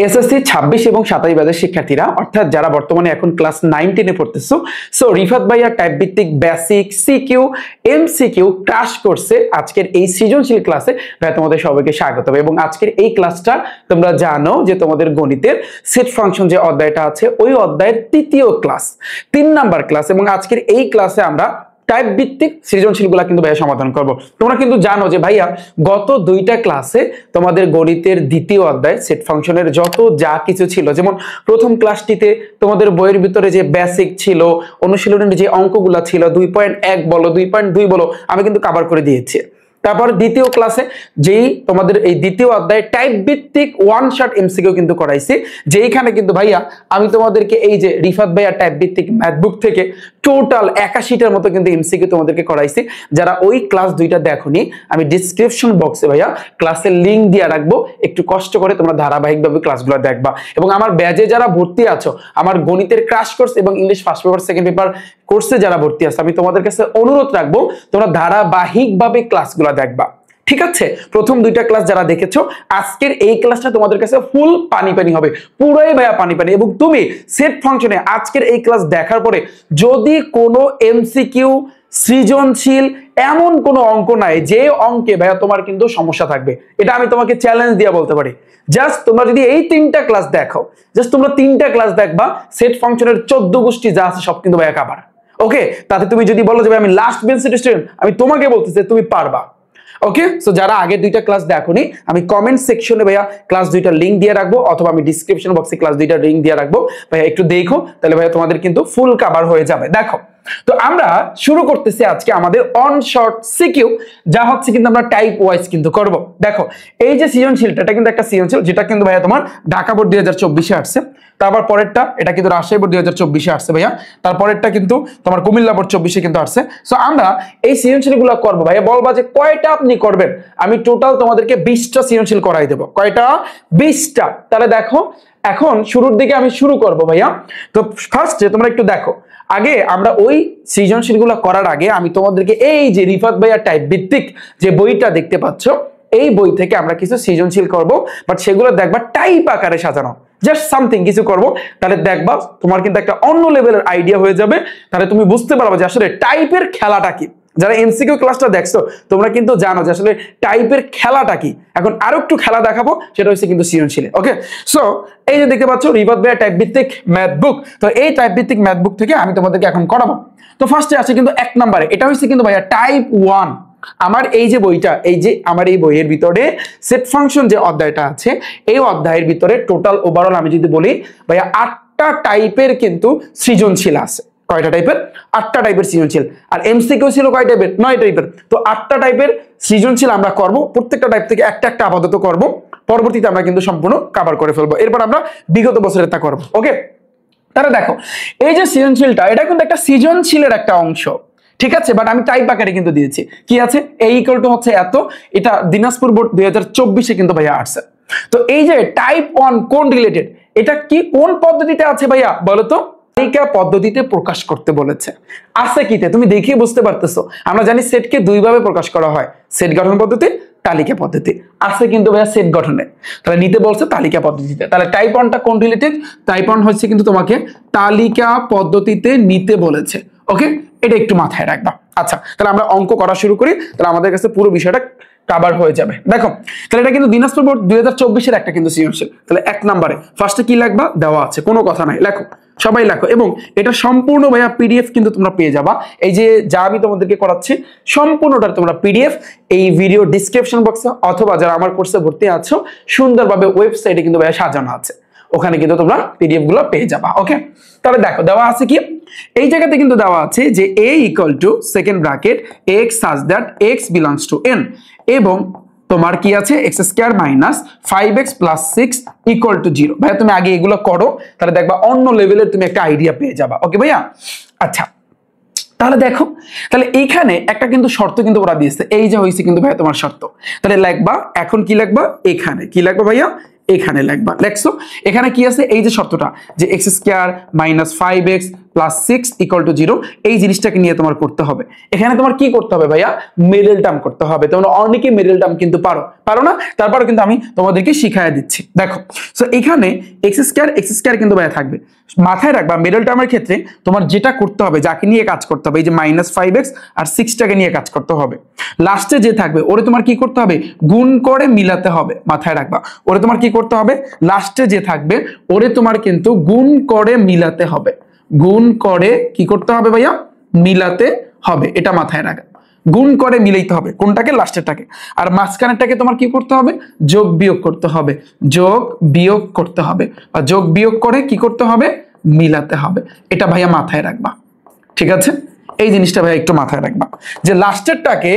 SSC 26 এবং 27 ব্যাচের শিক্ষার্থীরা অর্থাৎ যারা বর্তমানে এখন ক্লাস 9 10 এ পড়তেছো, সো রিফাত ভাইয়া টাইপ ভিত্তিক বেসিক সিকিউ এমসিকিউ ক্র্যাশ কোর্সে আজকের এই সৃজনশীল ক্লাসে ভাই তোমাদের সবাইকে স্বাগত। এবং আজকের এই ক্লাসটা তোমরা জানো যে তোমাদের গণিতের সেট ফাংশন যে অধ্যায়টা আছে ওই অধ্যায়ের তৃতীয় ক্লাস, 3 নাম্বার ক্লাস। এবং আজকের এই ক্লাসে আমরা টাইপ ভিত্তিক সৃজনশীলগুলা কিন্তু ভাইয়া সমাধান করব। তোমরা কিন্তু জানো যে ভাইয়া গত 2টা ক্লাসে তোমাদের গণিতের দ্বিতীয় অধ্যায় সেট ফাংশনের যত যা কিছু ছিল, যেমন প্রথম ক্লাসটিতে তোমাদের বইয়ের ভিতরে যে বেসিক ছিল, অনুশীলনের যে অঙ্কগুলা ছিল 2.1 বলো 2.2 বলো, আমি কিন্তু কভার করে দিয়েছি। তারপর দ্বিতীয় ক্লাসে যেই তোমাদের এই দ্বিতীয় অধ্যায়ে টাইপ ভিত্তিক ওয়ান শট এমসিকিউ কিন্তু করাইছি, যেইখানে কিন্তু ভাইয়া আমি তোমাদেরকে এই যে রিফাত ভাইয়া টাইপ ভিত্তিক ম্যাথ বুক থেকে টোটাল 81টার মতো কিন্তু এমসিকিউ তোমাদেরকে করাইছি। যারা ওই ক্লাস 2টা দেখোনি, আমি ডিসক্রিপশন বক্সে ভাইয়া ক্লাসের লিংক দিয়ে রাখবো, একটু কষ্ট করে তোমরা ধারাবাহিকভাবে ক্লাসগুলো দেখবা। এবং আমার ব্যাচে যারা ভর্তি আছো, আমার গণিতের ক্র্যাশ কোর্স এবং English first paper second paper কোর্সে যারা ভর্তি আছে, আমি তোমাদের কাছে অনুরোধ রাখবো তোমরা ধারাবাহিকভাবে ক্লাসগুলো দেখবা, ঠিক আছে? প্রথম 2টা ক্লাস যারা দেখেছো, আজকের এই ক্লাসটা তোমাদের কাছে ফুল পানি পানি হবে, পুরোই ভাইয়া পানি পানি। এবং তুমি সেট ফাংশনে আজকের এই ক্লাস দেখার পরে যদি কোনো এমসিকিউ সৃজনশীল এমন কোনো অঙ্ক নাই যে অঙ্কে ভাইয়া তোমার কিন্তু সমস্যা থাকবে, এটা আমি তোমাকে চ্যালেঞ্জ দিয়ে বলতে পারি। জাস্ট তোমরা যদি এই 3টা ক্লাস দেখো, জাস্ট তোমরা 3টা ক্লাস দেখবা, সেট ফাংশনের 14 গোষ্ঠী যা আছে সব কিন্তু ভাইয়া কভার। ওকে, তাতে তুমি যদি বলো যে আমি লাস্ট বেঞ্চের স্টুডেন্ট, আমি তোমাকে বলতেছি তুমি পারবা। ওকে, সো যারা আগে 2টা ক্লাস দেখোনি, আমি কমেন্ট সেকশনে ভাইয়া ক্লাস 2টার লিংক দিয়ে রাখবো, অথবা আমি ডিসক্রিপশন বক্সে ক্লাস 2টার লিংক দিয়ে রাখবো, ভাইয়া একটু দেখো, তাহলে ভাইয়া তোমাদের কিন্তু ফুল কভার হয়ে যাবে। দেখো, তো আমরা শুরু করতেছি আজকে আমাদের অন শর্ট সিকিউ, যা হচ্ছে কিন্তু আমরা টাইপ ওয়াইজ কিন্তু করব। দেখো, এই যে সৃজনশীলটা, এটা কিন্তু একটা সৃজনশীল যেটা কিন্তু ভাইয়া তোমার ঢাকা বোর্ড 2024-এ আসছে। তারপর পরেরটা এটা কিন্তু রাজশাহী বোর্ড 2024-এ আসছে ভাইয়া। তারপরেরটা কিন্তু তোমার কুমিল্লা বোর্ড 24-এ কিন্তু আসছে। সো আমরা এই সৃজনশীলগুলো করবো ভাইয়া। বলবা যে কয়টা আপনি করবেন, আমি টোটাল তোমাদেরকে 20টা সৃজনশীল করাই দেবো। কয়টা? 20টা। তাহলে দেখো, এখন শুরুর দিকে আমি শুরু করব ভাইয়া। তো ফার্স্টে তোমরা একটু দেখো, আগে আমরা ওই সৃজনশীলগুলো করার আগে আমি তোমাদেরকে এই যে রিফাত ভাইয়া টাইপ ভিত্তিক যে বইটা দেখতে পাচ্ছ, এই বই থেকে আমরা কিছু সৃজনশীল করব, বাট সেগুলো দেখবা টাইপ আকারে সাজানো, জাস্ট সামথিং কিছু করব। তাহলে দেখবা তোমার কিন্তু একটা অন্য লেভেলের আইডিয়া হয়ে যাবে, তাহলে তুমি বুঝতে পারবে যে আসলে টাইপের খেলাটা কি। যারা এমসিকিউ ক্লাসটা দেখছো তোমরা কিন্তু জানো যে আসলে টাইপের খেলাটা কি। এখন আরো একটু খেলা দেখাবো, সেটা হচ্ছে কিন্তু সৃজনশীল। ওকে, সো এই যে দেখতে পাচ্ছ রিফাত ভাইয়া টাইপ ভিত্তিক ম্যাথ বুক, তো এই টাইপ ভিত্তিক ম্যাথ বুক থেকে আমি তোমাদেরকে এখন করাবো। তো ফার্স্টে আছে কিন্তু 1 নম্বরে, এটা হচ্ছে কিন্তু ভাইয়া টাইপ 1। আমার এই যে বইটা, এই যে আমার এই বইয়ের ভিতরে সেট ফাংশন যে অধ্যায়টা আছে, এই অধ্যায়ের ভিতরে টোটাল ওভারঅল আমি যদি বলি ভাইয়া 8টা টাইপের কিন্তু সৃজনশীল আছে। কয়টা টাইপের? 8টা টাইপের সৃজনশীল। আর এমসিকিউ ছিল কয় টাইপের? 9 টাইপের। তো 8টা টাইপের সৃজনশীল আমরা করব, প্রত্যেকটা টাইপ থেকে একটা একটা আপাতত করব, পরবর্তীতে আমরা কিন্তু সম্পূর্ণ কভার করে ফেলবো। এরপর আমরা বিগত বছরের তা করব। ওকে, তাহলে দেখো এই যে সৃজনশীলটা, এটা কিন্তু একটা সৃজনশীলের একটা অংশ, ঠিক আছে? বাট আমি টাইপ আকারে কিন্তু দিয়েছি। কি আছে? এই ইকুয়াল টু হচ্ছে এত। এটা দিনাজপুর বোর্ড 2024-এ কিন্তু ভাইয়া আসছে। তো এই যে টাইপ 1 কোন রিলেটেড, এটা কি কোন পদ্ধতিতে আছে ভাইয়া বলো তো? তালিকা পদ্ধতিতে প্রকাশ করতে বলেছে। আছে কিতে? তুমি দেখিয়ে বুঝতে পারতেছো। আমরা জানি সেটকে 2 ভাবে প্রকাশ করা হয়, সেট গঠন পদ্ধতি, তালিকা পদ্ধতি। আছে কিন্তু ভাইয়া সেট গঠনে, তাহলে নিতে বলছে তালিকা পদ্ধতিতে। তাহলে টাইপ 1টা কোন রিলেটেড? টাইপ 1 হচ্ছে কিন্তু তোমাকে তালিকা পদ্ধতিতে নিতে বলেছে। ওকে, এটা একটু মাথায় রাখবা। আচ্ছা, তাহলে আমরা অঙ্ক করা শুরু করি, তাহলে আমাদের কাছে পুরো বিষয়টা কভার হয়ে যাবে। দেখো, তাহলে এটা কিন্তু দিনাজপুর বোর্ড 2024-এর একটা কিন্তু সৃজনশীল। তাহলে 1 নম্বরে ফার্স্টে কি লাগবা? দেওয়া আছে, কোনো কথা নাই, লেখো, সবাই লেখো। এবং এটা সম্পূর্ণ ভাইয়া পিডিএফ কিন্তু তোমরা পেয়ে যাবা। এই যে যা আমি তোমাদেরকে করাচ্ছি সম্পূর্ণটা তোমরা পিডিএফ এই ভিডিও ডিসক্রিপশন বক্সে, অথবা যারা আমার কোর্সে ভর্তি আছো সুন্দরভাবে ওয়েবসাইটে কিন্তু ভাইয়া সাজানো আছে, ওখানে কিন্তু তোমরা পিডিএফ গুলো পেয়ে যাবা। ওকে, তাহলে দেখো দেওয়া আছে কি, এই জায়গাতে কিন্তু দেওয়া আছে যে a equal to second bracket x such that x belongs to n, এবং তোমার কি আছে x square minus 5x plus 6 equal to 0। ভাইয়া তুমি আগে এগুলো করো, তাহলে দেখবা অন্য লেভেলের তুমি একটা আইডিয়া পেয়ে যাবা। ওকে ভাইয়া, আচ্ছা তাহলে দেখো, তাহলে এইখানে একটা কিন্তু শর্ত কিন্তু ওরা দিয়েছে, এই যে হয়েছে কিন্তু ভাইয়া তোমার শর্ত। তাহলে লিখবা, এখন কি লিখবা? এখানে কি লিখবা ভাইয়া? এখানে লিখবা। লেখছো, এখানে কি আছে? এই যে শর্তটা যে x স্কয়ার মাইনাস 5x +6 = 0 এই জিনিসটাকে নিয়ে তোমার করতে হবে। এখানে তোমার কি করতে হবে ভাইয়া, মিডল টার্ম করতে হবে। তোমরা অনেকে মিডল টার্ম কিন্তু পারো না, তারপরে কিন্তু আমি তোমাদেরকে শিখাইয়া দিচ্ছি। দেখো সো এখানে x² কিন্তু ভাইয়া থাকবে। মাথায় রাখবা মিডল টার্মের ক্ষেত্রে তোমার যেটা করতে হবে, যাকে নিয়ে কাজ করতে হবে, এই যে -5x আর 6টাকে নিয়ে কাজ করতে হবে। লাস্টে যে থাকবে ওরে তোমার কি করতে হবে, গুণ করে মিলাতে হবে। মাথায় রাখবা ওরে তোমার কি করতে হবে, লাস্টে যে থাকবে ওরে তোমার কিন্তু গুণ করে মিলাতে হবে। গুণ করে কি করতে হবে ভাইয়া, মিলাতে হবে। এটা মাথায় রাখা, গুণ করে মিলাইতে হবে কোনটাকে, লাস্টেরটাকে। আর মাঝখানেরটাকে তোমার কি করতে হবে, যোগ বিয়োগ করতে হবে। যোগ বিয়োগ করতে হবে, বা যোগ বিয়োগ করে কি করতে হবে, মিলাতে হবে। এটা ভাইয়া মাথায় রাখবা, ঠিক আছে? এই জিনিসটা ভাইয়া একটু মাথায় রাখবা যে লাস্টেরটাকে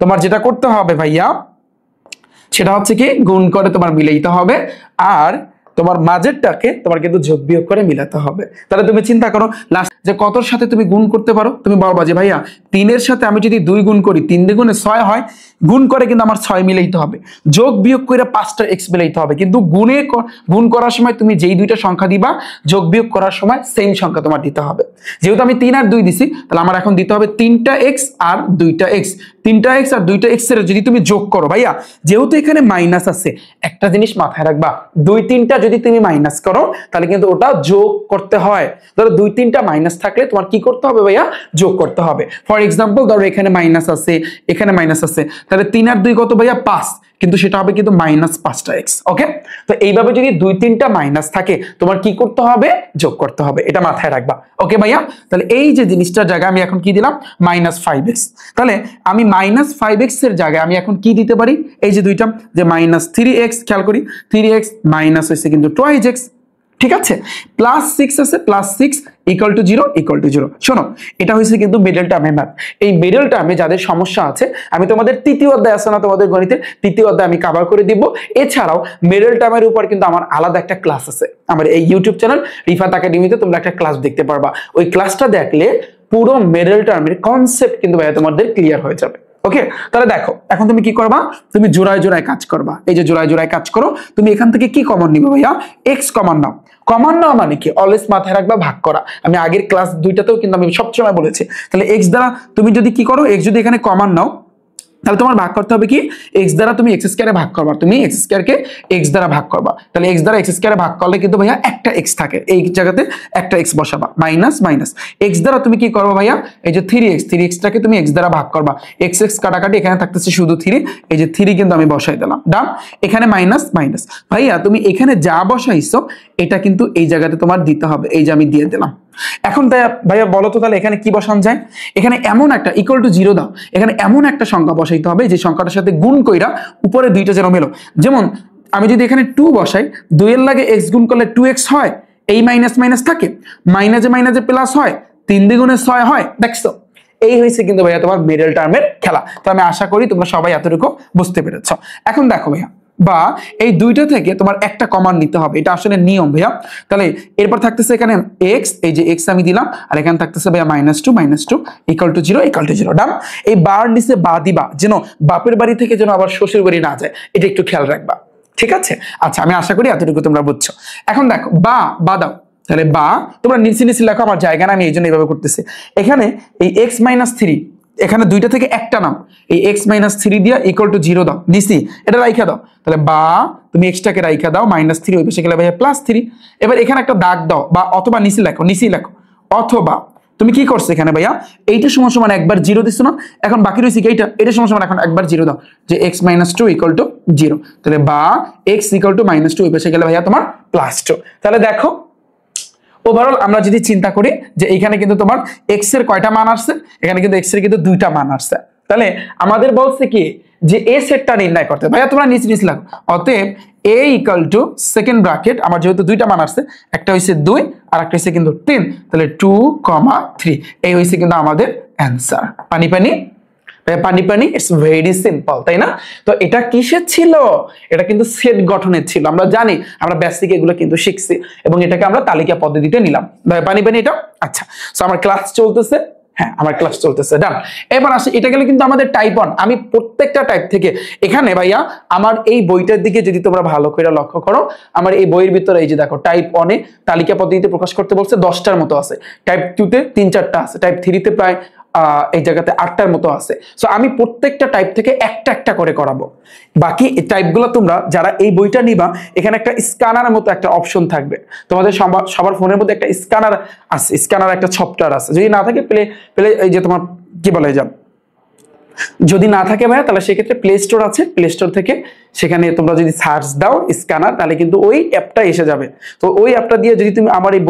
তোমার যেটা করতে হবে ভাইয়া সেটা হচ্ছে কি গুণ করে তোমার মিলাইতে হবে, আর তোমার মাঝেরটাকে তোমার কিন্তু যোগ বিয়োগ করে মিলাতে হবে। তাহলে তুমি চিন্তা করো লাস্ট যে কতর সাথে তুমি গুণ করতে পারো। তুমি বলবা যে ভাইয়া 3-এর সাথে আমি যদি 2 গুণ করি, 3 দ্বিগুণে 6 হয়, গুণ করে কিন্তু আমার 6 মিলাইতে হবে। যোগ বিয়োগ করে 5টা x মিলাইতে হবে। কিন্তু গুণ করার সময় তুমি যেই দুইটা সংখ্যা দিবা, যোগ বিয়োগ করার সময় সেম সংখ্যা তোমার দিতে হবে। যেহেতু আমি 3 আর 2 দিছি, তাহলে আমার এখন দিতে হবে 3টা x আর 2টা x। 3টা x আর 2টা x এর যদি তুমি যোগ করো ভাইয়া, যেহেতু এখানে মাইনাস আছে, একটা জিনিস মাথায় রাখবা, 2-3টা যদি তুমি মাইনাস করো তাহলে কিন্তু ওটা যোগ করতে হয়। ধরো 2-3টা মাইনাস থাকলে তোমার কি করতে হবে ভাইয়া, যোগ করতে হবে। ফর এক্সাম্পল ধরো এখানে মাইনাস আছে, এখানে মাইনাস আছে, তাহলে 3 আর 2 কত ভাইয়া, 5, কিন্তু সেটা হবে কিন্তু -5টা x। ওকে, তো এইভাবে যদি 2-3টা মাইনাস থাকে তোমার কি করতে হবে, যোগ করতে হবে। এটা মাথায় রাখবা। ওকে ভাইয়া, তাহলে এই যে জিনিসটার জায়গায় আমি এখন কি দিলাম, -5x। তাহলে আমি -5x এর জায়গায় আমি এখন কি দিতে পারি, এই যে দুইটা যে -3x, খেয়াল করি 3x মাইনাস হয়েছে কিন্তু 2x, ঠিক আছে? +6 আছে, +6 = 0 শোনো, এটা হয়েছে কিন্তু মিডল টার্মের ম্যাথ। এই মিডল টার্মে যাদের সমস্যা আছে, আমি তোমাদের তৃতীয় অধ্যায় আছে না তোমাদের গণিতের, তৃতীয় অধ্যায় আমি কভার করে দিব। এছাড়াও মিডল টার্মের উপর কিন্তু আমার আলাদা একটা ক্লাস আছে আমার এই ইউটিউব চ্যানেল রিফাত একাডেমিতে, তোমরা একটা ক্লাস দেখতে পারবা। ওই ক্লাসটা দেখলে পুরো মিডল টার্মের কনসেপ্ট কিন্তু ভাইয়া তোমাদের ক্লিয়ার হয়ে যাবে। ওকে, তাহলে দেখো এখন তুমি কি করবা, তুমি জোড়ায় জোড়ায় কাজ করবা। এই যে জোড়ায় জোড়ায় কাজ করো, তুমি এখান থেকে কি কমন নিবে ভাইয়া, x কমন নাও। কমন নাও মানে কি, অলওয়েজ মাথায় রাখবা ভাগ করা। আমি আগের ক্লাস 2টাতেও কিন্তু আমি সবসময় বলেছি। তাহলে x দ্বারা তুমি যদি কি করো, x যদি এখানে কমন নাও, তাহলে তোমার ভাগ করতে হবে কি, x দ্বারা তুমি x² ভাগ করবা। তুমি x² কে x দ্বারা ভাগ করবা। তাহলে x দ্বারা x² ভাগ করলে কিন্তু ভাইয়া একটা x থাকে, এই জায়গাতে একটা x বসাবা, মাইনাস মাইনাস। x দ্বারা তুমি কি করবা ভাইয়া, এই যে 3x টাকে তুমি x দ্বারা ভাগ করবা। x কাটাকাটি, এখানে থাকতেছে শুধু 3, এই যে 3 কিন্তু আমি বসাই দিলাম, ডান। এখানে মাইনাস মাইনাস। ভাইয়া তুমি এখানে যা বসাইছো এটা কিন্তু এই জায়গাতে তোমার দিতে হবে, এই যে আমি দিয়ে দিলাম। এখন ভাইয়া বলো তো তাহলে এখানে কি বসান যায়, এখানে এমন একটা =0 দাও, এখানে এমন একটা সংখ্যা বসাইতে হবে যে সংখ্যাটার সাথে গুণ কইরা উপরে দুইটা যেন মেলো। যেমন আমি যদি এখানে 2 বসাই, 2 এর লাগে x গুণ করলে 2x হয়, এই মাইনাস মাইনাস থাকে, মাইনাসে মাইনাসে প্লাস হয়, 3 দ্বিগুণে 6 হয়। দেখছো, এই হয়েছে কিন্তু ভাইয়া তোমার মিডল টার্মের খেলা। তো আমি আশা করি তোমরা সবাই এতটুকু বুঝতে পেরেছো। এখন দেখো ভাইয়া, বা এই দুইটা থেকে তোমার একটা কমন নিতে হবে, এটা আসলে নিয়ম ভাইয়া। তাহলে এরপর থাকতেছে এখানে x, এই যে x আমি দিলাম, আর এখানে থাকতেছে ভাইয়া -2 = 0 ডান। এই বার নিচে বা দিবা, যেন বাপের বাড়ি থেকে যেন আবার শ্বশুর বাড়ি না যায়, এটা একটু খেয়াল রাখবা, ঠিক আছে? আচ্ছা, আমি আশা করি এতটুকু তোমরা বুঝছো। এখন দেখো বা দাও, তাহলে বা তোমরা নিচে নিচে লেখো, আমার জায়গা না, আমি এই জন্য এইভাবে করতেছি। এখানে এই x - 3, এখানে দুইটা থেকে একটা নাও, এই x - 3 দিয়া =0 দাও, নিচে এটা রাইখা দাও। তাহলে বা তুমি x টাকে রাইখা দাও, -3 ওই পাশে গেলে ভাইয়া +3। এবার এখানে একটা দাগ দাও, বা অথবা নিচে লেখো, অথবা তুমি কি করছো এখানে ভাইয়া, এইটা সমান সমান একবার 0 দিছো না, এখন বাকি রয়েছে কি এটা সমান সমান এখন একবার 0 দাও, যে x - 2 = 0। তাহলে বা x = -2 ওই পাশে গেলে ভাইয়া তোমার +2। তাহলে দেখো ওভারঅল আমরা যদি চিন্তা করি যে এইখানে কিন্তু তোমার x এর কয়টা মান আসছে, এখানে কিন্তু x এর কিন্তু 2টা মান আসছে। তাহলে আমাদের বলছে কি যে a সেটটা নির্ণয় করতে। ভাইয়া তোমরা নিচে নিচে লাগো, অতএব a = সেকেন্ড ব্র্যাকেট, আমার যেহেতু 2টা মান আসছে, একটা হইছে 2 আর একটা হইছে কিন্তু 3, তাহলে 2, 3 এই হইছে কিন্তু আমাদের অ্যানসার। পানি পানি পানি পানি, ইটস ভেরি সিম্পল, তাই না? তো এটা কিসের ছিল, এটা কিন্তু সেট গঠনের ছিল। আমরা জানি, আমরা বেসিক এগুলো কিন্তু শিখছি এবং এটাকে আমরা তালিকা পদ্ধতিতে নিলাম। পানি পানি এটা। আচ্ছা, সো আমার ক্লাস চলতেছে, হ্যাঁ আমার ক্লাস চলতেছে, ডান। এবার আসি, এটা গেলে কিন্তু আমাদের টাইপ 1। আমি প্রত্যেকটা টাইপ থেকে এখানে ভাইয়া আমার এই বইটার দিকে যদি তোমরা ভালো করে লক্ষ্য করো, আমার এই বইয়ের ভিতরে এই যে দেখো টাইপ 1 এ তালিকা পদ্ধতিতে প্রকাশ করতে বলছে 10টার মতো আছে, টাইপ 2 তে 3-4টা আছে, টাইপ 3 তে প্রায় এই জায়গাতে 8টার মতো আছে। সো আমি প্রত্যেকটা টাইপ থেকে একটা একটা করে করাবো। বাকি টাইপগুলো তোমরা যারা এই বইটা নিবা, এখানে একটা স্ক্যানারের মতো একটা অপশন থাকবে, তোমাদের সবার ফোনের মধ্যে একটা স্ক্যানার আছে, স্ক্যানার একটা সফটওয়্যার আছে, যদি না থাকে প্লে এই যে তোমার কি বলে যাব, যদি না থাকে ভাইয়া তাহলে সেক্ষেত্রে প্লে স্টোর আছে, প্লে স্টোর থেকে সেখানে তোমরা যদি সার্চ দাও স্ক্যানার, তাহলে কিন্তু ওই অ্যাপটা এসে যাবে। তো ওই অ্যাপটা দিয়ে যদি তুমি আমার এই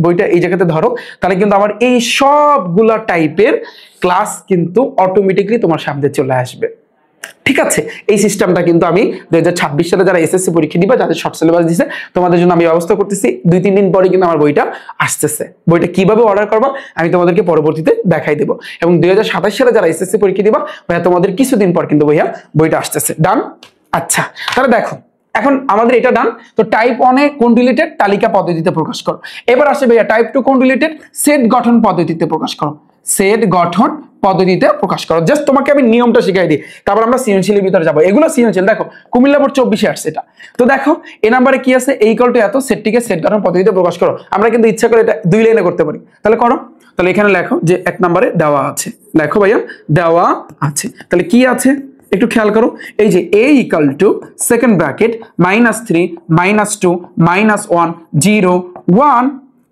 বইটা এই জায়গাতে ধরো, তাহলে কিন্তু আমার এই সবগুলা টাইপের ক্লাস কিন্তু অটোমেটিকলি তোমার সামনে চলে আসবে। ঠিক আছে, এই সিস্টেমটা কিন্তু আমি 2026 সালে যারা এসএসসি পরীক্ষা দিবা, যাদের শর্ট সিলেবাস দিছে, তোমাদের জন্য আমি ব্যবস্থা করতেছি। 2-3 দিন পরে কিন্তু আমার বইটা আসতেছে। বইটা কিভাবে অর্ডার করবা আমি তোমাদেরকে পরবর্তীতে দেখাই দেবো। এবং 2027 সালে যারা এসএসসি পরীক্ষা দিবা ভাইয়া, তোমাদের কিছুদিন পর কিন্তু ভাইয়া বইটা আসতেছে। ডান? আচ্ছা, তাহলে দেখো এখন আমাদের এটা ডান। তো টাইপ 1 এ কোন রিলেটেড তালিকা পদ্ধতিতে প্রকাশ করো। এবার আসে ভাইয়া টাইপ 2 কোন রিলেটেড সেট গঠন পদ্ধতিতে প্রকাশ করো। সেট গঠন পদ্ধতিতে প্রকাশ করো। জাস্ট তোমাকে আমি নিয়মটা শিখাই দিই, তারপর আমরা সৃজনশীলের ভিতরে যাবো। এগুলো সৃজনশীল, দেখো কুমিল্লা বোর্ড 24 আসছে এটা। তো দেখো এই নাম্বারে কি আছে, ইকুয়াল টু এত, সেটটিকে সেট গঠন পদ্ধতিতে প্রকাশ করো। আমরা কিন্তু ইচ্ছা করে এটা 2 লাইনে করতে পারি, তাহলে করো। তাহলে এখানে লেখো যে 1 নম্বরে দেওয়া আছে, লেখো ভাইয়া দেওয়া আছে। তাহলে কি আছে একটু খেয়াল করো, এই যে a equal to second bracket -3 -2 -1 0 1।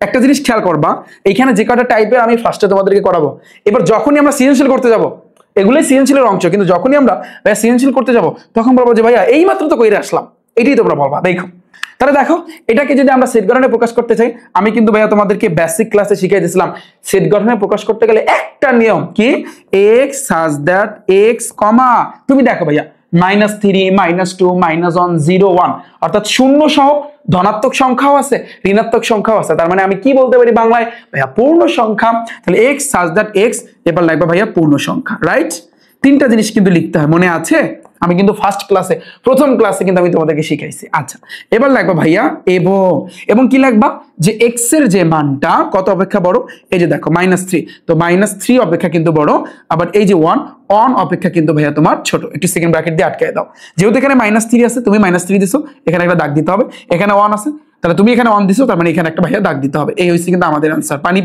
একটা জিনিস খেয়াল করবা, এইখানে যে কটা টাইপের আমি ফার্স্টে তোমাদেরকে করাবো, এবার যখনই আমরা সৃজনশীল করতে যাব, এগুলোই সৃজনশীলের অংশ, কিন্তু যখনই আমরা ভাইয়া সৃজনশীল করতে যাব তখন বলবো যে ভাইয়া এই মাত্র তো কইরে আসলাম, এটাই তোমরা বলবা। দেখো তাহলে দেখো এটাকে যদি আমরা সেট গঠনে প্রকাশ করতে চাই, আমি কিন্তু ভাইয়া তোমাদেরকে বেসিক ক্লাসে শিখিয়ে দিয়েছিলাম সেট গঠনে প্রকাশ করতে গেলে একটা নিয়ম কি, x such that x, তুমি দেখো ভাইয়া -3 -2 -1 0 1, অর্থাৎ শূন্য সহ ধনাত্মক সংখ্যাও আছে, ঋণাত্মক সংখ্যাও আছে। তার মানে আমি কি বলতে পারি বাংলায় ভাইয়া পূর্ণ সংখ্যা। তাহলে x such that x, এবার লাগবে ভাইয়া পূর্ণ সংখ্যা, রাইট? 3টা জিনিস কিন্তু লিখতে হয়, মনে আছে? আমি কিন্তু ফার্স্ট ক্লাসে প্রথম ক্লাসে কিন্তু আমি তোমাদেরকে শিখাইছি। আচ্ছা, এবার লাগবে ভাইয়া এবং কি লাগবা, যে x এর যে মানটা কত অপেক্ষা বড়, এই যে দেখো -3, তো -3 অপেক্ষা কিন্তু বড়। আবার এই যে 1 অপেক্ষা কিন্তু ভাইয়া তোমার ছোট। একটু সেকেন্ড ব্র্যাকেট দিয়ে আটকায় দাও, যেহেতু এখানে -3 আছে, তুমি -3 দিছো, এখানে একটা দাগ দিতে হবে। এখানে 1 আছে, তাহলে তুমি এখানে 1 দিছো, তার মানে এখানে একটা ভাইয়া দাগ দিতে হবে। এই হচ্ছে কিন্তু আমাদের আনসার। পানি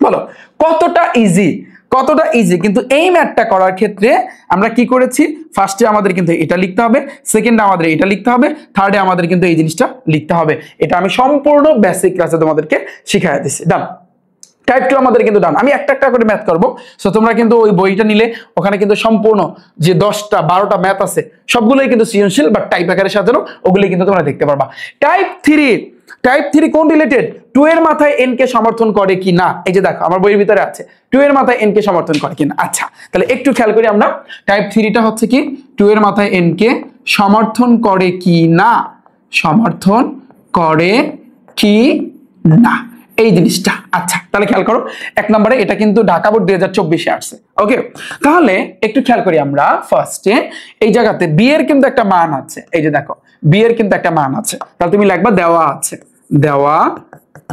বলো কতটা ইজি, কতটা ইজি। কিন্তু এই ম্যাথটা করার ক্ষেত্রে আমরা কি করেছি, ফার্স্টে আমাদের কিন্তু এটা লিখতে হবে, সেকেন্ডে আমাদের এটা লিখতে হবে, থার্ডে আমাদের কিন্তু এই জিনিসটা লিখতে হবে। এটা আমি সম্পূর্ণ বেসিক ক্লাসে তোমাদেরকে শিখাই দিচ্ছি। ডান? টাইপ 2 আমাদের কিন্তু ডান। আমি একটা একটা করে ম্যাথ করবো, সো তোমরা কিন্তু ওই বইটা নিলে ওখানে কিন্তু সম্পূর্ণ যে 10টা 12টা ম্যাথ আছে সবগুলোই কিন্তু সৃজনশীল বা টাইপ আকারে সাজানো, ওগুলোই কিন্তু তোমরা দেখতে পারবা। টাইপ 3 কোন রিলেটেড, 2 এর মাথায় n কে সমর্থন করে কি না। এই যে দেখো আমার বইয়ের ভিতরে আছে 2 এর মাথায় n কে সমর্থন করে কি না। আচ্ছা, তাহলে একটু খেয়াল করি আমরা, টাইপ 3টা হচ্ছে কি 2 এর মাথায় n কে সমর্থন করে কি না, সমর্থন করে কি না, এই জিনিসটা। আচ্ছা, তাহলে খেয়াল করো 1 নম্বরে এটা কিন্তু ঢাকা বোর্ড 2024 এ আসছে। ওকে, তাহলে একটু খেয়াল করি আমরা ফার্স্টে এই জায়গাতে b এর কিন্তু একটা মান আছে, এই যে দেখো b এর কিন্তু একটা মান আছে, তাহলে তুমি লিখবা দেওয়া আছে, দেওয়া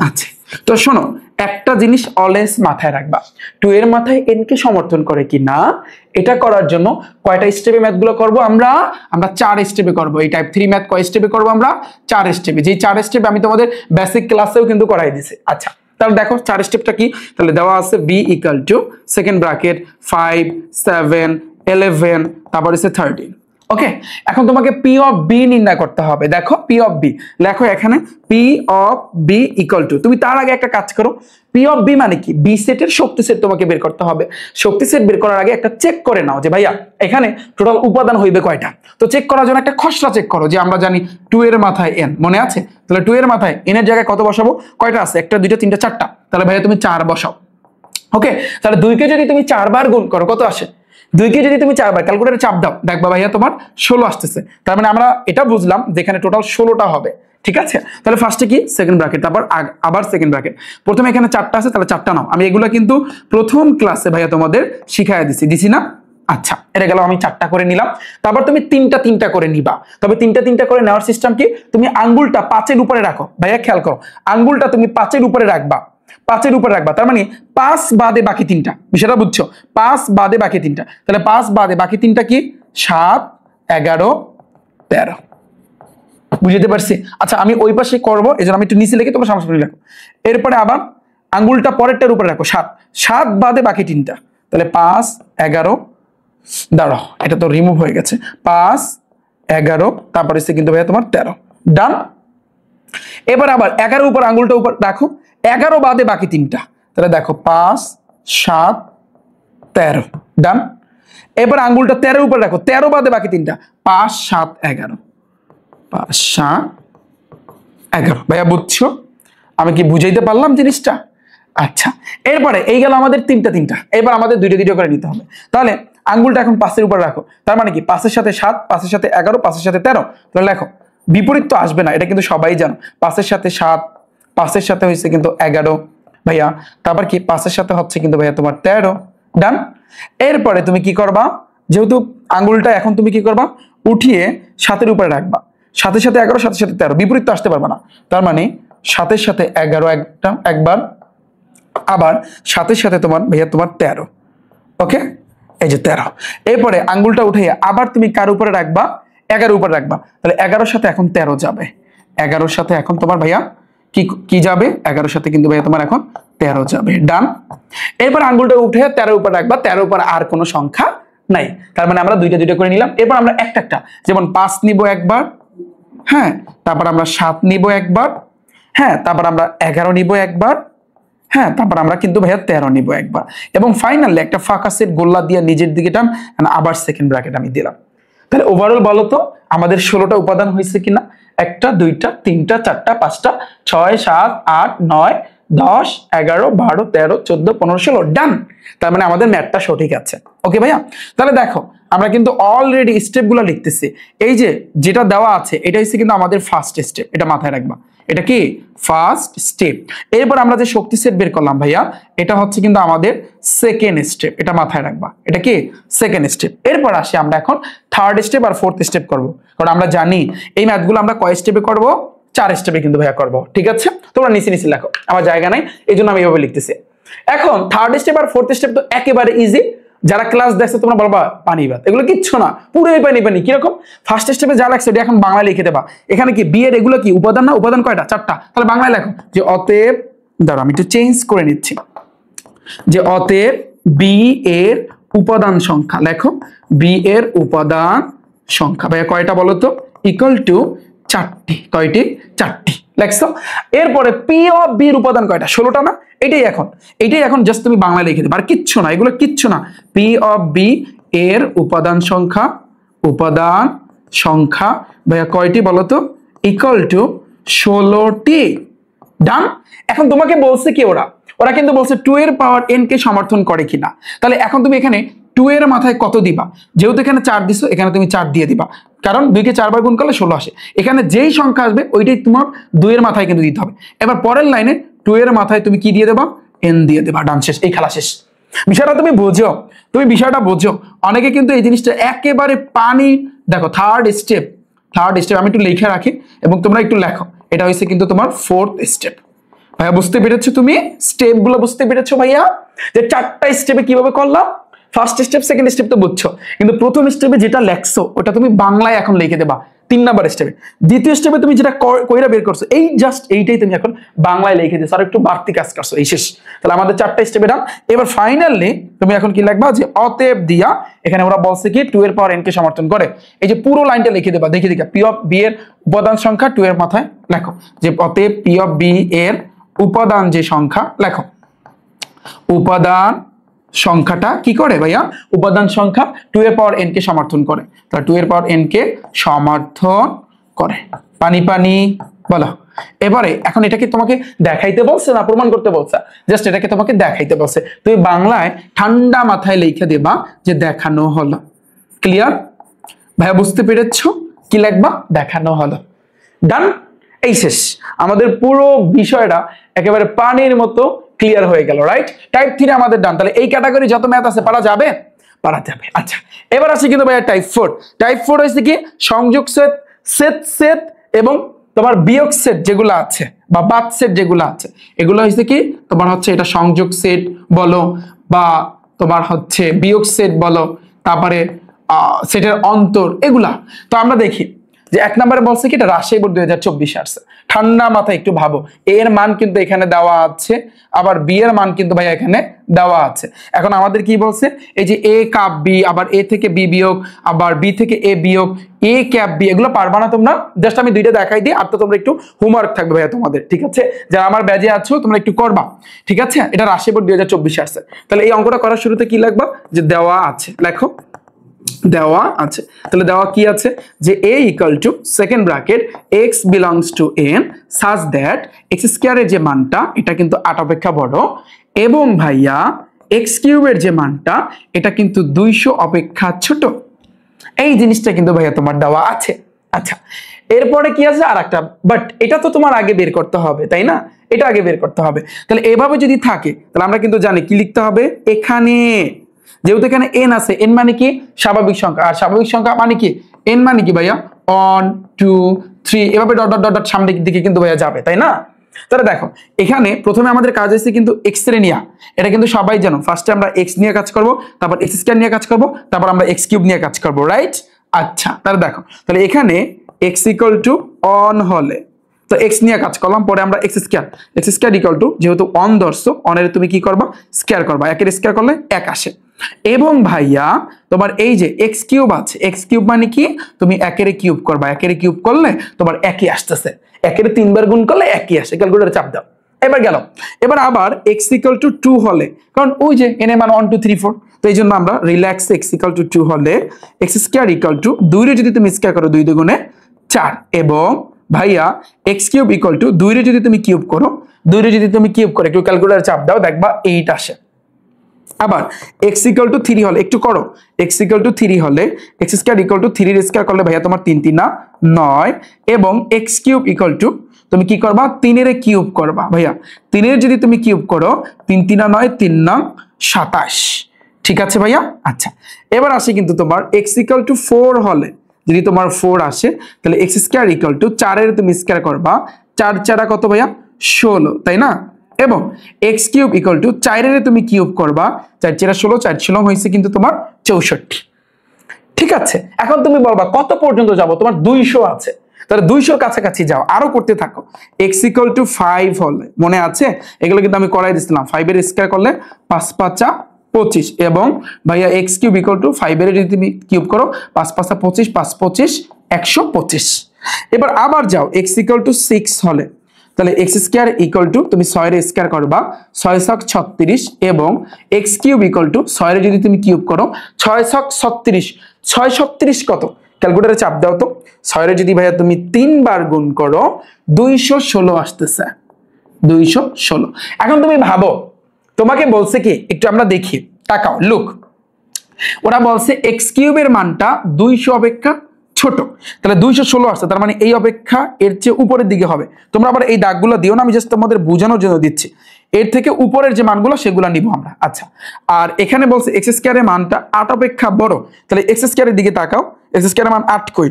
আছে। তো শোনো একটা জিনিস অলওয়েজ মাথায় রাখবা, 2 এর মাথায় n কে সমর্থন করে কি না, এটা করার জন্য কয়টা স্টেপে ম্যাথগুলো করব আমরা 4 স্টেপে করব। এই টাইপ 3 ম্যাথ কয় স্টেপে করব আমরা 4 স্টেপে, যেই 4 স্টেপ আমি তোমাদের বেসিক ক্লাসেও কিন্তু করাই দিয়েছি। আচ্ছা, তাহলে দেখো 4 স্টেপটা কি, তাহলে দেওয়া আছে b equal to second bracket 5 7 11 তারপর আছে 13। ওকে, এখন তোমাকে p অফ b নির্ণয় করতে হবে। দেখো p অফ b লেখো এখানে, p of b equal to, তুমি তার আগে একটা কাজ করো, p অফ b মানে কি, b সেটের শক্তি সেট তোমাকে বের করতে হবে। শক্তি সেট বের করার আগে একটা চেক করে নাও যে ভাইয়া এখানে টোটাল উপাদান হইবে কয়টা। তো চেক করার জন্য একটা খসড়া চেক করো, যে আমরা জানি 2 এর মাথায় n, মনে আছে? তাহলে 2 এর মাথায় n এর জায়গায় কত বসাবো, কয়টা আছে, 1 2 3 4টা, তাহলে ভাইয়া তুমি 4 বসাও। ওকে, তাহলে 2 কে যদি তুমি 4 বার গুণ করো কত আসে, 2 কে যদি তুমি 4 বার ক্যালকুলেটরে চাপ দাও, দেখবা ভাইয়া তোমার 16 আসতেছে। তার মানে আমরা এটা বুঝলাম যেখানে টোটাল 16টা হবে। ঠিক আছে, তাহলে ফার্স্টে কি সেকেন্ড ব্র্যাকেট, তারপর আবার সেকেন্ড ব্র্যাকেট, প্রথমে এখানে 4টা আছে, তাহলে 4টা নাও। আমি এগুলো কিন্তু প্রথম ক্লাসে ভাইয়া তোমাদের শিখাইয়া দিছি না। আচ্ছা, এটা গেল, আমি 4টা করে নিলাম। তারপর তুমি 3টা করে নিবা। তবে 3টা করে নেওয়ার সিস্টেম কি, তুমি আঙ্গুলটা 5 এর উপরে রাখো। ভাইয়া খেয়াল করো, আঙ্গুলটা তুমি 5 এর উপরে রাখবা। 5-এর উপর রাখবা, তার মানে 5 বাদে বাকি 3টা, বিষয়টা বুঝছো? 5 বাদে বাকি 3টা, তাহলে 5 বাদে বাকি 3টা কি? 7, 11, 13। বুঝতে পারছি? আচ্ছা আমি ওই পাশে করবো, এই জন্য আমি একটু নিচে লিখে তোমার সামনে রাখো। এরপরে আবার আঙ্গুলটা পরেরটার উপরে রাখো, 7, 7 বাদে বাকি 3টা, তাহলে 5, 11, দাঁড়াও এটা তো রিমুভ হয়ে গেছে, 5, 11, তারপরে হচ্ছে কিন্তু ভাইয়া তোমার 13। ডান। এবার আবার 11 উপর আঙ্গুলটা উপর রাখো, 11 বাদে বাকি 3টা, তাহলে দেখো 5, 7, 13। ডান। এবার আঙ্গুলটা 13 উপর রাখো, 13 বাদে বাকি 3টা, 5, 7, 11, 5, 7, 11। ভাইয়া বুঝছো? আমি কি বুঝাইতে পারলাম জিনিসটা? আচ্ছা এরপরে এই গেল আমাদের 3টা, এবার আমাদের 2টা করে নিতে হবে। তাহলে আঙ্গুলটা এখন 5-এর উপর রাখো, তার মানে কি 5-এর সাথে 7, 5-এর সাথে 11, 5-এর সাথে 13। তাহলে দেখো বিপরীত তো আসবে না, এটা কিন্তু সবাই জানো। 5-এর সাথে 7, 5-এর সাথে হচ্ছে কিন্তু 11 ভাইয়া, তারপর কি 5-এর সাথে হচ্ছে কিন্তু ভাইয়া তোমার 13। ডান। এরপরে তুমি কি করবা, যেহেতু আঙ্গুলটা এখন তুমি কি করবা, উঠিয়ে 7-এর উপরে রাখবা, 7-এর সাথে 11, 7-এর সাথে 13, বিপরীত তো আসতে পারবে না, তার মানে 7-এর সাথে 11 একবার, আবার 7-এর সাথে তোমার ভাইয়া তোমার 13। ওকে, এই যে 13। এরপরে আঙ্গুলটা উঠিয়ে আবার তুমি কার উপরে রাখবা, 11 উপরে রাখবা, তাহলে 11-এর সাথে এখন 13 যাবে, 11-এর সাথে এখন তোমার ভাইয়া কি যাবে, 11-এর সাথে কিন্তু ভাইয়া তোমার এখন 13 যাবে। ডান। এরপর আঙ্গুলটা উঠে 13 উপর রাখবা, 13 উপর আর কোনো সংখ্যা নাই, তার মানে আমরা 2টা করে নিলাম। এরপর আমরা একটা, যেমন 5 নিব একবার, হ্যাঁ, তারপর আমরা 7 নিব একবার, হ্যাঁ, তারপর আমরা 11 নিব একবার, হ্যাঁ, তারপর আমরা কিন্তু ভাইয়া 13 নিব একবার, এবং ফাইনালি একটা ফাঁকা সেট গোল্লা দিয়ে নিজের দিকে টান, আবার সেকেন্ড ব্র্যাকেট আমি দিলাম। তাহলে ওভারঅল বলো তো আমাদের 16টা উপাদান হয়েছে কিনা? 1টা 2টা 3টা 4টা 5টা 6 7 8 9 10 11 12 13 14 15 16। ডান। তার মানে আমাদের ম্যাথটা সঠিক আছে। ওকে ভাইয়া, তাহলে দেখো আমরা কিন্তু অলরেডি স্টেপগুলো লিখতেছি। এই যে যেটা দেওয়া আছে এটা হচ্ছে কিন্তু আমাদের ফার্স্ট স্টেপ, এটা মাথায় রাখবা, এটা কি ফার্স্ট স্টেপ। এরপর আমরা যে শক্তি সেট বের করলাম ভাইয়া, এটা হচ্ছে কিন্তু আমাদের সেকেন্ড স্টেপ, এটা মাথায় রাখবা, এটা কি সেকেন্ড স্টেপ। এরপর আসি আমরা এখন থার্ড স্টেপ আর ফোর্থ স্টেপ করব, কারণ আমরা জানি এই ম্যাথগুলো আমরা কয় স্টেপে করব, 4 স্টেপে কিন্তু ভাইয়া করব। ঠিক আছে, তোমরা নিচে লেখো, আমার জায়গা নাই এই জন্য আমি এভাবে লিখতেছি। এখন থার্ড স্টেপ আর ফোর্থ স্টেপ তো একেবারে ইজি, যারা ক্লাস দেখছো তোমরা বলবা পানি ভাত, এগুলো কিচ্ছু না, পুরোই পানি। কিরকম? ফার্স্ট স্টেপে যা লাগছে এটা এখন বাংলায় লিখে দেবা। এখানে কি বি এর এগুলো কি উপাদান না? উপাদান কয়টা? 4টা। তাহলে বাংলায় লেখো যে অতএব, দাঁড়াও আমি একটু চেঞ্জ করে নিচ্ছি, যে অতএব বি এর উপাদান সংখ্যা, লেখো বি এর উপাদান সংখ্যা ভাইয়া কয়টা বলো তো, ইকুয়াল টু 4টি। কয়টি? 4টি লেখছো। এরপরে পি অফ বি এর উপাদান কয়টা? 16টা না? এটাই এখন জাস্ট তুমি বাংলায় লিখে দেবে, আর কিচ্ছু না, এগুলো কিচ্ছু না। পি অফ বি এর উপাদান সংখ্যা ভাইয়া কয়টি বলো তো, ইকুয়াল টু 16টি। ডান। এখন তোমাকে বলছে কি, ওরা কিন্তু বলছে 2 এর পাওয়ার n কে সমর্থন করে কিনা। তাহলে এখন তুমি এখানে 2 এর মাথায় কত দিবা? যেহেতু এখানে 4 দিছো, এখানে তুমি 4 দিয়ে দিবা, কারণ 2 কে 4 বার গুণ করলে 16 আসে। এখানে যেই সংখ্যা আসবে ওইটাই তোমার 2 এর মাথায় কিন্তু দিতে হবে। এবার পরের লাইনে 2 এর মাথায় তুমি কি দিয়ে দেবা? n দিয়ে দেবা। ডান, শেষ, এই খেলা শেষ। বিষয়টা তুমি বিষয়টা বোঝো। অনেকে কিন্তু এই জিনিসটা একেবারে পানি। দেখো থার্ড স্টেপ আমি একটু লিখে রাখি এবং তোমরা একটু লেখো, এটা হচ্ছে কিন্তু তোমার ফোর্থ স্টেপ। ভাইয়া বুঝতে পেরেছো? তুমি স্টেপগুলো বুঝতে পেরেছো ভাইয়া, যে 4টা স্টেপে কিভাবে করলাম? ফার্স্ট স্টেপ সেকেন্ড স্টেপ তো বুঝছো, কিন্তু প্রথম স্টেপে যেটা লেখছো ওটা তুমি বাংলায় এখন লিখে দেবা 3 নাম্বার স্টেপে। দ্বিতীয় স্টেপে তুমি যেটা কইরা বের করছো, এই জাস্ট এইটাই তুমি এখন বাংলায় লিখে দিছো, আর একটু বাড়তি কাজ করছো, এই শেষ। তাহলে আমাদের 4টা স্টেপে ডান। এবার ফাইনালি তুমি এখন কি লিখবা, যে অতএব দিয়া, এখানে ওরা বলছে কি 2 এর পাওয়ার n কে সমর্থন করে, এই যে পুরো লাইনটা লিখে দেবা। দেখি পি অফ বি এর উপাদান সংখ্যা 2 এর মাথায় লেখো, যে অতএব পি অফ বি এর উপাদান যে সংখ্যা, লেখো উপাদান সংখ্যাটা কি করে ভাইয়া? উপাদান সংখ্যা 2 এর পাওয়ার n কে সমর্থন করে। তাহলে 2 এর পাওয়ার n কে সমর্থন করে। পানি বলো। এবারে এখন এটাকে তোমাকে দেখাইতে বলছে না প্রমাণ করতে বলছে, জাস্ট এটাকে তোমাকে দেখাইতে বলছে। তুমি বাংলায় ঠান্ডা মাথায় লিখে দেবা যে দেখানো হলো। ক্লিয়ার ভাইয়া? বুঝতে পেরেছো? কি লিখবা? দেখানো হলো। ডান। এই শেষ, আমাদের পুরো বিষয়টা একেবারে পানির মতো ক্লিয়ার হয়ে গেল, রাইট? টাইপ 3 আমাদের ডান। তাহলে এই ক্যাটাগরি যত ম্যাথ আছে পারা যাবে। আচ্ছা এবার আসি কিন্তু ভাইয়া টাইপ 4 হয়েছে কি সংযোগ সেট এবং তোমার বিয়োগ সেট যেগুলো আছে, বা বাদ সেট যেগুলো আছে এগুলো হচ্ছে কি তোমার হচ্ছে এটা সংযোগ সেট বলো বা তোমার হচ্ছে বিয়োগ সেট বলো, তারপরে সেটের অন্তর এগুলা। তো আমরা দেখি যে 1 নম্বরে বলছে কি এটা রাজশাহী বোর্ড 2024 আসছে। ঠান্ডা মাথায় একটু ভাবো, এ এর মান কিন্তু এখানে দেওয়া আছে, আবার বি এর মান কিন্তু ভাই এখানে দেওয়া আছে। এখন আমাদের কি বলছে, এই যে এ কাপ বি, আবার এ থেকে বি বিয়োগ, আবার বি থেকে এ বিয়োগ, এ ক্যাপ বি, এগুলো পারবা না তোমরা? জাস্ট আমি দুইটা দেখাই দিই, আর তো তোমরা একটু হোমওয়ার্ক থাকবে ভাইয়া তোমাদের, ঠিক আছে? যারা আমার ব্যাজে আছো তোমরা একটু করবা, ঠিক আছে? এটা রাজশাহী বোর্ড 2024 আসছে। তাহলে এই অঙ্কটা করার শুরুতে কি লাগবে, যে দেওয়া আছে, লেখো দেওয়া আছে। তাহলে দেওয়া কি আছে, যে a equal to second bracket x belongs to n such that x স্কয়ারের যে মানটা এটা কিন্তু 8 অপেক্ষা বড়, এবং ভাইয়া x কিউবের যে মানটা এটা কিন্তু 200 অপেক্ষা ছোট। এই জিনিসটা কিন্তু ভাইয়া তোমার দেওয়া আছে। আচ্ছা, এরপরে কি আছে আর একটা, বাট এটা তো তোমার আগে বের করতে হবে, তাই না? এটা আগে বের করতে হবে। তাহলে এভাবে যদি থাকে তাহলে আমরা কিন্তু জানি কি লিখতে হবে, এখানে যেহেতু এখানে n আছে, n মানে কি স্বাভাবিক সংখ্যা, আর স্বাভাবিক সংখ্যা মানে কি n মানে কি ভাইয়া 1 2 3 এভাবে ডট ডট ডট সামনের দিকে কিন্তু ভাইয়া যাবে, তাই না? তাহলে দেখো এখানে প্রথমে আমাদের কাজ হচ্ছে কিন্তু x এর নিয়ে, এটা কিন্তু সবাই জানো, ফার্স্টে আমরা x নিয়ে কাজ করব, তারপর x স্কয়ার নিয়ে কাজ করব, তারপর আমরা x কিউব নিয়ে কাজ করব, রাইট? আচ্ছা, তাহলে দেখো, তাহলে এখানে x ইকুয়াল টু 1 হলে তো x নিয়ে কাজ করলাম, পরে আমরা x স্কয়ার ইকুয়াল টু যেহেতু 1 ধরছো, 1 এর তুমি কি করবা, স্কয়ার করবা, 1 এর স্কয়ার করলে 1 আসে। এবং ভাইয়া তোমার এই যে x কিউব আছে, x কিউব মানে কি তুমি 1 এর কিউব করবা, 1 এর কিউব করলে তোমার 1ই আসতেছে, 1 এর 3 বার গুণ করলে 1ই আসে, ক্যালকুলেটরে চাপ দাও। এবার গেল, এবার আবার x ইকুয়াল টু 2 হলে, কারণ ওই যে n এর মান 1 2 3 4, তো এই জন্য আমরা রিল্যাক্স x ইকুয়াল টু 2 হলে x স্কয়ার ইকুয়াল টু 2 রে যদি তুমি স্কয়ার করো 2 দুগুণে 4, এবং ভাইয়া x কিউব ইকুয়াল টু 2 রে যদি তুমি কিউব করো, 2 রে যদি তুমি কিউব করো একটু ক্যালকুলেটরে চাপ দাও, দেখবা 8 আসে। আবার x ইকুয়াল টু 3 হলে, একটু করো, x ইকুয়াল টু 3 হলে x স্কয়ার ইকুয়াল টু 3 এর স্কয়ার করলে ভাইয়া তোমার 3 3 9, এবং x কিউব ইকুয়াল টু তুমি কি করবা, 3 এর কিউব করবা, ভাইয়া 3 এর যদি তুমি কিউব করো 3 3 9 3 9 27, ঠিক আছে ভাইয়া? আচ্ছা, এবার আসে কিন্তু তোমার x ইকুয়াল টু 4 হলে, যদি তোমার 4 আসে তাহলে x স্কয়ার ইকুয়াল টু 4 এর তুমি স্কয়ার করবা, 4 4 কত ভাইয়া 16, তাই না? এবং x কিউব ইকুয়াল টু 4 এর তুমি কিউব করবা, 4 4 16, 4 16 হইছে কিন্তু তোমার 64, ঠিক আছে? এখন তুমি বলবা কত পর্যন্ত যাব, তোমার 200 আছে, তাহলে 200 এর কাছাকাছি যাও, আরো করতে থাকো। x ইকুয়াল টু 5 হলে, মনে আছে এগুলো কিন্তু আমি করাই দিছিলাম, 5 এর স্কয়ার করলে 5 5 25, এবং ভাইয়া x কিউব ইকুয়াল টু 5 এর যদি তুমি কিউব করো 5 5 25, 5 25 125। এবার আবার যাও x ইকুয়াল টু 6 হলে, তাহলে x স্কয়ার ইকুয়াল টু তুমি 6 এর স্কয়ার করবা, 6 ছক 36, এবং x কিউব ইকুয়াল টু 6 এর যদি তুমি কিউব করো 6 ছক 36, 6 36 কত, ক্যালকুলেটরে চাপ দাও তো, 6 এর যদি ভাইয়া তুমি 3 বার গুণ করো 216 আসতেছে, 216। এখন তুমি ভাবো, তোমাকে বলছে কি, একটু আমরা দেখি, তাকাও, লুক, ওরা বলছে x কিউবের মানটা 200 অপেক্ষা ছোট, তাহলে 216 আসছে, তার মানে এই অপেক্ষা এর চেয়ে উপরের দিকে হবে। তোমরা আবার এই দাগগুলো দিও না, আমি জাস্ট তোমাদের বোঝানোর জন্য দিচ্ছি, এর থেকে উপরের যে মানগুলো সেগুলো নিব আমরা। আচ্ছা, আর এখানে বলছে x স্কয়ারের মানটা 8 অপেক্ষা বড়, তাহলে x স্কয়ারের দিকে তাকাও, x স্কয়ারের মান 8 কই,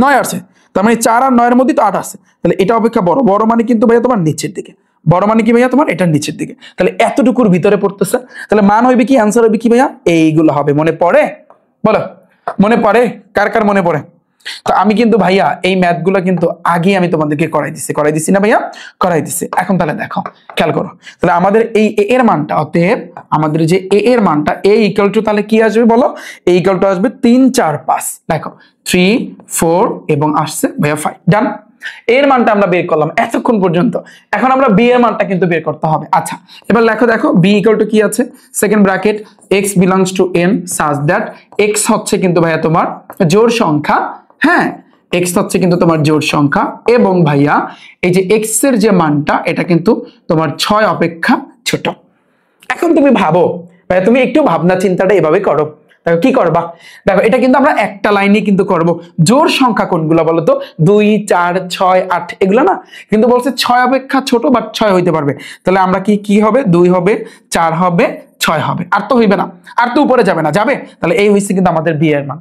9 আসছে, তার মানে 4 আর 9 এর মধ্যে তো 8 আছে, তাহলে এটা অপেক্ষা বড়, বড় মানে কিন্তু ভাইয়া তোমার নিচের দিকে, বড় মানে কি ভাইয়া তোমার এটার নিচের দিকে, তাহলে এতটুকুর ভিতরে পড়তেছে, তাহলে মান হইবে কি, आंसर হইবে কি ভাইয়া, এইগুলো হবে। মনে পড়ে? বলো, মনে পড়ে? কার কার মনে পড়ে? তো আমি কিন্তু ভাইয়া এই ম্যাথগুলো কিন্তু আগে আমি তোমাদেরকে করাই দিছি না ভাইয়া, করাই দিছি। এখন তাহলে দেখো, খেয়াল করো, তাহলে আমাদের এই a এর মানটা, অতএব আমাদের যে a এর মানটা a ইকুয়াল টু তাহলে কি আসবে বলো, a ইকুয়াল টু আসবে 3 4 5, দেখো 3 4 এবং আসছে ভাইয়া 5, ডান। এর মানটা আমরা বের করলাম এতক্ষণ পর্যন্ত, এখন আমরা b এর মানটা কিন্তু বের করতে হবে। আচ্ছা, এবার লেখো, দেখো b ইকুয়াল টু কি আছে, second bracket x belongs to n such that x হচ্ছে কিন্তু ভাইয়া তোমার জোড় সংখ্যা, হ্যাঁ x হচ্ছে কিন্তু তোমার জোড় সংখ্যা, এবং ভাইয়া এই যে x এর যে মানটা এটা কিন্তু তোমার 6 অপেক্ষা ছোট। এখন তুমি ভাবো ভাইয়া, তুমি একটু ভাবনা চিন্তাটা এভাবে করো, দেখো কি করবা, দেখো এটা কিন্তু আমরা একটা লাইনে কিন্তু করব। জোড় সংখ্যা কোনগুলো বলো তো, 2 4 6 8 এগুলো না, কিন্তু বলছে 6 অপেক্ষা ছোট, বাট 6 হইতে পারবে, তাহলে আমরা কি হবে, 2 হবে 4 হবে 6 হবে, আর তো হইবে না, আর তো উপরে যাবে না, যাবে, তাহলে এই হইছে কিন্তু আমাদের বি এর মান।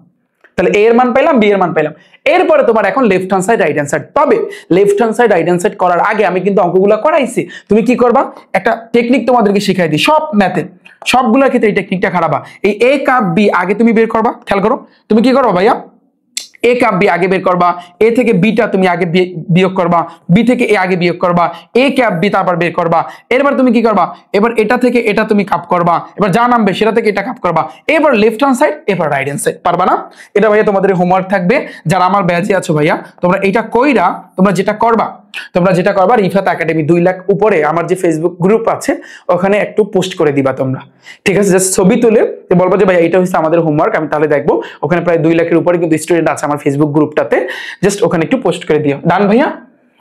তাহলে এ এর মান পাইলাম, বি এর মান পাইলাম। এরপরে তোমার এখন left hand side right hand side. তবে left hand side right hand side করার আগে আমি কিন্তু অঙ্কগুলো করাইছি। তুমি কি করবা, একটা টেকনিক তোমাদেরকে শিখাই দিই, সব ম্যাথে সবগুলোর ক্ষেত্রে এই টেকনিকটা খারাপা। এই এ কাপ বি আগে তুমি বের করবা, খেয়াল করো। তুমি কি করো ভাইয়া, এ কাপ বি আগে বের করবা, এ থেকে বিটা তুমি আগে বিয়োগ করবা, বি থেকে এ আগে বিয়োগ করবা, এ ক্যাপ বি তারপর বের করবা। এরপর তুমি কি করবা, এবার এটা থেকে এটা তুমি কাপ করবা, এবার যা নামবে সেটা থেকে এটা কাপ করবা, এবার লেফট হ্যান্ড সাইড, এবার রাইট হ্যান্ড সাইড। পারবা না? এটা ভাইয়া তোমাদের হোমওয়ার্ক থাকবে, যারা আমার ব্যাচে আছো ভাইয়া তোমরা এটা কইরা তোমরা যেটা করবা রিফাত একাডেমি 2 লাখ উপরে আমার যে ফেসবুক গ্রুপ আছে ওখানে একটু পোস্ট করে দিবা তোমরা, ঠিক আছে? জাস্ট ছবি তুলে বলবো যে ভাইয়া এটা হচ্ছে আমাদের হোমওয়ার্ক, আমি তাহলে দেখবো। ওখানে প্রায় 2 লাখের উপরে কিন্তু স্টুডেন্ট আছে আমার ফেসবুক গ্রুপটাতে, জাস্ট ওখানে একটু পোস্ট করে দিও। ডান ভাইয়া?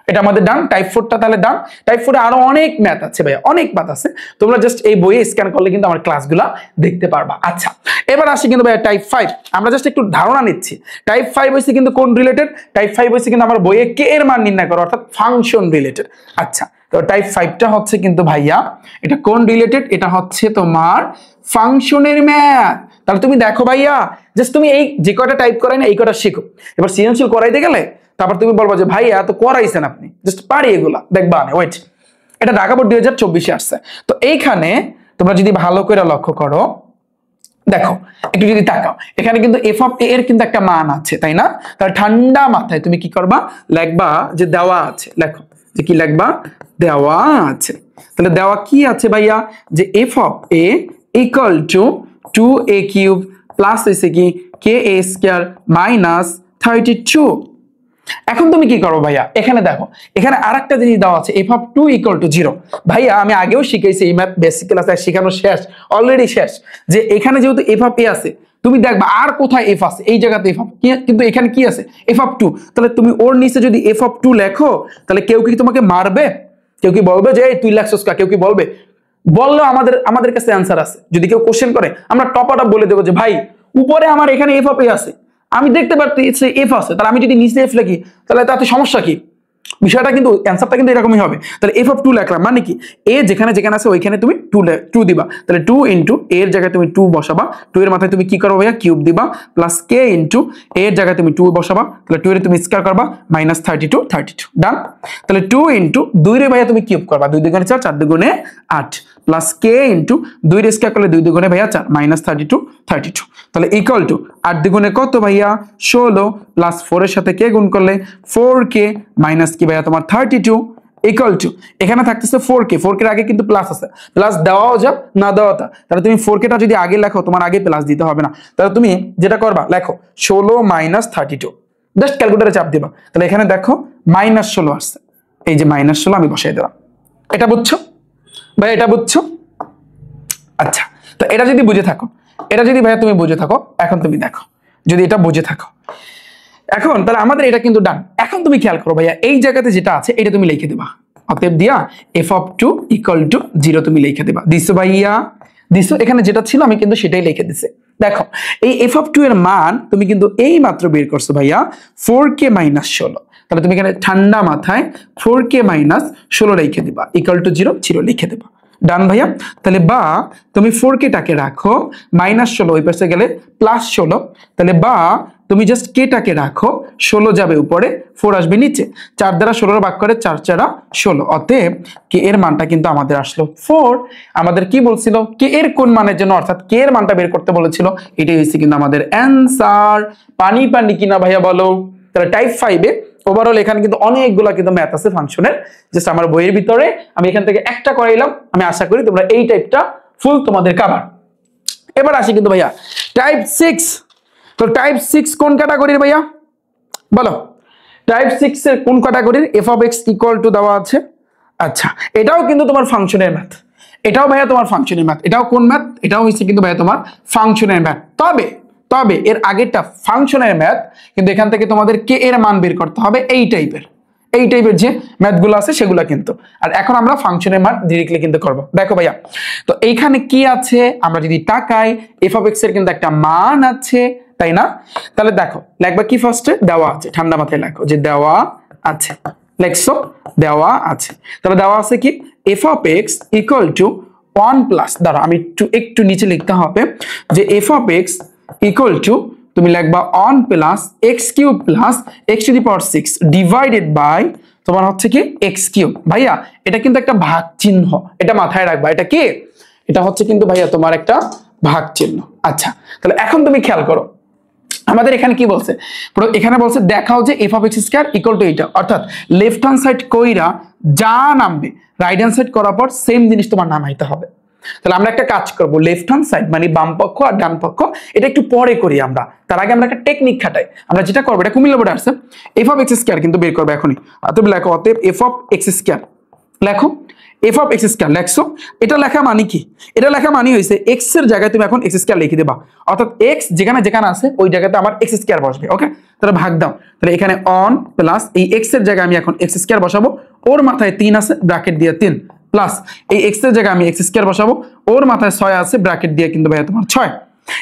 এটা আমাদের ডান। টাইপ 4টা তাহলে ডান। টাইপ 4 এ আরো অনেক ম্যাথ আছে ভাইয়া, অনেক ম্যাথ আছে, তোমরা জাস্ট এই বইয়ে স্ক্যান করলে কিন্তু আমার ক্লাসগুলো দেখতে পারবা। আচ্ছা, এবার আসি কিন্তু ভাইয়া টাইপ 5। আমরা জাস্ট একটু ধারণা নিচ্ছি। টাইপ 5 হইছে কিন্তু কোন রিলেটেড? টাইপ 5 হইছে কিন্তু আমার বইয়ে কে এর মান নির্ণয় করো, অর্থাৎ ফাংশন রিলেটেড। আচ্ছা, তো টাইপ 5টা হচ্ছে কিন্তু ভাইয়া এটা কোন রিলেটেড? এটা হচ্ছে তোমার ফাংশনের ম্যাথ। তাহলে তুমি দেখো ভাইয়া, জাস্ট তুমি এই যে কয়টা টাইপ করাই না এই কয়টা শিখো। এবার সৃজনশীল করাইতে গেলে তারপর তুমি বলবো যে ভাইয়া এত করাইছেন আপনি, জাস্ট পারি এগুলা, দেখবা না। ওয়েট, এটা ঢাকা বোর্ড 2024 আসছে। তো এইখানে তোমরা যদি ভালো করে লক্ষ্য করো, দেখো একটু যদি তাকাও, এখানে কিন্তু এফ অফ এ এর কিন্তু একটা মান আছে, তাই না? তাহলে ঠান্ডা মাথায় তুমি কি করবা, লিখবা যে দেওয়া আছে। লেখো যে কি লিখবা, দেওয়া আছে। তাহলে দেওয়া কি আছে ভাইয়া, যে F of A equal to 2a cube plus হইছে কি কে এ স্কয়ার মাইনাস 32। এখন তুমি কি করো ভাইয়া, এখানে দেখো এখানে আরেকটা জিনিস দেওয়া আছে, এফ অফ 2 ইকুয়াল টু 0। ভাইয়া আমি আগেও শিখাইছি, এই ম্যাথ বেসিক ক্লাসে শেখানো শেষ, অলরেডি শেষ। যে এখানে যেহেতু এফ অফ এ আছে, তুমি দেখবা আর কোথায় এফ আছে, এই জায়গাতে এফ অফ, কিন্তু এখানে কি আছে, এফ অফ 2। তাহলে তুমি ওর নিচে যদি এফ অফ 2 লেখো, তাহলে কেউ কি তোমাকে মারবে? কেউ কি বলবে যে তুই লেখছস কা? কেউ কি বলবে? বললেও আমাদের কাছে অ্যান্সার আছে। যদি কেউ কোশ্চেন করে আমরা টপ আপ বলে দেবো যে ভাই উপরে আমার এখানে এফ অফ এ আছে, আমি দেখতে পাচ্ছি এফ আছে, তাহলে আমি যদি নিচে এফ লিখি তাহলে তাতে সমস্যা কি? বিষয়টা কিন্তু অ্যান্সারটা কিন্তু এরকমই হবে। তাহলে এফ অফ 2 লিখলাম, মানে কি এ যেখানে যেখানে আছে ওইখানে তুমি 2 দিবা। তাহলে 2 ইন্টু এর জায়গায় তুমি 2 বসাবা, 2 এর মাথায় তুমি কি করো ভাইয়া, কিউব দিবা, প্লাস কে ইন্টু এর জায়গায় তুমি 2 বসাবা, তাহলে 2 এর তুমি স্কয়ার করবা, মাইনাস 32 ডান। তাহলে 2 ইন্টু 2 রে ভাইয়া তুমি কিউব করবা, 2 দুগুণে 4, 4 দুগুণে 8, প্লাস কে ইন্টু 2 রে স্কয়ার করলে 2 দুগুণে ভাইয়া 4, মাইনাস 32। তাহলে ইকুয়াল টু 8 দুগুণে কত ভাইয়া 16, প্লাস 4 এর সাথে কে গুণ করলে 4k, মাইনাস কি ভাইয়া তোমার 32, ইকুয়াল টু এখানে থাকতেছে 4k, 4k এর আগে কিন্তু প্লাস আছে, প্লাস দেওয়াও যা না দেওয়া তা। তাহলে তুমি 4k টা যদি আগে লেখো তোমার আগে প্লাস দিতে হবে না। তাহলে তুমি যেটা করবা লেখো 16 মাইনাস 32, জাস্ট ক্যালকুলেটরে চাপ দিবা। তাহলে এখানে দেখো মাইনাস 16 আসছে, এই যে মাইনাস 16 আমি বসাই দিলাম। এটা বুঝছো ভাই? এটা বুঝছো? আচ্ছা, তো এটা যদি বুঝে থাকো, এটা যদি ভাইয়া তুমি বুঝে থাকো, এখন তুমি দেখো যদি এটা বুঝে থাকো, এখন তাহলে আমাদের এটা কিন্তু ডান। এখন তুমি খেয়াল করো ভাইয়া, এই জায়গাতে যেটা আছে এটা তুমি লিখে দিবা, অতএব দিয়া এফ অফ 2 ইকুয়াল টু 0 তুমি লিখে দিবা। দিছো ভাইয়া? দিছো? এখানে যেটা ছিল আমি কিন্তু সেটাই লিখে দিছি। দেখো এই এফ অফ 2 এর মান তুমি কিন্তু এই মাত্র বের করছো ভাইয়া 4k মাইনাস 16। তাহলে তুমি এখানে ঠান্ডা মাথায় 4k মাইনাস 16 লিখে দিবা, ইকুয়াল টু 0 লিখে দিবা। ডান ভাইয়া? তাহলে বা তুমি 4k টাকে রাখো, মাইনাস 16 ওই পাশে গেলে প্লাস 16, তাহলে বা তুমি জাস্ট কে টাকে রাখো, 16 যাবে উপরে, 4 আসবে নিচে, 4 দ্বারা 16 ভাগ করে 4 4 16, অতএব কে এর মানটা কিন্তু আমাদের আসলো 4। আমাদের কি বলছিল, কে এর কোন মানের জন্য, অর্থাৎ কে এর মানটা বের করতে বলেছিল, এটাই হচ্ছে কিন্তু আমাদের অ্যান্সার। পানি কিনা ভাইয়া বলো? তাহলে টাইপ 5 এ ওভারঅল এখানে কিন্তু অনেকগুলা কিন্তু ম্যাথ আছে ফাংশনের, জাস্ট আমার বইয়ের ভিতরে আমি এখান থেকে একটা করাইলাম। আমি আশা করি তোমরা এই টাইপটা ফুল তোমাদের কভার। এবার আসি কিন্তু ভাইয়া টাইপ 6। তো টাইপ 6 কোন ক্যাটাগরির ভাইয়া বলো? টাইপ 6 এর কোন ক্যাটাগরির? F of X equal two দেওয়া আছে। আচ্ছা, এটাও কিন্তু তোমার ফাংশনের ম্যাথ, এটাও ভাইয়া তোমার ফাংশনের ম্যাথ। এটাও কোন ম্যাথ? এটাও হচ্ছে কিন্তু ভাইয়া তোমার ফাংশনের ম্যাথ। তবে এর আগেরটা ফাংশনের ম্যাথ, কিন্তু এখান থেকে তোমাদের কে এর মান বের করতে হবে, এই টাইপের যে ম্যাথগুলো আছে সেগুলো কিন্তু। আর এখন আমরা ফাংশনের মান ডিরেক্টলি কিন্তু করব। দেখো ভাইয়া, তো এইখানে কি আছে আমরা যদি তাকাই, এফ অফ এক্স এর কিন্তু একটা মান আছে, তাই না? তাহলে দেখো লিখবা কি, ফার্স্টে দেওয়া আছে, ঠান্ডা মাথায় লেখো যে দেওয়া আছে, লেখছো দেওয়া আছে। তাহলে দেওয়া আছে কি, F of X equal to 1 plus, দাঁড়া আমি একটু নিচে লিখতে হবে যে F of X equal to তুমি লিখবা one plus X cube plus X to the power 6 divided by তোমার হচ্ছে কি এক্স কিউব। ভাইয়া এটা কিন্তু একটা ভাগ চিহ্ন, এটা মাথায় রাখবা। এটা কি? এটা হচ্ছে কিন্তু ভাইয়া তোমার একটা ভাগ চিহ্ন। আচ্ছা, তাহলে এখন তুমি খেয়াল করো আমাদের এখানে কি বলছে, এখানে বলছে দেখাও যে F of x square equal to এইটা, অর্থাৎ লেফট হ্যান্ড সাইড কইরা যা নামবে রাইট হ্যান্ড সাইড করার পর সেম জিনিস তোমার নামাইতে হবে। তাহলে আমরা একটা কাজ করব, লেফট হ্যান্ড সাইড মানে বাম পক্ষ আর ডান পক্ষ এটা একটু পরে করি আমরা, তার আগে আমরা একটা টেকনিক খাটাই। আমরা যেটা করবো, এটা কুমিল্লা বোর্ডে আসছে, এফ অফ এক্স স্কয়ার কিন্তু বের করবো এখনই। তুমি লেখো অতএব এফ অফ এক্স স্কয়ার, লেখো এফ অফ এক্স স্কয়ার লেখছো। এটা লেখা মানে কি? এটা লেখা মানে হইছে এক্স এর জায়গায় তুমি এখন এক্স স্কয়ার লিখে দেবা, অর্থাৎ এক্স যেখানে যেখানে আছে ওই জায়গাতে আমার এক্স স্কয়ার বসবে। ওকে, তাহলে ভাগ দাও। তাহলে এখানে অন প্লাস এই এক্স এর জায়গায় আমি এখন এক্স স্কয়ার বসাবো, ওর মাথায় 3 আছে ব্র্যাকেট দিয়ে 3 প্লাস এই এক্স এর জায়গায় আমি এক্স স্কয়ার বসাবো, ওর মাথায় 6 আছে ব্র্যাকেট দিয়ে কিন্তু ভাইয়া তোমার 6।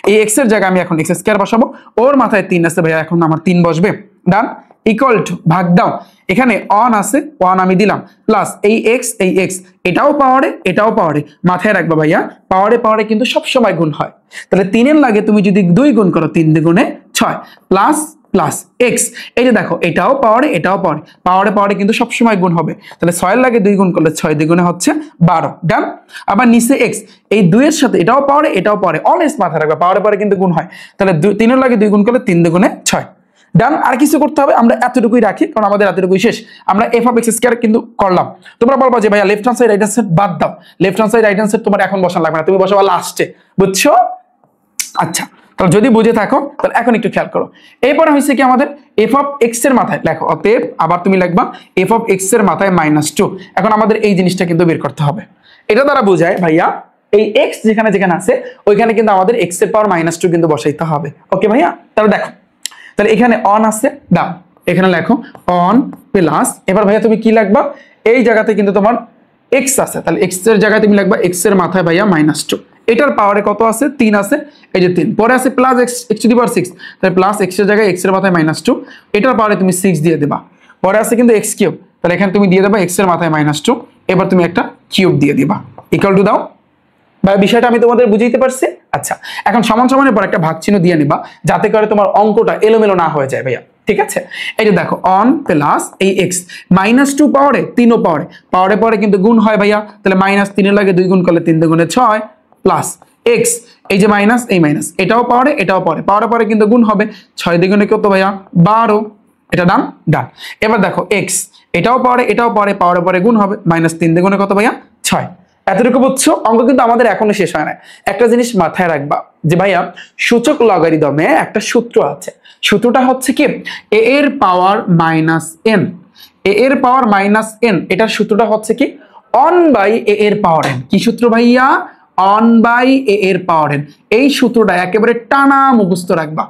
এই এক্স এর জায়গায় আমি এখন এক্স স্কয়ার বসাবো, ওর মাথায় 3 আছে ভাইয়া, এখন আমার 3 বসবে। ডান, ইকুয়াল টু ভাগ দাও। এখানে অন আছে, ওয়ান আমি দিলাম প্লাস এই এক্স এটাও পাওয়ারে এটাও পাওয়ারে। মাথায় রাখবা ভাইয়া পাওয়ারে পাওয়ারে কিন্তু সব সময় গুণ হয়। তাহলে 3 এর লাগে তুমি যদি 2 গুণ করো 3 দ্বিগুণে 6 প্লাস প্লাস এক্স, এই যে দেখো এটাও পাওয়ারে এটাও পাওয়ারে, পাওয়ারে পাওয়ারে কিন্তু সব সময় গুণ হবে। তাহলে 6 এর লাগে 2 গুণ করলে 6 দ্বিগুণে হচ্ছে 12। ডান, আবার নিচে এক্স, এই 2 এর সাথে এটাও পাওয়ারে এটাও পাওয়ারে, অলওয়েজ মাথায় রাখবা পাওয়ারে পাওয়ারে কিন্তু গুণ হয়। তাহলে 3 এর লাগে 2 গুণ করলে 3 দ্বিগুণে 6। ডান, আর কিছু করতে হবে আমরা এতটুকুই রাখি, কারণ আমাদের এতটুকুই শেষ। আমরা এফ অফ এক্স স্কয়ার কিন্তু করলাম। তোমরা বলবা যে ভাইয়া left hand side right hand side বাদ দাও, left hand side right hand side তোমার এখন বসানো লাগবে না, তুমি বসাবা লাস্টে, বুঝছো? আচ্ছা, তাহলে যদি বুঝে থাকো তাহলে এখন একটু খেয়াল করো। এরপরে হয়েছে কি আমাদের এফ অফ এক্স এর মাথায় লেখো অতএব আবার তুমি লিখবা এফ অফ এক্স এর মাথায় -2। এখন আমাদের এই জিনিসটা কিন্তু বের করতে হবে। এটা দ্বারা বোঝায় ভাইয়া এই এক্স যেখানে যেখানে আছে ওইখানে কিন্তু আমাদের এক্স এর পাওয়ার -2 কিন্তু বসাইতে হবে। ওকে ভাইয়া, তাহলে দেখো, তাহলে এখানে অন আছে, দাও এখানে লেখো অন প্লাস, এবার ভাইয়া তুমি কি লিখবা, এই জায়গাতে কিন্তু তোমার এক্স আছে, তাহলে এক্স এর জায়গায় তুমি লিখবা এক্স এর মাথায় ভাইয়া -2। এটার পাওয়ারে কত আছে? 3 আছে, এই যে 3, পরে আছে plus X to the power 6, তাহলে প্লাস এক্স এর জায়গায় এক্স এর মাথায় -2, এটার পাওয়ারে তুমি 6 দিয়ে দেবা। পরে আছে কিন্তু এক্স কিউব, তাহলে এখানে তুমি দিয়ে দেবা এক্স এর মাথায় -2, এবার তুমি একটা কিউব দিয়ে দিবা, ইকুয়াল টু দাও। ভাই বিষয়টা আমি তোমাদের বুঝাইতে পারছি? আচ্ছা, এখন সমান সমানের পর একটা ভাগ চিহ্ন দিয়ে নিবা, যাতে করে তোমার অঙ্কটা এলোমেলো না হয়ে যায় ভাইয়া, ঠিক আছে? এই যে দেখো অন প্লাস এই এক্স -2 পাওয়ারে 3ও পাওয়ারে, পাওয়ারে পাওয়ারে কিন্তু গুণ হয় ভাইয়া, তাহলে -3 এর লাগে 2 গুণ করলে 3 দুগুণে 6 প্লাস এক্স, এই যে মাইনাস এই মাইনাস, এটাও পাওয়ারে এটাও পাওয়ারে, পাওয়ারে পাওয়ারে কিন্তু গুণ হবে, 6 দ্বিগুণে কত ভাইয়া 12, এটা ডান ডান। এবার দেখো এক্স, এটাও পাওয়ারে এটাও পাওয়ারে, পাওয়ারে পাওয়ারে গুণ হবে, -3 দ্বিগুণে কত ভাইয়া 6। এতটুকু বুঝছো? অঙ্ক কিন্তু আমাদের এখনো শেষ হয় না। একটা জিনিস মাথায় রাখবা যে ভাইয়া সূচক লগারিদমে একটা সূত্র আছে, সূত্রটা হচ্ছে কি এ এর পাওয়ার -n, এ এর পাওয়ার -n, এটার সূত্রটা হচ্ছে কি অন বাই এ এর পাওয়ার n। কি সূত্র ভাইয়া? অন বাই এ এর পাওয়ার n। এই সূত্রটা একেবারে টানা মুখস্থ রাখবা,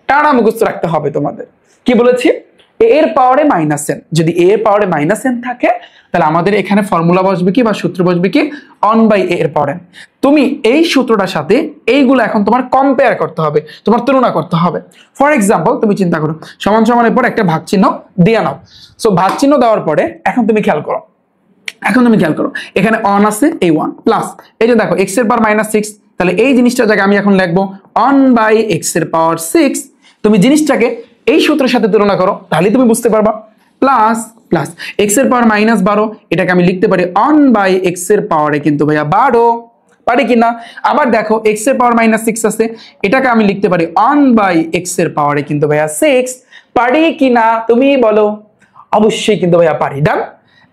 টানা মুখস্থ রাখতে হবে তোমাদের। কি বলেছি? এ এর পাওয়ারে -n, যদি এ এর পাওয়ারে -n থাকে তাহলে আমাদের এখানে ফর্মুলা বসবে কি বা সূত্র বসবে কি অন বাই এ এর পাওয়ার n। তুমি এই সূত্রটার সাথে এইগুলো এখন তোমার কম্পেয়ার করতে হবে, তোমার তুলনা করতে হবে। ফর এক্সাম্পল তুমি চিন্তা করো সমান সমানের পর একটা ভাগ চিহ্ন দিয়ে নাও। সো ভাগ চিহ্ন দেওয়ার পরে এখন তুমি খেয়াল করো, এখানে অন আছে এই 1 প্লাস এই যে দেখো এক্স এর পাওয়ার -6, তাহলে এই জিনিসটার জায়গায় আমি এখন লিখবো অন বাই এক্স এর পাওয়ার 6। তুমি জিনিসটাকে এই সূত্রের সাথে তুলনা করো, তাহলে তুমি বুঝতে পারবা। প্লাস প্লাস এক্স এর পাওয়ার -12, এটাকে আমি লিখতে পারি অন বাই এক্স এর পাওয়ারে কিন্তু ভাইয়া 12, পারি কিনা? আবার দেখো এক্স এর পাওয়ার -6 আছে, এটাকে আমি লিখতে পারি অন বাই এক্স এর পাওয়ারে কিন্তু ভাইয়া 6, পারি কিনা তুমি বলো? অবশ্যই কিন্তু ভাইয়া পারি। ডান,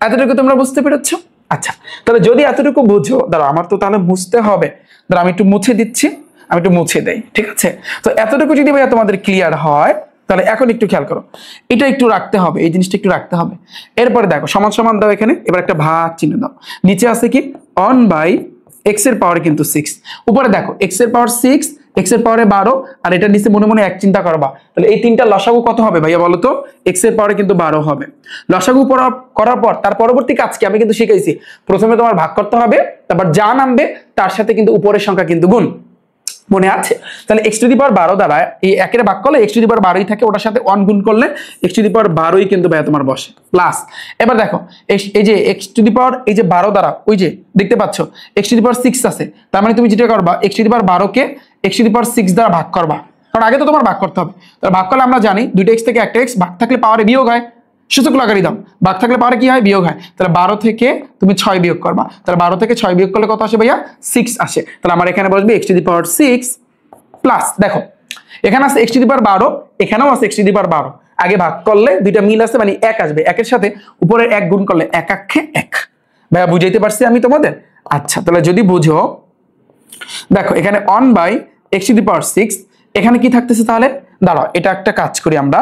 এতটুকু তোমরা বুঝতে পেরেছো? আচ্ছা, তাহলে যদি এতটুকু বুঝো, দাঁড়াও আমার তো তাহলে মুছতে হবে, দাঁড়াও আমি একটু মুছে দিচ্ছি, আমি একটু মুছে দেই, ঠিক আছে? তো এতটুকু যদি ভাইয়া তোমাদের ক্লিয়ার হয় তাহলে এখন একটু খেয়াল করো, এটা একটু রাখতে হবে, এই জিনিসটা একটু রাখতে হবে। এরপরে দেখো সমান সমান দাও, এখানে এবার একটা ভাগ চিহ্ন দাও, নিচে আছে কি অন বাই এক্স এর পাওয়ারে কিন্তু 6, উপরে দেখো এক্স এর পাওয়ার 6, এক্স এর পাওয়ারে 12, আর এটা নিচে মনে মনে এক চিন্তা করবা, তাহলে এই তিনটা লসাগু কত হবে ভাইয়া বলো তো? এক্স এর পাওয়ারে কিন্তু 12 হবে। লসাগু করার পর তার পরবর্তী কাজকে আমি কিন্তু শিখাইছি, প্রথমে তোমার ভাগ করতে হবে, তারপর যা নামবে তার সাথে কিন্তু উপরের সংখ্যা কিন্তু গুণ, মনে আছে? তাহলে x টু দি পাওয়ার 12 দ্বারা এই একের ভাগ করলে x টু দি পাওয়ার 12ই থাকে, ওটার সাথে 1 গুণ করলে x টু দি পাওয়ার 12ই কিন্তু ভাইয়া তোমার বসে। প্লাস এবার দেখো এই যে x টু দি পাওয়ার এই যে 12 দ্বারা ওই যে দেখতে পাচ্ছ x টু দি পাওয়ার 6 আছে, তার মানে তুমি যেটা করবা x টু দি পাওয়ার 12 কে x টু দি পাওয়ার 6 দ্বারা ভাগ করবা, কারণ আগে তো তোমার ভাগ করতে হবে। তাহলে ভাগ করলে আমরা জানি 2x থেকে 1x, ভাগ থাকলে পাওয়ারে বিয়োগ হয়, সূচক লগারিদম, ভাগ থাকলে পাওয়ারে কি হয়, বিয়োগ হয়। তাহলে 12 থেকে তুমি 6 বিয়োগ করবা, তাহলে 12 থেকে 6 বিয়োগ করলে কত আসে ভাইয়া, 6 আসে। তাহলে আমার এখানে বসবে x⁻6 প্লাস, দেখো এখানে আছে x⁻12, এখানেও আছে x⁻12, আগে ভাগ করলে দুইটা মিল আছে, মানে 1 আসবে, 1 এর সাথে উপরের 1 গুণ করলে 1 আক্ষে 1। ভাইয়া বুঝাইতে পারছি আমি তোমাদের? আচ্ছা, তাহলে যদি বুঝো, দেখো এখানে 1/x⁻6, এখানে কি থাকতেছে তাহলে, দাঁড়াও এটা একটা কাজ করি আমরা,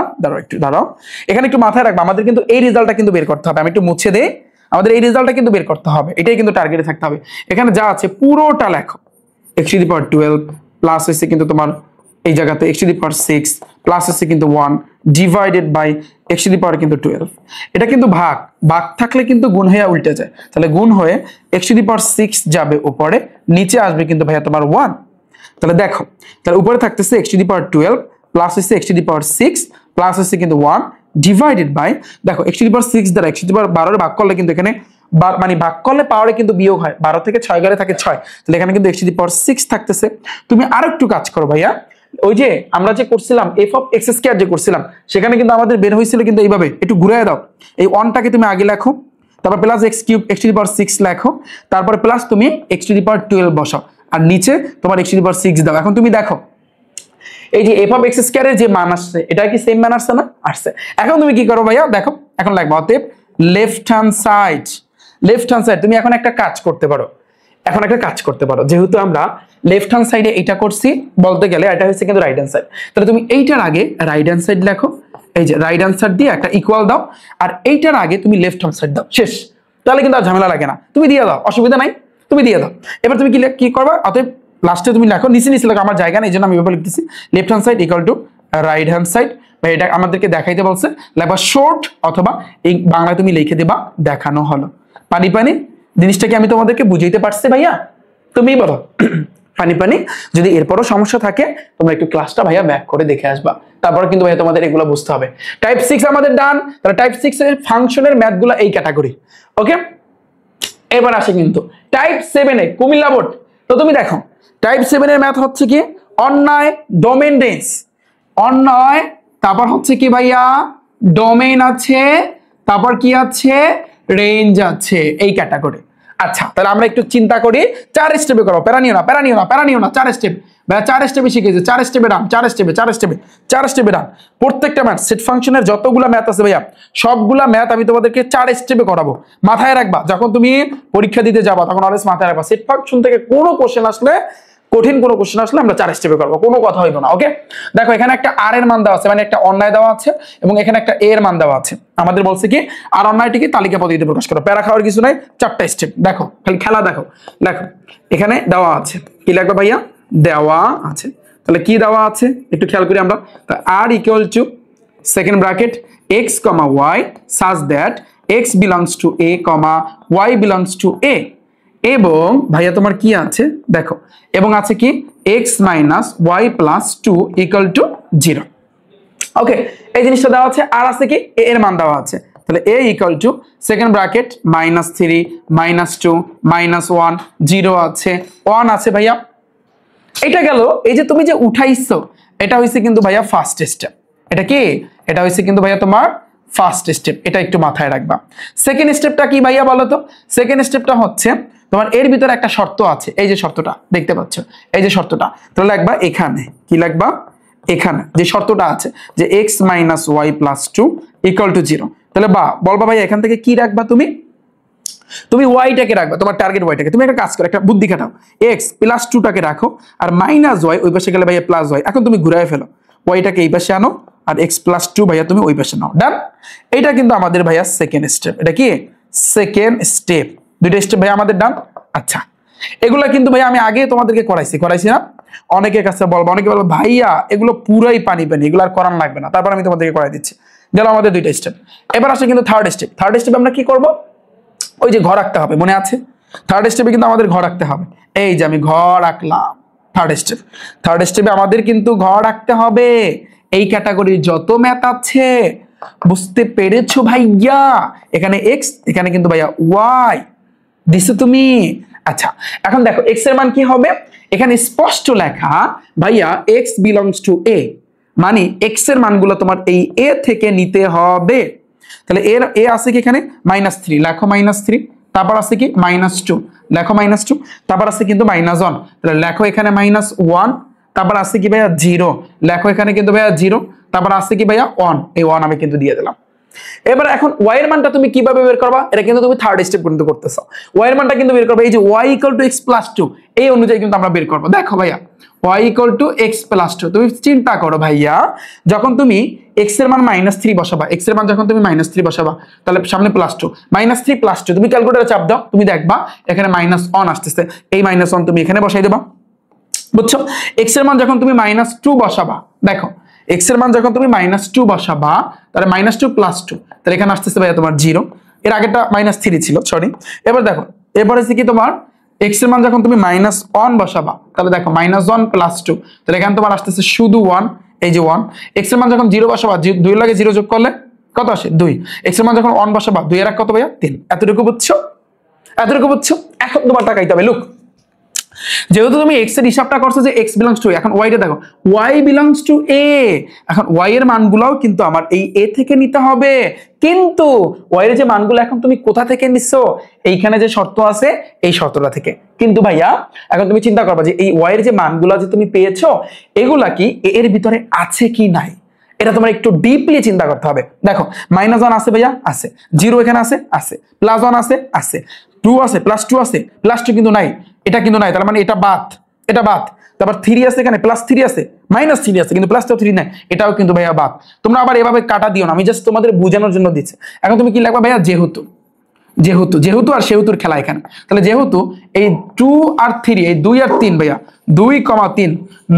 দাঁড়াও এখানে একটু মাথায় রাখবো, আমাদের কিন্তু এই রেজাল্টটা কিন্তু বের করতে হবে। আমি একটু মুছে দেই, আমাদের এই রেজাল্টটা কিন্তু বের করতে হবে, এটাই কিন্তু টার্গেটে থাকতে হবে। এখানে যা আছে পুরোটা লেখো, x⁻12 প্লাস হচ্ছে কিন্তু তোমার এই জায়গাতে x⁻6 প্লাস হচ্ছে কিন্তু 1 ডিভাইডেড বাই x⁻কিন্তু 12। এটা কিন্তু ভাগ থাকলে কিন্তু গুণ হয়ে উল্টে যায়, তাহলে গুণ হয়ে x⁻6 যাবে উপরে, নিচে আসবে কিন্তু ভাইয়া তোমার 1। তাহলে দেখো, তাহলে উপরে থাকতেছে x⁻12 প্লাস হচ্ছে x⁻6 প্লাস হচ্ছে কিন্তু 1 ডিভাইডেড বাই, দেখো x⁻6 দ্বারা x⁻12 ভাগ করলে কিন্তু এখানে মানে ভাগ করলে পাওয়ারে কিন্তু বিয়োগ হয়, 12 থেকে 6 গেলে থাকে 6, তাহলে এখানে কিন্তু x⁻6 থাকতেছে। তুমি আরো একটু কাজ করো ভাইয়া, ওই যে আমরা যে করছিলাম f(x²) যে করছিলাম, সেখানে কিন্তু আমাদের বের হয়েছিল কিন্তু এইভাবে, একটু ঘুরিয়ে দাও, এই 1টাকে তুমি আগে লেখো, তারপর প্লাস x³ x⁻6 লেখো, তারপর প্লাস তুমি x⁻12 বসাও, আর নিচে তোমার x⁻6 দাও। এখন তুমি দেখো এই যে f(x²) এর যে মান আসছে, এটা কি সেম মান আসছে না, আসছে। এখন তুমি কি করো ভাইয়া, দেখো এখন লাগবে অতএব লেফট হ্যান্ড সাইড, তুমি এখন একটা কাজ করতে পারো, যেহেতু আমরা লেফট হ্যান্ড সাইডে এটা করছি, বলতে গেলে এটা হচ্ছে কিন্তু রাইট হ্যান্ড সাইড, তাহলে তুমি এইটার আগে রাইট হ্যান্ড সাইড লেখো, এই যে রাইট হ্যান্ড সাইড দিয়ে একটা ইকুয়াল দাও, আর এইটার আগে তুমি লেফট হ্যান্ড সাইড দাও, শেষ। তাহলে কিন্তু আর ঝামেলা লাগে না, তুমি দিয়ে দাও, অসুবিধা নাই, তুমি দিয়ে দাও। এবার তুমি কি করবা, অতএব লাস্টে তুমি লেখো, নিচে লেখো, আমার জায়গা নেই এই জন্য আমি এভাবে লিখতেছি, left hand side equal to right hand side. এটা আমাদেরকে দেখাইতে বলছে, লেখবা শর্ট, অথবা এই বাংলায় তুমি লিখে দিবা দেখানো হলো। পানি জিনিসটা কি আমি তোমাদেরকে বুঝাইতে পারছি ভাইয়া? তুমি বলো পানি। যদি এরপরও সমস্যা থাকে তোমরা একটু ক্লাসটা ভাইয়া ব্যাক করে দেখে আসবা, তারপরে কিন্তু ভাইয়া তোমাদের এগুলো বুঝতে হবে। টাইপ 6 আমাদের ডান, তাহলে টাইপ 6 এর ফাংশনের ম্যাথগুলো এই ক্যাটাগরি, ওকে। এবার আসে কিন্তু টাইপ 7 এ কুমিল্লা বোর্ড। তো তুমি দেখো টাইপ 7 এর ম্যাথ হচ্ছে কি অন্যায়, ডোমেইন রেঞ্জ, অন্যায়, তারপর হচ্ছে কি ভাইয়া ডোমেইন আছে, তারপর কি আছে রেঞ্জ আছে, এই ক্যাটাগরি। আচ্ছা, তাহলে আমরা একটু চিন্তা করি, 4 স্টেপে করো, প্যারা নিও না, 4 স্টেপ ভাইয়া, 4 স্টেপে শিখেছে, 4 স্টেপে ডান, 4 স্টেপে ডান। প্রত্যেকটা ম্যাথ সেট ফাংশনের যতগুলা ম্যাথ আছে ভাইয়া, সবগুলা ম্যাথ আমি তোমাদেরকে 4 স্টেপে করাবো। মাথায় রাখবা, যখন তুমি পরীক্ষা দিতে যাবা তখন অলওয়েজ মাথায় রাখবা, সেট ফাংশন থেকে কোনো কোশ্চেন আসলে, কঠিন কোনো কোশ্চেন আসলে আমরা 4 স্টেপে করবো, কোনো কথা হইব না, ওকে। দেখো এখানে একটা আর এর মান দেওয়া আছে, মানে একটা অন্যায় দেওয়া আছে, এবং এখানে একটা এ এর মান দেওয়া আছে। আমাদের বলছে কি আর অন্যায়টিকে তালিকা পদ্ধতিতে প্রকাশ করো, প্যারা খাওয়ার কিছু নাই, 4টা স্টেপ। দেখো খালি খেলা দেখো, এখানে দেওয়া আছে, কি লাগবে ভাইয়া, দেওয়া আছে। তাহলে কি দেওয়া আছে একটু খেয়াল করি আমরা, আর equal to second bracket x, y such that x belongs to a, y belongs to a, এবং ভাইয়া তোমার কি আছে দেখো, এবং আছে কি x - y + 2 = 0, ওকে। এই জিনিসটা দেওয়া আছে, আর আছে কি a এর মান দেওয়া আছে, তাহলে a = সেকেন্ড ব্র্যাকেট -3 -2 -1 0 আছে, 1 আছে ভাইয়া। এটা গেল, এই যে তুমি যে উঠাইছো এটা হইছে কিন্তু ভাইয়া ফার্স্ট স্টেপ, এটা কি, এটা হইছে কিন্তু ভাইয়া তোমার ফার্স্ট স্টেপ, এটা একটু মাথায় রাখবা। সেকেন্ড স্টেপটা কি ভাইয়া বলো তো, সেকেন্ড স্টেপটা হচ্ছে তোমার এর ভিতরে একটা শর্ত আছে, এই যে শর্তটা দেখতে পাচ্ছ, এই যে শর্তটা, তাহলে লাগবা এখানে, কি লাগবা এখানে যে শর্তটা আছে যে x - y + 2 = 0, তাহলে বলবা ভাই এখান থেকে কি রাখবা, তুমি ওয়াইটাকে রাখবা, তোমার টার্গেট ওয়াইটাকে। তুমি একটা কাজ করো, একটা বুদ্ধি খাটাও, x + 2টাকে রাখো, আর -y ওই পাশে গেলে ভাইয়া +y। এখন তুমি ঘুরায় ফেলো, ওয়াইটাকে এই পাশে আনো, আর x + 2 ভাইয়া তুমি ওই পাশে নাও, ডান। এটা কিন্তু আমাদের ভাইয়া সেকেন্ড স্টেপ, এটা কি সেকেন্ড স্টেপ, দুইটা স্টেপ ভাইয়া আমাদের ডান। আচ্ছা, এগুলা কিন্তু ভাইয়া আমি আগে তোমাদেরকে করাইছি না, অনেকের কাছে বলবো, অনেকে বলবো ভাইয়া এগুলো পুরাই পানি, এগুলো আর করার লাগবে না, তারপর আমি তোমাদেরকে করাই দিচ্ছি। গেল আমাদের দুইটা স্টেপ। এবার আসে কিন্তু থার্ড স্টেপ আমরা কি করব, ওই যে ঘর আঁকতে হবে, মনে আছে? থার্ড স্টেপে কিন্তু আমাদের ঘর আঁকতে হবে, এই যে আমি ঘর আঁকলাম, থার্ড স্টেপে আমাদের কিন্তু ঘর আঁকতে হবে। এই ক্যাটাগরির যত ম্যাথ আছে, বুঝতে পেরেছো ভাইয়া? এখানে x, এখানে কিন্তু ভাইয়া y দিছো তুমি। আচ্ছা, এখন দেখো x এর মান কি হবে, এখানে স্পষ্ট লেখা ভাইয়া x বিলংস টু a, মানে x এর মানগুলো তোমার এই a থেকে নিতে হবে। তাহলে এর a আছে কি এখানে -3, লেখো -3, তারপর আছে কি -2, লেখো -2, তারপর আছে কিন্তু -1, তাহলে লেখো এখানে -1, তারপর আছে কি ভাইয়া 0, লেখো এখানে কিন্তু ভাইয়া 0, তারপর আছে কি ভাইয়া 1, এই 1 আমি কিন্তু দিয়ে দিলাম। এবার এখন y এর মানটা তুমি কিভাবে বের করবা, এটা কিন্তু তুমি থার্ড স্টেপ পর্যন্ত করতেছো। y এর মানটা কিন্তু বের করবে এই যে y = x + 2, এই অনুযায়ী কিন্তু আমরা বের করব। দেখো ভাইয়া y = x + 2, তুমি চিন্তা করো ভাইয়া, যখন তুমি x এর মান -3 বসাবা, x এর মান যখন তুমি -3 বসাবা, তাহলে সামনে +2, -3 + 2, তুমি ক্যালকুলেটরে চাপ দাও, তুমি দেখবা এখানে -1 আসতেছে, এই -1 তুমি এখানে বসাই দেবা, বুঝছো? x এর মান যখন তুমি -2 বসাবা, দেখো x এর মান যখন তুমি -2 বসাবা, তাহলে -2 + 2, তাহলে এখানে আসতেছে ভাইয়া তোমার 0, এর আগেটা -3 ছিল, সরি। এবার দেখো এবারে কি তোমার x এর মান যখন তুমি -1 বসাবা, তাহলে দেখো -1 + 2, তাহলে এখানে তোমার আসতেছে শুধু 1, এই যে 1। x এর মান যখন 0 বসাবা, 2 এর লাগে 0 যোগ করলে কত আসে 2, x এর মান যখন 1 বসাবা, 2 এর এক কত ভাইয়া 3, এতটুকু বুঝছো? এতটুকু বুঝছো? এখন তোমার টাকাইতে হবে। লুক, যেহেতু তুমি x এর হিসাবটা করছো যে x বিলংস টু a, এখন y টা দেখো y বিলংস টু a, এখন y এর মানগুলোও কিন্তু আমার এই a থেকে নিতে হবে, কিন্তু y এর যে মানগুলো এখন তুমি কোথা থেকে নিছো, এইখানে যে শর্ত আছে এই শর্তটা থেকে। কিন্তু ভাইয়া এখন তুমি চিন্তা করবা যে এই y এর যে মানগুলো যে তুমি পেয়েছো, এগুলা কি a এর ভিতরে আছে কি নাই, এটা তোমার একটু ডিপলি চিন্তা করতে হবে। দেখো -1 আছে ভাইয়া, আছে, 0 এখানে আছে, আছে, +1 আছে, আছে, 2 আছে, +2 আছে, +2 কিন্তু নাই, এটা কিন্তু নাই, তার মানে এটা বাদ, এটা বাদ। তারপর 3 আছে, এখানে +3 আছে, -3 আছে, কিন্তু +3 নাই, এটাও কিন্তু ভাইয়া বাদ। তোমরা আবার এভাবে কাটা দিও না, আমি জাস্ট তোমাদের বোঝানোর জন্য দিচ্ছি। এখন তুমি কি লিখবা ভাইয়া, যেহেতু, যেহেতু, যেহেতু আর সেহেতুর খেলা এখানে। তাহলে যেহেতু এই 2 আর 3, এই 2 আর 3 ভাইয়া, 2,3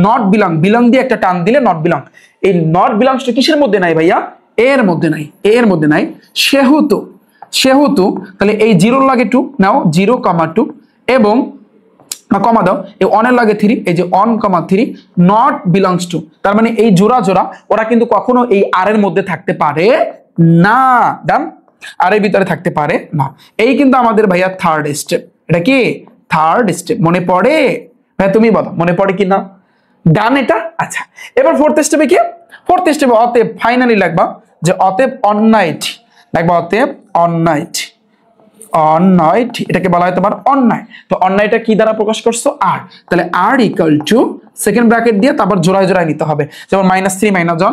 নট বিলং, বিলং দিয়ে একটা টান দিলে নট বিলং, এই নট বিলংস কিসের মধ্যে নাই ভাইয়া, এর মধ্যে নাই, এর মধ্যে নাই, সেহেতু, সেহেতু তাহলে এই 0 লাগে 2 নাও, 0,2 এবং কমা দাও, এই 1 এর লাগে 3, এই যে 1,3 নট বিলংস টু, তার মানে এই জোড়া জোড়া ওরা কিন্তু কখনো এই আর এর মধ্যে থাকতে পারে না, ডান, আর এর ভিতরে থাকতে পারে না। এই কিন্তু আমাদের ভাইয়া থার্ড স্টেপ, এটা কি থার্ড স্টেপ, মনে পড়ে ভাইয়া, তুমি বলো মনে পড়ে কি না, ডান এটা। আচ্ছা, এবার ফোর্থ স্টেপে কি, ফোর্থ স্টেপে অতএব ফাইনালি লাগবা যে অতএব অন্যায়, লাগবা অতএব অন্যায়, অন্যায়, এটাকে বলা হয় তোমার অন্যায়। তো অন্যায়টা কি দ্বারা প্রকাশ করছো, আর, তাহলে r = সেকেন্ড ব্র্যাকেট দিয়ে তারপর জোড়ায় জোড়ায় নিতে হবে, যেমন -3 -1,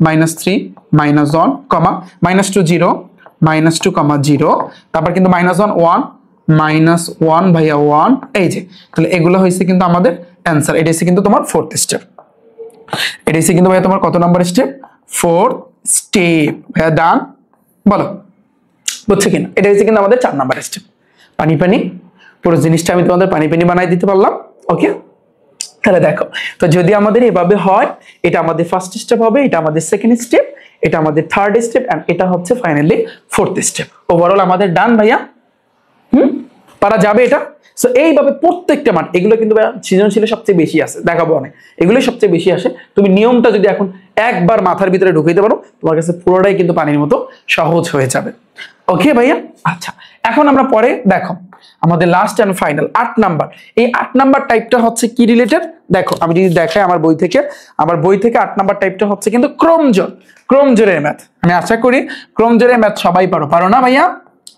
-3 -1, কমা -2 0, -2, 0, তারপর কিন্তু -1 1, -1 ভাইয়া 1, এই যে, তাহলে এগুলো হয়েছে কিন্তু আমাদের অ্যান্সার। এটা হচ্ছে কিন্তু তোমার ফোর্থ স্টেপ, এটা হচ্ছে কিন্তু ভাইয়া তোমার কত নাম্বার স্টেপ, ফোর্থ স্টেপ ভাইয়া, ডান, বলো বুঝছো কিনা? এটা হচ্ছে কিন্তু আমাদের 4 নাম্বার স্টেপ। পানি পানি পুরো জিনিসটা আমি তোমাদের পানি পানি বানাই দিতে পারলাম, ওকে? তাহলে দেখো, তো যদি আমাদের এভাবে হয়, এটা আমাদের ফার্স্ট স্টেপ হবে, এটা আমাদের সেকেন্ড স্টেপ, এটা আমাদের থার্ড স্টেপ, এন্ড এটা হচ্ছে ফাইনালি ফোর্থ স্টেপ। ওভারঅল আমাদের ডান ভাইয়া, পারা যাবে এটা। সো এইভাবে প্রত্যেকটা মান, এগুলো কিন্তু সৃজনশীলে সবচেয়ে বেশি আসে, দেখাবো অনেক, এগুলোই সবচেয়ে বেশি আসে। তুমি নিয়মটা যদি এখন একবার মাথার ভিতরে ঢুকাইতে পারো, তোমার কাছে পুরোটাই কিন্তু পানির মতো সহজ হয়ে যাবে, ওকে ভাইয়া? আচ্ছা, এখন আমরা পরে দেখো আমাদের লাস্ট এন্ড ফাইনাল 8 নাম্বার। এই 8 নাম্বার টাইপটা হচ্ছে কি রিলেটেড, দেখো আমি যদি দেখাই আমার বই থেকে, 8 নাম্বার টাইপটা হচ্ছে কিন্তু ক্রমজোর, ক্রমজোরের ম্যাথ। আমি আশা করি ক্রমজোরের ম্যাথ সবাই পারো না ভাইয়া?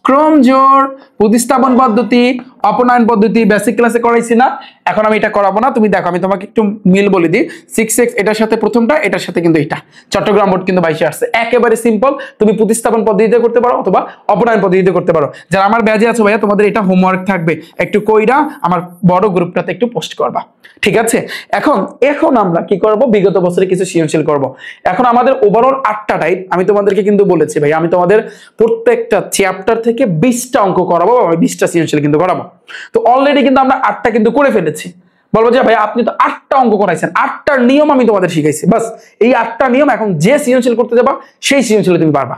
ক্রমজোর, প্রতিস্থাপন পদ্ধতি, অপনয়ন পদ্ধতি বেসিক ক্লাসে করাইছি না, এখন আমি এটা করাবো না। তুমি দেখো আমি তোমাকে একটু মিল বলে দিই, 6x এটার সাথে প্রথমটা, এটার সাথে কিন্তু এটা চট্টগ্রাম বোর্ড কিন্তু 22 আসছে, একেবারে সিম্পল। তুমি প্রতিস্থাপন পদ্ধতিতে করতে পারো অথবা অপনয়ন পদ্ধতিতে করতে পারো। যারা আমার ব্যাচে আছে ভাইয়া, তোমাদের এটা হোমওয়ার্ক থাকবে, একটু কইরা আমার বড় গ্রুপটাতে একটু পোস্ট করবা, ঠিক আছে? এখন আমরা কি করব, বিগত বছরে কিছু সৃজনশীল করব। এখন আমাদের ওভারঅল 8টা টাইপ, আমি তোমাদেরকে কিন্তু বলেছি ভাই, আমি তোমাদের প্রত্যেকটা চ্যাপ্টার থেকে 20টা অঙ্ক করাবো, 20টা সৃজনশীল কিন্তু করাবো। তো অলরেডি কিন্তু আমরা 8টা কিন্তু করে ফেলেছি। বলবো যে ভাই আপনি তো 8টা অঙ্ক করাইছেন, 8টার নিয়ম আমি তোমাদের শিখাইছি, বাস এই 8টা নিয়ম এখন যে সৃজনশীল করতে যাবা সেই সৃজনশীল তুমি পারবা,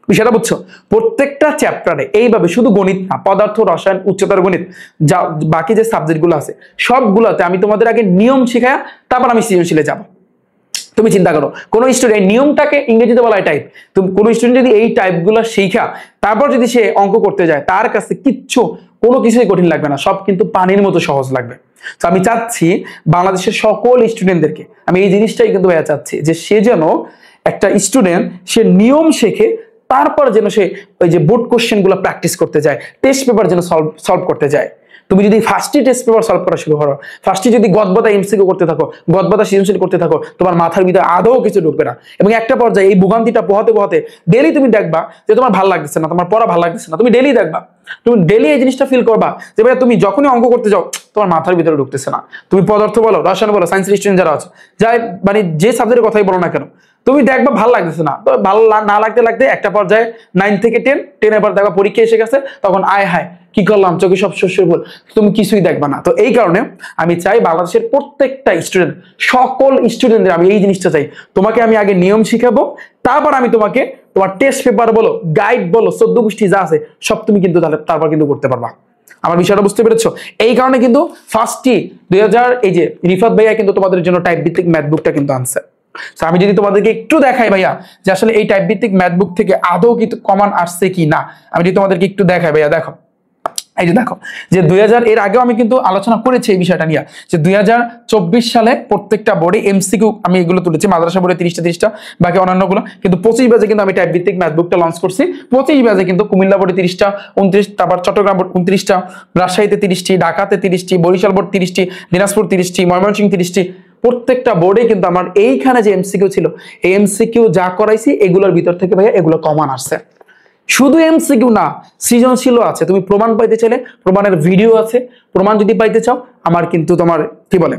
বিষয়টা বুঝছো? প্রত্যেকটা চ্যাপ্টারে এইভাবে, শুধু গণিত না, পদার্থ, রসায়ন, উচ্চতর গণিত, যা বাকি যে সাবজেক্টগুলো আছে সবগুলোতে আমি তোমাদের আগে নিয়ম শিখায়া তারপর আমি সৃজনশীলে যাব। তুমি চিন্তা করো, কোন স্টুডেন্ট নিয়মটাকে ইংরেজিতে বলা হয় টাইপ, তুমি কোন স্টুডেন্ট যদি এই টাইপগুলো শিখা তারপর যদি সে অঙ্ক করতে যায়, তার কাছে কোনো কিছুই কঠিন লাগবে না, সব কিন্তু পানির মতো সহজ লাগবে। তো আমি চাচ্ছি বাংলাদেশের সকল স্টুডেন্টদেরকে, আমি এই জিনিসটাই কিন্তু ভাইয়া চাচ্ছি যে সে যেন একটা স্টুডেন্ট সে নিয়ম শেখে, তারপর যেন সে ওই যে বোর্ড কোশ্চেন গুলো প্র্যাকটিস করতে যায়, টেস্ট পেপার যেন সলভ করতে যায়। তুমি যদি ফার্স্টে টেস্ট পেপার সলভ করা শুরু করো, ফার্স্টে যদি গদবাদা এমসিকিউ করতে থাকো, গদবাদা সৃজনশীল করতে থাকো, তোমার মাথার ভিতরে আদৌ কিছু ঢুকবে না। এবং একটা পর্যায়ে এই ভোগান্তিটা পোহাতে পোহাতে ডেলি তুমি দেখবা যে তোমার ভালো লাগতেছে না, তোমার পড়া ভালো লাগতেছে না, তুমি ডেলি দেখবা, তুমি ডেলি এই জিনিসটা ফিল করবা যে ভাই তুমি যখনই অঙ্ক করতে যাও তোমার মাথার ভিতরে ঢুকতেছে না। তুমি পদার্থ বলো, রসায়ন বলো, সায়েন্সের স্টুডেন্ট যারা আছে, যাই মানে যে সাবজেক্টের কথাই বলো না কেন, তুমি দেখবা ভালো লাগতেছে না। তো ভালো না লাগতে লাগতে একটা পর্যায়ে 9 থেকে 10 এর পর দেখবা পরীক্ষা এসে গেছে, তখন আয় হায় কি করলাম, চোখে সব শস্যের ফুল, তুমি কিছুই দেখবা না। তো এই কারণে আমি চাই বাংলাদেশের প্রত্যেকটা স্টুডেন্ট, সকল স্টুডেন্টদের আমি এই জিনিসটা চাই, তোমাকে আমি আগে নিয়ম শিখাবো, তারপর আমি তোমাকে তোমার টেস্ট পেপার বলো, গাইড বলো, 14 গোষ্ঠী যা আছে সব তুমি কিন্তু তারপর কিন্তু করতে পারবা। আমার বিষয়টা বুঝতে পেরেছো? এই কারণে কিন্তু ফার্স্টই 2000 এই যে রিফাত ভাইয়া কিন্তু তোমাদের জন্য টাইপ ভিত্তিক ম্যাথ বুকটা কিন্তু আনছে। আমি যদি তোমাদেরকে একটু দেখাই ভাইয়া যে আসলে এই টাইপ ভিত্তিক ম্যাথ বুক থেকে আদৌ কিন্তু কমান আসছে কি না, আমি যদি তোমাদেরকে একটু দেখাই ভাইয়া, দেখো এই যে দেখো যে 2000 এর আগেও আমি কিন্তু আলোচনা করেছি এই বিষয়টা নিয়ে, যে 2024 সালে প্রত্যেকটা বোর্ডে এমসিকিউ আমি এগুলো তুলেছি, মাদ্রাসা বোর্ডে 30টা বাকি অন্যান্যগুলো কিন্তু 25 ব্যাচে কিন্তু আমি টাইপ ভিত্তিক ম্যাথ বুকটা লঞ্চ করছি। 25 ব্যাচে কিন্তু কুমিল্লা বোর্ডে 30টা, 29, তারপর চট্টগ্রাম বোর্ড 29টা, রাজশাহীতে 30টি, ঢাকাতে 30টি, বরিশাল বোর্ড 30টি, দিনাজপুর 30টি, ময়মনসিংহ 30টি, প্রত্যেকটা বোর্ডে কিন্তু আমার এইখানে যে এমসিকিউ ছিল, এই এমসিকিউ যা করাইছি এগুলোর ভিতর থেকে ভাইয়া এগুলো কমান আসছে। শুধু এমসিকিউ না, সৃজনশীলও আছে। তুমি প্রমাণ পাইতে চাইলে প্রমাণের ভিডিও আছে, প্রমাণ যদি পাইতে চাও আমার কিন্তু তোমার কি বলে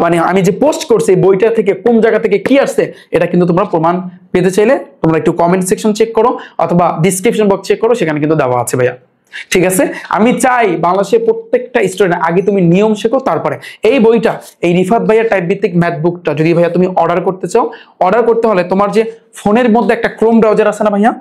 মানে আমি যে পোস্ট করছি বইটা থেকে কোন জায়গা থেকে কি আসছে এটা কিন্তু তোমরা প্রমাণ পেতে চাইলে তোমরা একটু কমেন্ট সেকশন চেক করো অথবা ডিসক্রিপশন বক্স চেক করো, সেখানে কিন্তু দেওয়া আছে ভাইয়া। ঠিক আছে, আমি চাই বাংলাদেশের প্রত্যেকটা স্টুডেন্ট আগে তুমি নিয়ম শেখো, তারপরে এই বইটা, এই রিফাত ভাইয়া টাইপ ভিত্তিক ম্যাথ বুকটা যদি ভাইয়া তুমি অর্ডার করতে চাও, অর্ডার করতে হলে তোমার যে ফোনের মধ্যে একটা ক্রোম ব্রাউজার আছে না ভাইয়া,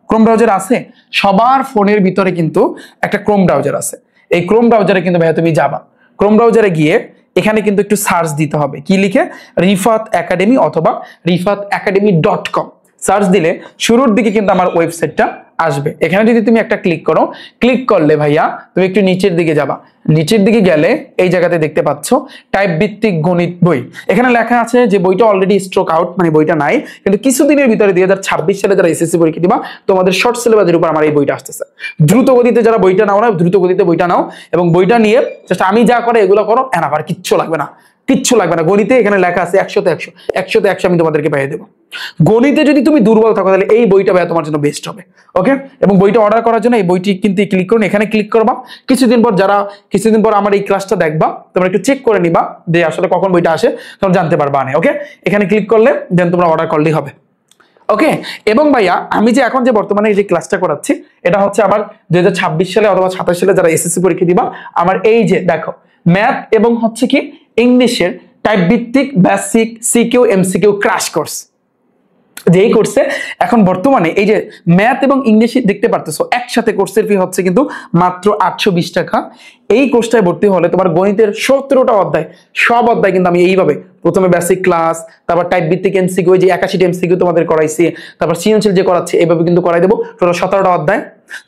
ক্রোম ব্রাউজার আছে, সবার ফোনের ভিতরে কিন্তু একটা ক্রোম ব্রাউজার আছে। এই ক্রোম ব্রাউজারে কিন্তু ভাইয়া তুমি যাবা, ক্রোম ব্রাউজারে গিয়ে এখানে কিন্তু একটু সার্চ দিতে হবে, কি লিখে, রিফাত একাডেমি অথবা rifatacademy.com সার্চ দিলে শুরুর দিকে কিন্তু আমার ওয়েবসাইটটা আসবে। এখানে যদি তুমি একটা ক্লিক করো, ক্লিক করলে ভাইয়া তুমি একটু নিচের দিকে যাবা, নিচের দিকে গেলে এই জায়গাতে দেখতে পাচ্ছ টাইপ ভিত্তিক গণিত বই। এখানে লেখা আছে যে বইটা অলরেডি স্ট্রোক আউট, মানে বইটা নাই, কিন্তু কিছুদিনের ভিতরে 2026 সালে যারা এসএসসি পরীক্ষা দিবা তোমাদের শর্ট সিলেবাসের উপর আমার এই বইটা আসতেছে। দ্রুত গতিতে যারা বইটা নাও না, দ্রুত গতিতে বইটা নাও এবং বইটা নিয়ে জাস্ট আমি যা করে এগুলো করো, এনাফ, আর কিচ্ছু লাগবে না, কিচ্ছু লাগবে না। গণিতে এখানে লেখা আছে 100তে 100, 100তে 100 আমি তোমাদেরকে পাইয়ে দেবো। গণিতে যদি তুমি দুর্বল থাকো তাহলে এই বইটা ভাইয়া তোমার জন্য বেস্ট হবে। ওকে, এবং বইটা অর্ডার করার জন্য এই বইটি কিন্তু ক্লিক করুন, এখানে ক্লিক করবা। কিছুদিন পর আমার এই ক্লাসটা দেখবা, তোমরা একটু চেক করে নিবা যে আসলে কখন বইটা আসে, তোমরা জানতে পারবা না। ওকে, এখানে ক্লিক করলে দেন তোমরা অর্ডার করলেই হবে। ওকে, এবং ভাইয়া আমি যে এখন যে বর্তমানে এই যে ক্লাসটা করাচ্ছি এটা হচ্ছে আবার 2026 সালে অথবা 27 সালে যারা এসএসসি পরীক্ষা দিবা, আমার এই যে দেখো ম্যাথ এবং হচ্ছে কি ইংলিশের টাইপ ভিত্তিক basic CQ MCQ crash course, যেই কোর্সে এখন বর্তমানে এই যে ম্যাথ এবং ইংলিশ দেখতে পারতেছো একসাথে, কোর্সের ফি হচ্ছে কিন্তু মাত্র 820 টাকা। এই কোর্সটায় ভর্তি হলে তোমার গণিতের 17টা অধ্যায়, সব অধ্যায় কিন্তু আমি এইভাবে প্রথমে বেসিক ক্লাস, তারপর টাইপ ভিত্তিক এমসিকিউ, যে 81টা এমসিকিউ তোমাদের করাইছি, তারপর সৃজনশীল যে করাচ্ছি এইভাবে কিন্তু করাই দেবো। টোটাল 17টা অধ্যায়।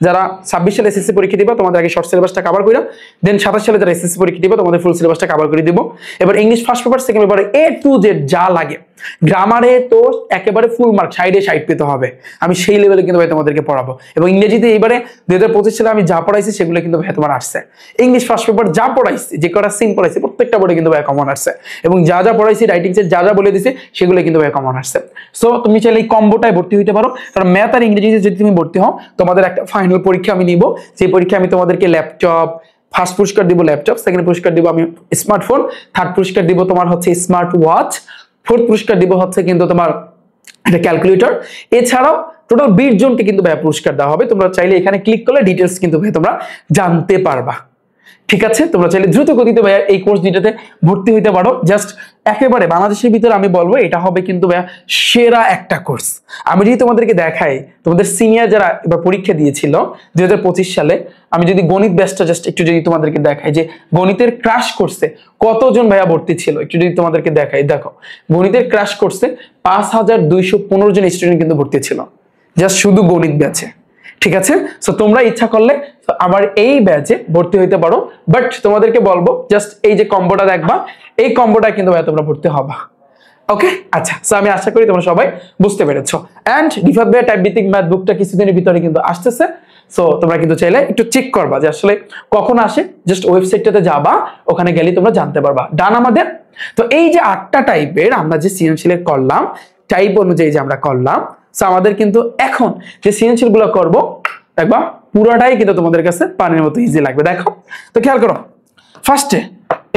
যারা 26 সালে এসএসসি পরীক্ষা দিবা তোমাদের আগে শর্ট সিলেবাসটা কভার কইরা, দেন 27 সালে যারা এসএসসি পরীক্ষা দিবা তোমাদের ফুল সিলেবাসটা কভার করে দিব। এবার ইংলিশ ফার্স্ট পেপার, সেকেন্ড পেপারে A to Z যা লাগে, গ্রামারে তো একেবারে ফুল মার্ক 60 পেতে হবে, আমি সেই লেভেলে কিন্তু ভাই তোমাদেরকে পড়াবো। এবং ইংরেজিতে এইবারে 2025 সালে আমি যা পড়াইছি সেগুলো কিন্তু ভাই তোমার আসছে। ইংলিশ ফার্স্ট পেপার যা পড়াইছি, যে কটা সিন পড়াইছি প্রত্যেকটা বোর্ডে কিন্তু ভাই কমন আসছে, এবং যা যা পড়াইছি রাইটিং এর যা যা বলে দিছি সেগুলো কিন্তু ভাই কমন আসছে। সো তুমি চাইলে এই কম্বোটায় ভর্তি হইতে পারো, কারণ ম্যাথ আর ইংরেজিতে যদি তুমি ভর্তি হও তোমাদের একটা ফাইনাল পরীক্ষা আমি নিব, যে পরীক্ষা আমি তোমাদেরকে ল্যাপটপ, ফার্স্ট পুরস্কার দিব ল্যাপটপ, সেকেন্ড পুরস্কার দিব আমি স্মার্টফোন, থার্ড পুরস্কার দিব তোমার হচ্ছে স্মার্ট ওয়াচ, ফোর্থ পুরস্কার দিব হচ্ছে কিন্তু তোমার একটা ক্যালকুলেটর। এছাড়াও টোটাল 20 জনকে কিন্তু ভাই পুরস্কার দেওয়া হবে। তোমরা চাইলে এখানে ক্লিক করলে ডিটেলস কিন্তু ভাই তোমরা জানতে পারবা। ঠিক আছে, তোমরা চাইলে দ্রুত গতিতে ভাইয়া এই কোর্স দুইটাতে ভর্তি হইতে পারো। জাস্ট একেবারে বাংলাদেশের ভিতরে আমি বলবো এটা হবে কিন্তু ভাইয়া সেরা একটা কোর্স। আমি যদি তোমাদেরকে দেখাই, তোমাদের সিনিয়র যারা এবার পরীক্ষা দিয়েছিল 2025 সালে, আমি যদি গণিত ব্যাচটা জাস্ট একটু যদি তোমাদেরকে দেখাই যে গণিতের ক্র্যাশ কোর্সে কতজন ভাইয়া ভর্তি ছিল, একটু যদি তোমাদেরকে দেখাই, দেখো গণিতের ক্র্যাশ কোর্সে 5215 জন স্টুডেন্ট কিন্তু ভর্তি ছিল, জাস্ট শুধু গণিত ব্যাচে। ঠিক আছে। সো তোমরা ইচ্ছা করলে আমার এই ব্যাচে ভর্তি হইতে পারো, বাট তোমাদেরকে বলবো জাস্ট এই যে কম্বোটা দেখবা, এই কম্বোটা কিন্তু ভাইয়া তোমরা ভর্তি হবা। ওকে, আচ্ছা। সো আমি আশা করি তোমরা সবাই বুঝতে পেরেছো। এন্ড রিফাত ভাইয়া টাইপ ভিত্তিক ম্যাথ বুকটা কিছুদিনের ভিতরে কিন্তু আসতেছে। সো তোমরা কিন্তু চাইলে একটু চেক করবা যে আসলে কখন আসে, জাস্ট ওয়েবসাইটটাতে যাবা, ওখানে গেলে তোমরা জানতে পারবা। ডান আমাদের। তো এই যে 8টা টাইপের আমরা যে সৃজনশীলের করলাম, টাইপ অনুযায়ী যে আমরা করলাম, সো আমাদের কিন্তু এখন যে সৃজনশীল গুলো করবো দেখবা পুরোটাই কিন্তু তোমাদের কাছে পানির মতো ইজি লাগবে। দেখো তো খেয়াল করো, ফার্স্টে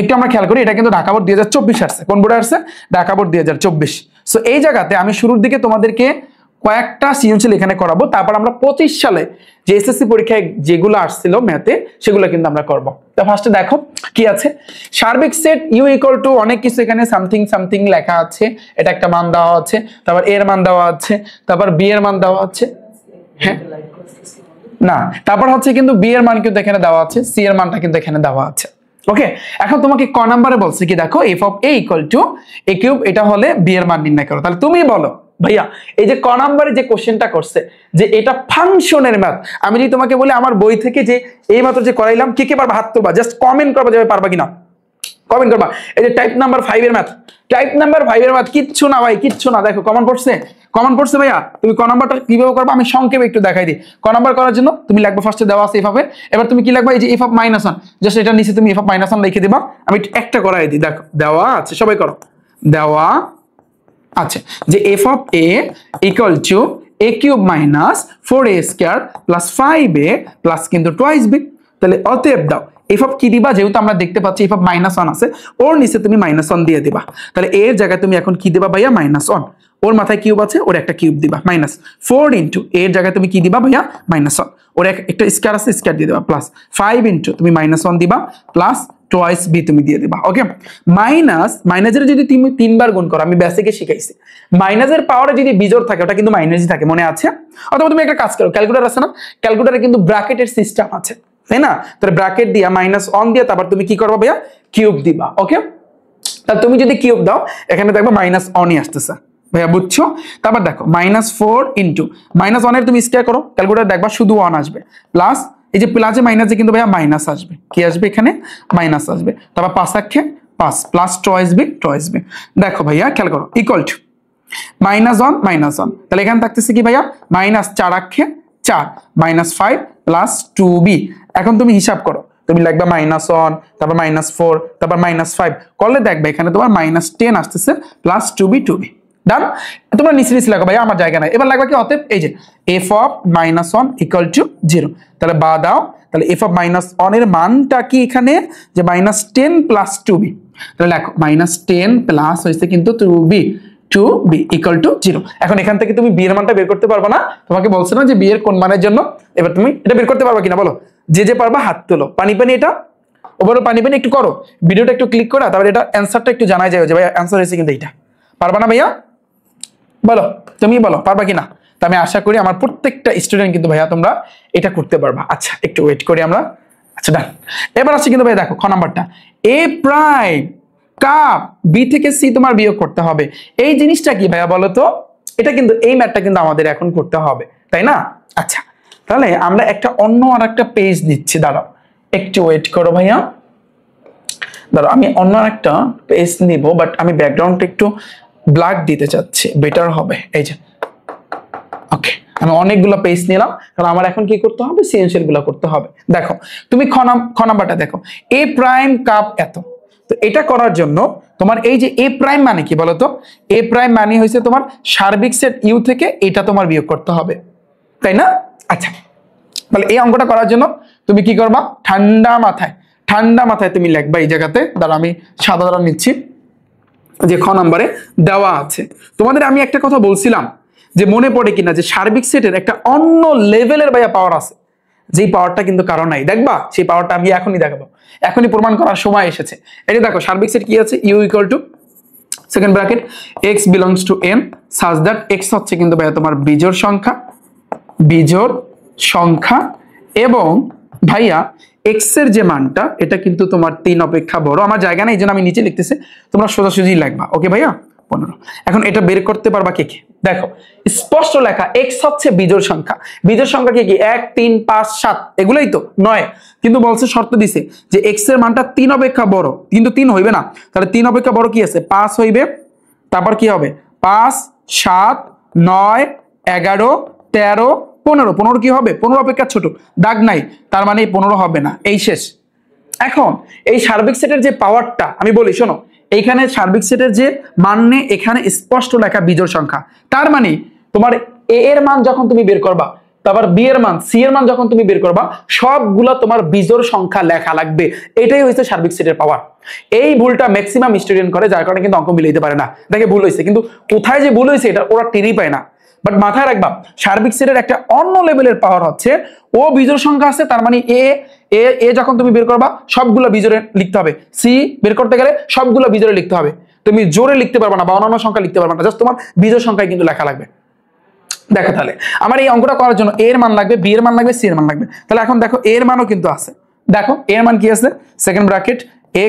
একটু আমরা খেয়াল করি, এটা কিন্তু ঢাকা বোর্ড 2024 আসছে। কোন বোর্ডে আসছে? ঢাকা বোর্ড 2024। সো এই জায়গাতে আমি শুরুর দিকে তোমাদেরকে কয়েকটা সৃজনশীল এখানে করাবো, তারপর আমরা 25 সালে যে এসএসসি পরীক্ষায় যেগুলো আসছিল ম্যাথে সেগুলো কিন্তু আমরা করব। তো ফার্স্টে দেখো কি আছে, সার্বিক সেট ইউ ইকুয়াল টু অনেক কিছু এখানে সামথিং সামথিং লেখা আছে, এটা একটা মান দেওয়া আছে, তারপর এর মান দেওয়া আছে, তারপর বি এর মান দেওয়া আছে, হ্যাঁ না, তারপর হচ্ছে কিন্তু বি এর মান কিন্তু এখানে দেওয়া আছে, সি এর মানটা কিন্তু এখানে দেওয়া আছে। ওকে, এখন তোমাকে ক নাম্বারে বলছে কি, দেখো F of A equal to A cube, এটা হলে বি এর মান নির্ণয় করো। তাহলে তুমি বলো ভাইয়া এই যে ক নাম্বারে যে কোশ্চেনটা করছে যে এটা ফাংশনের ম্যাথ, আমি যদি তোমাকে বলি আমার বই থেকে যে এই মাত্র যে করাইলাম, কে কে পারবা হাত তোলবা, জাস্ট কমেন্ট করবা যাবে পারবা কিনা, কমেন্ট করবা। এই যে টাইপ নাম্বার 5 এর ম্যাথ, টাইপ নাম্বার 5 এর ম্যাথ কিচ্ছু না ভাই, কিচ্ছু না। দেখো কমন পড়ছে, কমন পড়ছে ভাইয়া। তুমি ক নাম্বারটা কিভাবে করবা আমি সংক্ষেপে একটু দেখাই দিই। ক নাম্বার করার জন্য তুমি লিখবে ফার্স্টে দেওয়া আছে এফ অফ এ, এবার তুমি কি লিখবা, এই যে এফ অফ -1, জাস্ট এটা নিচে তুমি এফ অফ -1 লিখে দিবা। আমি একটা করাই দিই, দেখো দেওয়া আছে, সবাই করো, দেওয়া আছে যে F of A equal to A cube minus 4a square plus 5a plus কিন্তু টুয়াইস বি। তাহলে অতএব দাও এফ অফ কি দিবা, যেহেতু আমরা দেখতে পাচ্ছি এফ অফ -1 আছে, ওর নিচে তুমি -1 দিয়ে দিবা। তাহলে এর জায়গায় তুমি এখন কি দিবা ভাইয়া, -1, ওর মাথায় কিউব আছে, ওর একটা কিউব দিবা, -4 ইন্টু এর জায়গায় তুমি কি দিবা ভাইয়া, -1, ওর একটা স্কয়ার আছে, স্কয়ার দিয়ে দিবা, প্লাস 5 ইন্টু তুমি -1 দিবা, প্লাস টুয়াইস বি তুমি দিয়ে দিবা। ওকে, মাইনাসের যদি তুমি 3 বার গুণ করো, আমি বেসিকে শিখাইছি, মাইনাসের পাওয়ারে যদি বিজোড় থাকে ওটা কিন্তু মাইনাসই থাকে, মনে আছে? অথবা তুমি একটা কাজ করো, ক্যালকুলেটর আছে না, ক্যালকুলেটরে কিন্তু ব্র্যাকেটের সিস্টেম আছে, তাই না? তাহলে ব্র্যাকেট দিয়া -1 দিয়ে তারপর তুমি কি করবা ভাইয়া, কিউব দিবা। ওকে, তাহলে তুমি যদি কিউব দাও এখানে দেখবে -1ই আসতেছে ভাইয়া, বুঝছো? তারপর দেখো -4 ইন্টু -1 এর তুমি স্কয়ার করো, ক্যালকুলেটর দেখবা শুধু 1 আসবে, প্লাস এই যে প্লাসে মাইনাসে কিন্তু ভাইয়া মাইনাস আসবে, কি আসবে এখানে, মাইনাস আসবে। তারপর 5 আক্ষে 5 প্লাস টুয়াইস বি। দেখো ভাইয়া খেয়াল করো, ইকুয়াল টু -1 তাহলে এখানে থাকতেছে কি ভাইয়া, -4 আক্ষে 4 -5 প্লাস 2b। এখন তুমি হিসাব করো, তুমি লিখবা -1 তারপর -4 তারপর -5 করলে দেখবে এখানে তোমার -10 আসতেছে প্লাস 2b। ডান, তোমরা নিচে নিচে লাগো ভাইয়া, আমার জায়গা নাই। এবার লাগবে কি, অতএব এই যে এফ অফ -1 ইকুয়াল টু 0, তাহলে বা দাও, তাহলে এফ অফ -1 এর মানটা কি এখানে, যে -10 প্লাস 2b। তাহলে লেখো -10 প্লাস হয়েছে কিন্তু 2b ইকুয়াল টু 0। এখন এখান থেকে তুমি বি এর মানটা বের করতে পারবে না, তোমাকে বলছে না যে বি এর কোন মানের জন্য, এবার তুমি এটা বের করতে পারবে কিনা বলো, যে পারবা হাত তোলো। পানি এটা ওভারঅল পানি একটু করো, ভিডিওটা একটু ক্লিক করো, তারপর এটা অ্যান্সারটা একটু জানা যায় যে ভাই অ্যান্সার হয়েছে কিন্তু এইটা। পারবা না ভাইয়া, বলো তুমি বলো পারবা কিনা? তো আমি আশা করি আমার প্রত্যেকটা স্টুডেন্ট কিন্তু ভাইয়া তোমরা এটা করতে পারবা। আচ্ছা একটু ওয়েট করি আমরা। আচ্ছা ডান, এবার আসছে কিন্তু ভাই দেখো খ নাম্বারটা, এ প্রাইম কাপ বি থেকে সি তোমার বিয়োগ করতে হবে। এই জিনিসটা কি ভাইয়া বলো তো? এটা কিন্তু এই ম্যাথটা কিন্তু আমাদের এখন করতে হবে, তাই না? আচ্ছা তাহলে আমরা একটা অন্য আর একটা পেজ নিচ্ছি, দাঁড়াও একটু ওয়েট করো ভাইয়া, দাঁড়াও আমি অন্য একটা পেজ নিব, বাট আমি ব্যাকগ্রাউন্ডটা একটু ব্ল্যাক দিতে চাচ্ছি, বেটার হবে। এই যে ওকে, আমি অনেকগুলো পেজ নিলাম, কারণ আমার এখন কি করতে হবে, সৃজনশীল গুলো করতে হবে। দেখো তুমি খ নাম্বারটা দেখো, এ প্রাইম কাপ এত। তো এটা করার জন্য তোমার এই যে এ প্রাইম মানে কি বলতো, এ প্রাইম মানে হয়েছে তোমার সার্বিক সেট ইউ থেকে এটা তোমার বিয়োগ করতে হবে, তাই না? আচ্ছা তাহলে এই অঙ্কটা করার জন্য তুমি কি করবা, ঠান্ডা মাথায় তুমি লিখবা এই জায়গাতে। দাঁড়া আমি সাদা দ্বারা নিচ্ছি, যে খ নাম্বারে দেওয়া আছে। তোমাদের আমি একটা কথা বলছিলাম যে মনে পড়ে কিনা, যে সার্বিক সেটের একটা অন্য লেভেলের ভাইয়া পাওয়ার আছে, যেই পাওয়ারটা কিন্তু কারো নাই। দেখবা সেই পাওয়ারটা আমি এখনই দেখাবো, এখনই প্রমাণ করার সময় এসেছে। এই যে দেখো সার্বিক সেট কি আছে, U equal to second bracket X belongs to N such that X হচ্ছে কিন্তু ভাইয়া তোমার বিজোড় সংখ্যা এবং ভাইয়া এক্স এর যে মানটা এটা কিন্তু তোমার 3 অপেক্ষা বড়। আমার জায়গা নেই, এই জন্য আমি নিচে লিখতেছি, তোমরা সোজাসুজি লিখবা। ওকে ভাইয়া, 15। এখন এটা বের করতে পারবা কে কে? দেখো স্পষ্ট লেখা x হচ্ছে বিজোড় সংখ্যা। বিজোড় সংখ্যা কি 1 3 5 7 এগুলাই তো নয়, কিন্তু বলছে শর্ত দিছে যে x এর মানটা 3 অপেক্ষা বড়, কিন্তু 3 হইবে না, তাহলে 3 অপেক্ষা বড় কি আছে 5 হইবে, তারপর কি হবে 5 7 9 11 13 15, 15 কি হবে 15 অপেক্ষা ছোট, দাগ নাই, তার মানে 15 হবে না, এই শেষ। এখন এই সার্বিক সেটের যে পাওয়ারটা আমি বলি শোনো, এইখানে সার্বিক সেটের যে মানে এখানে স্পষ্ট লেখা বিজোড় সংখ্যা, তার মানে তোমার a এর মান যখন তুমি বের করবা, তারপর b এর মান, c এর মান যখন তুমি বের করবা, সবগুলা তোমার বিজোড় সংখ্যা লেখা লাগবে। এটাই হচ্ছে সার্বিক সেটের পাওয়ার। এই ভুলটা ম্যাক্সিমাম স্টুডেন্ট করে, যার কারণে কিন্তু অঙ্ক মিলাইতে পারে না, দেখে ভুল হয়েছে, কিন্তু কোথায় যে ভুল হয়েছে এটা ওরা টেরই পায় না। বাট মাথায় রাখবা সার্বিক সেটের একটা অন্য লেভেলের পাওয়ার হচ্ছে ও বিজোড় সংখ্যা আছে, তার মানে এ যখন তুমি বের করবা সবগুলো বিজোড়ে লিখতে হবে, সি বের করতে গেলে সবগুলো বিজোড়ে লিখতে হবে, তুমি জোরে লিখতে পারবা না বা অন্যান্য সংখ্যা লিখতে পারবা না, জাস্ট তোমার বিজোড় সংখ্যায় কিন্তু লেখা লাগবে। দেখো তাহলে আমার এই অঙ্কটা করার জন্য এর মান লাগবে, বি এর মান লাগবে, সি এর মান লাগবে। তাহলে এখন দেখো এর মানও কিন্তু আছে, দেখো এর মান কি আছে, second bracket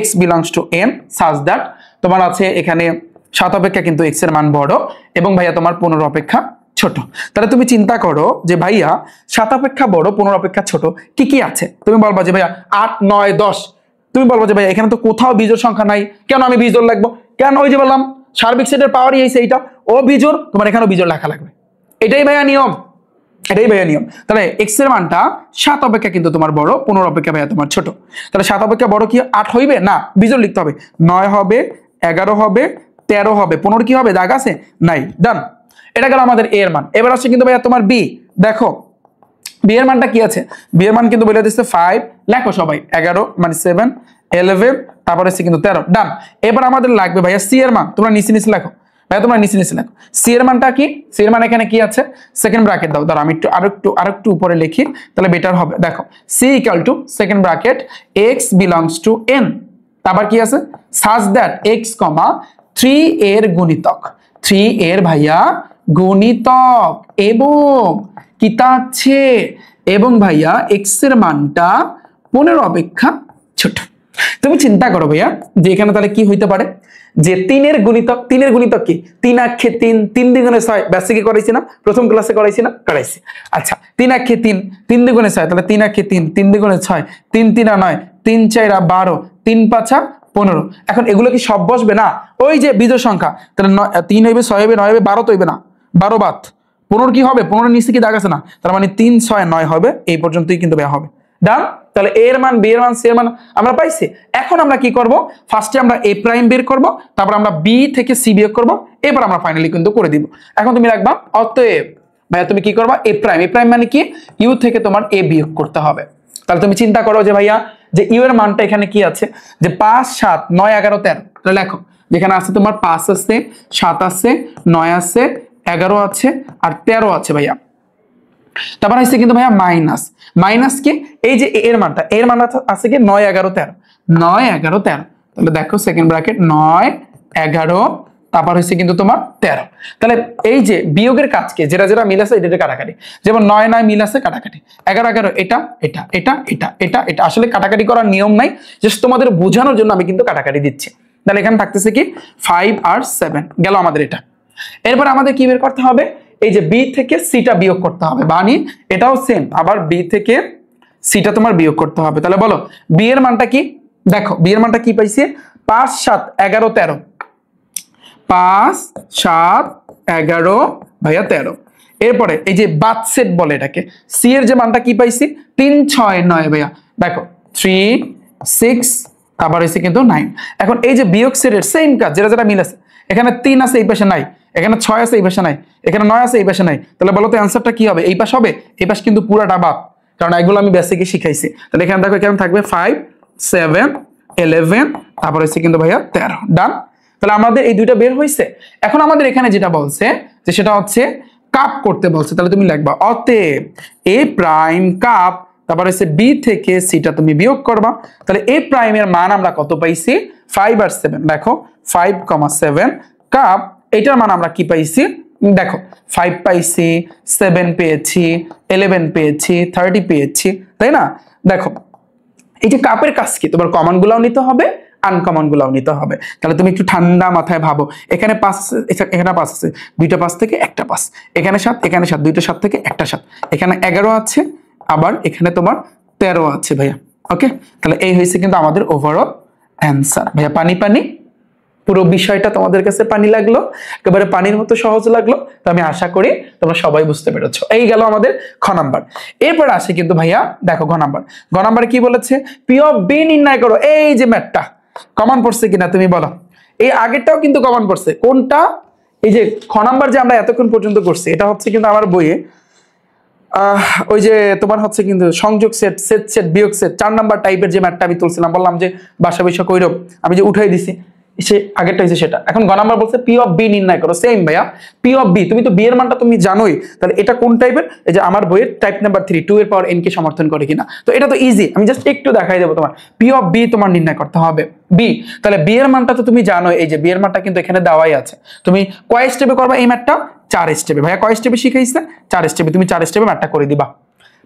x belongs to n such that তোমার আছে এখানে 7 অপেক্ষা কিন্তু x এর মান বড় এবং ভাইয়া তোমার 15 অপেক্ষা ছোট। তাহলে তুমি চিন্তা করো যে ভাইয়া 7 অপেক্ষা বড় 15 অপেক্ষা ছোট কি কি আছে, তুমি বলবা যে ভাইয়া 8 9 10, তুমি বলবো যে ভাইয়া এখানে তো কোথাও বিজোড় সংখ্যা নাই, কেন আমি বিজোড় লিখবো, কেন ওই যে বললাম সার্বিক সেটের পাওয়ারই হইছে এইটা, ও বিজোড়, তোমার এখানেও বিজোড় লেখা লাগবে, এটাই ভাইয়া নিয়ম, এটাই ভাইয়া নিয়ম। তাহলে x এর মানটা 7 অপেক্ষা কিন্তু তোমার বড়, 15 অপেক্ষা ভাইয়া তোমার ছোট, তাহলে 7 অপেক্ষা বড় কি 8 হইবে না, বিজোড় লিখতে হবে, 9 হবে 11 হবে 13 হবে, 15 কি হবে দাগ আছে নাই, ডান। এটা গেল আমাদের a এর মান। এবার আসছে কিন্তু ভাইয়া তোমার b, দেখো b এর মানটা কি আছে, b এর মান কিন্তু বলে দিচ্ছে 5, লেখো সবাই 11 মানে 7 11 তারপরে আছে কিন্তু 13, ডান। এবার আমাদের লাগবে ভাইয়া c এর মান, তোমরা নিচে নিচে লেখো ভাইয়া, তোমরা নিচে নিচে লেখো সি এর মানটা কি, সি এর মান এখানে কি আছে সেকেন্ড ব্র্যাকেট দাও, ধরো আমি আরেকটু উপরে লিখি তাহলে বেটার হবে। দেখো C equal to second bracket x belongs to n, তারপর কি আছে সাচ দ্যাট x, 3 এর গুণিতক, 3 এর ভাইয়া গুণিতক এবং কি থাকছে, এবং ভাইয়া x এর মানটা 15 অপেক্ষা ছোট। তুমি চিন্তা করো ভাইয়া যে এখানে তাহলে কি হইতে পারে, যে 3 এর গুণিতক, 3 এর গুণিতক কি 3 আক্ষে 3, 3 দ্বিগুণে 6, বেসিকে করাইছি না, প্রথম ক্লাসে করাইছি না, করাইছি। আচ্ছা 3 আক্ষে 3, 3 দ্বিগুণে 6, তাহলে 3 আক্ষে 3, 3 দ্বিগুণে 6, 3 3 9, 3 4 12, 3 5 15। এখন এগুলো কি সব বসবে না, ওই যে বিজোড় সংখ্যা, তাহলে 3 হইবে 6 হইবে 9 হইবে 12 তো হইবে না, 12 বাদ 15 কি হবে, 15 নিচে কি দাগ আছে না, তার মানে 3 6 9 হবে, এই পর্যন্তই কিন্তু ব্যয় হবে, ডান। তাহলে a এর মান, b এর মান, c এর মান আমরা পাইছি। এখন আমরা কি করব, ফার্স্টে আমরা a প্রাইম বের করব, তারপর আমরা b থেকে c বিয়োগ করব, এরপর আমরা ফাইনালি কিন্তু করে দিব। এখন তুমি রাখবা অতএব ভাইয়া তুমি কি করবা a প্রাইম মানে কি u থেকে তোমার a বিয়োগ করতে হবে। তাহলে তুমি চিন্তা করো যে ভাইয়া যে u এর মানটা এখানে কি আছে, যে 5 7 9 11 13, তাহলে লেখো যেখানে আছে তোমার 5 আছে 7 আছে 9 আছে 11 আছে আর 13 আছে ভাইয়া। তারপর আছে কিন্তু ভাইয়া মাইনাস কি, এই যে এর মানটা, এর মানটা আছে কি 9 11 13, 9 11 13, তাহলে দেখো সেকেন্ড ব্র্যাকেট 9 11, তারপর হচ্ছে কিন্তু তোমার 13। তাহলে এই যে বিয়োগের কাজকে যেটা যেটা মিল আছে এটা কাটাকাটি, যেমন 9 9 মিল আছে কাটাকাটি, 11 11 এটা এটা এটা এটা এটা এটা, আসলে কাটাকাটি করার নিয়ম নাই, জাস্ট তোমাদের বোঝানোর জন্য আমি কিন্তু কাটাকাটি দিচ্ছি। তাহলে এখানে থাকতেছে কি 5 আর 7 গেল আমাদের এটা। এরপর আমাদের কি বের করতে হবে, এই যে বি থেকে সিটা বিয়োগ করতে হবে, বানি এটাও সেম, আবার বি থেকে সিটা তোমার বিয়োগ করতে হবে। তাহলে বলো বি এর মানটা কি, দেখো বি এর মানটা কি পাইছি 5 7 11 13, 5 7 11 ভাইয়া 13। এরপরে এই যে বাদ সেট বলে এটাকে, সি এর যে মানটা কি পাইছি 3 6 9 ভাইয়া, দেখো 3 6 আবার হইছে কিন্তু 9। এখন এই যে বিয়োগ সেটের সেম কাজ, যেটা যেটা মিল আছে, এখানে 3 আছে এই পাশে নাই, এখানে 6 আছে এই পাশে নাই, এখানে 9 আছে এই পাশে নাই, তাহলে বলো তো অ্যানসারটা কি হবে, এই পাশ হবে, এই পাশ কিন্তু পুরাটা বাদ, কারণ এগুলো আমি বেসিকে শিখাইছি। তাহলে এখানে দেখো কেমন থাকবে 5 7 11, তারপর হচ্ছে কিন্তু ভাইয়া 13, ডান। তাহলে আমাদের এই দুইটা বের হইছে। এখন আমাদের এখানে যেটা বলছে যে সেটা হচ্ছে কাপ করতে বলছে, তাহলে তুমি লিখবা অতএব a প্রাইম কাপ, তারপর হচ্ছে বি থেকে সিটা তুমি বিয়োগ করবা। তাহলে a প্রাইমের মান আমরা কত পাইছি 5 আর 7, দেখো 5, 7 কাপ, এটার মান আমরা কি পাইছি, দেখো 5 পাইছি, 7 পেয়েছি, 11 পেয়েছি, 30 পেয়েছি, তাই না। দেখো এই যে কাপের কাজ কি, তোমার কমন গুলাও নিতে হবে আনকমন গুলাও নিতে হবে। তাহলে তুমি একটু ঠান্ডা মাথায় ভাবো, এখানে 5 এখানে 5 আছে, দুইটা 5 থেকে একটা 5, এখানে 7 এখানে 7, দুইটা 7 থেকে একটা 7, এখানে 11 আছে, আবার এখানে তোমার 13 আছে ভাইয়া। ওকে, তাহলে এই হয়েছে কিন্তু আমাদের ওভারঅল অ্যান্সার। ভাইয়া পানি পানি, পুরো বিষয়টা তোমাদের কাছে পানি লাগলো, একেবারে পানির মতো সহজ লাগলো, তো আমি আশা করি তোমরা সবাই বুঝতে পেরেছো। এই গেল আমাদের খ নাম্বার। এরপর আসে কিন্তু ভাইয়া দেখো ঘ নাম্বার কি বলেছে, পি অফ বি নির্ণয় করো। এই যে ম্যাথটা কমন পড়ছে কিনা তুমি বলো, এই আগেরটাও কিন্তু কমন পড়ছে। কোনটা? এই যে খ নাম্বার যে আমরা এতক্ষণ পর্যন্ত করছি, এটা হচ্ছে কিন্তু আমার বইয়ে ওই যে তোমার হচ্ছে কিন্তু সংযোগ সেট, সেট সেট, বিয়োগ সেট, 4 নাম্বার টাইপের যে ম্যাথটা আমি তুলছিলাম, বললাম যে বাসা বৈশা কইরব, আমি যে উঠাই দিছি, সে আগেরটা হচ্ছে সেটা। এখন গ নাম্বার বলছে পি অফ বি নির্ণয় করো। সেম ভাইয়া, পি অফ বি, তুমি তো বি এর মানটা তুমি জানোই, তাহলে এটা কোন টাইপের? এই যে আমার বইয়ের টাইপ নাম্বার 3, 2 এর পাওয়ার n কে সমর্থন করে কিনা। তো এটা তো ইজি, আমি জাস্ট একটু দেখাই দেবো। তোমার পি অফ বি তোমার নির্ণয় করতে হবে বি, তাহলে বি এর মানটা তো তুমি জানোই, এই যে বি এর মানটা কিন্তু এখানে দেওয়াই আছে। তুমি কয় স্টেপে করবা এই ম্যাথটা? 4 স্টেপে। ভাইয়া কয় স্টেপে শিখাইছে? 4 স্টেপে। তুমি 4 স্টেপে ম্যাথটা করে দিবা,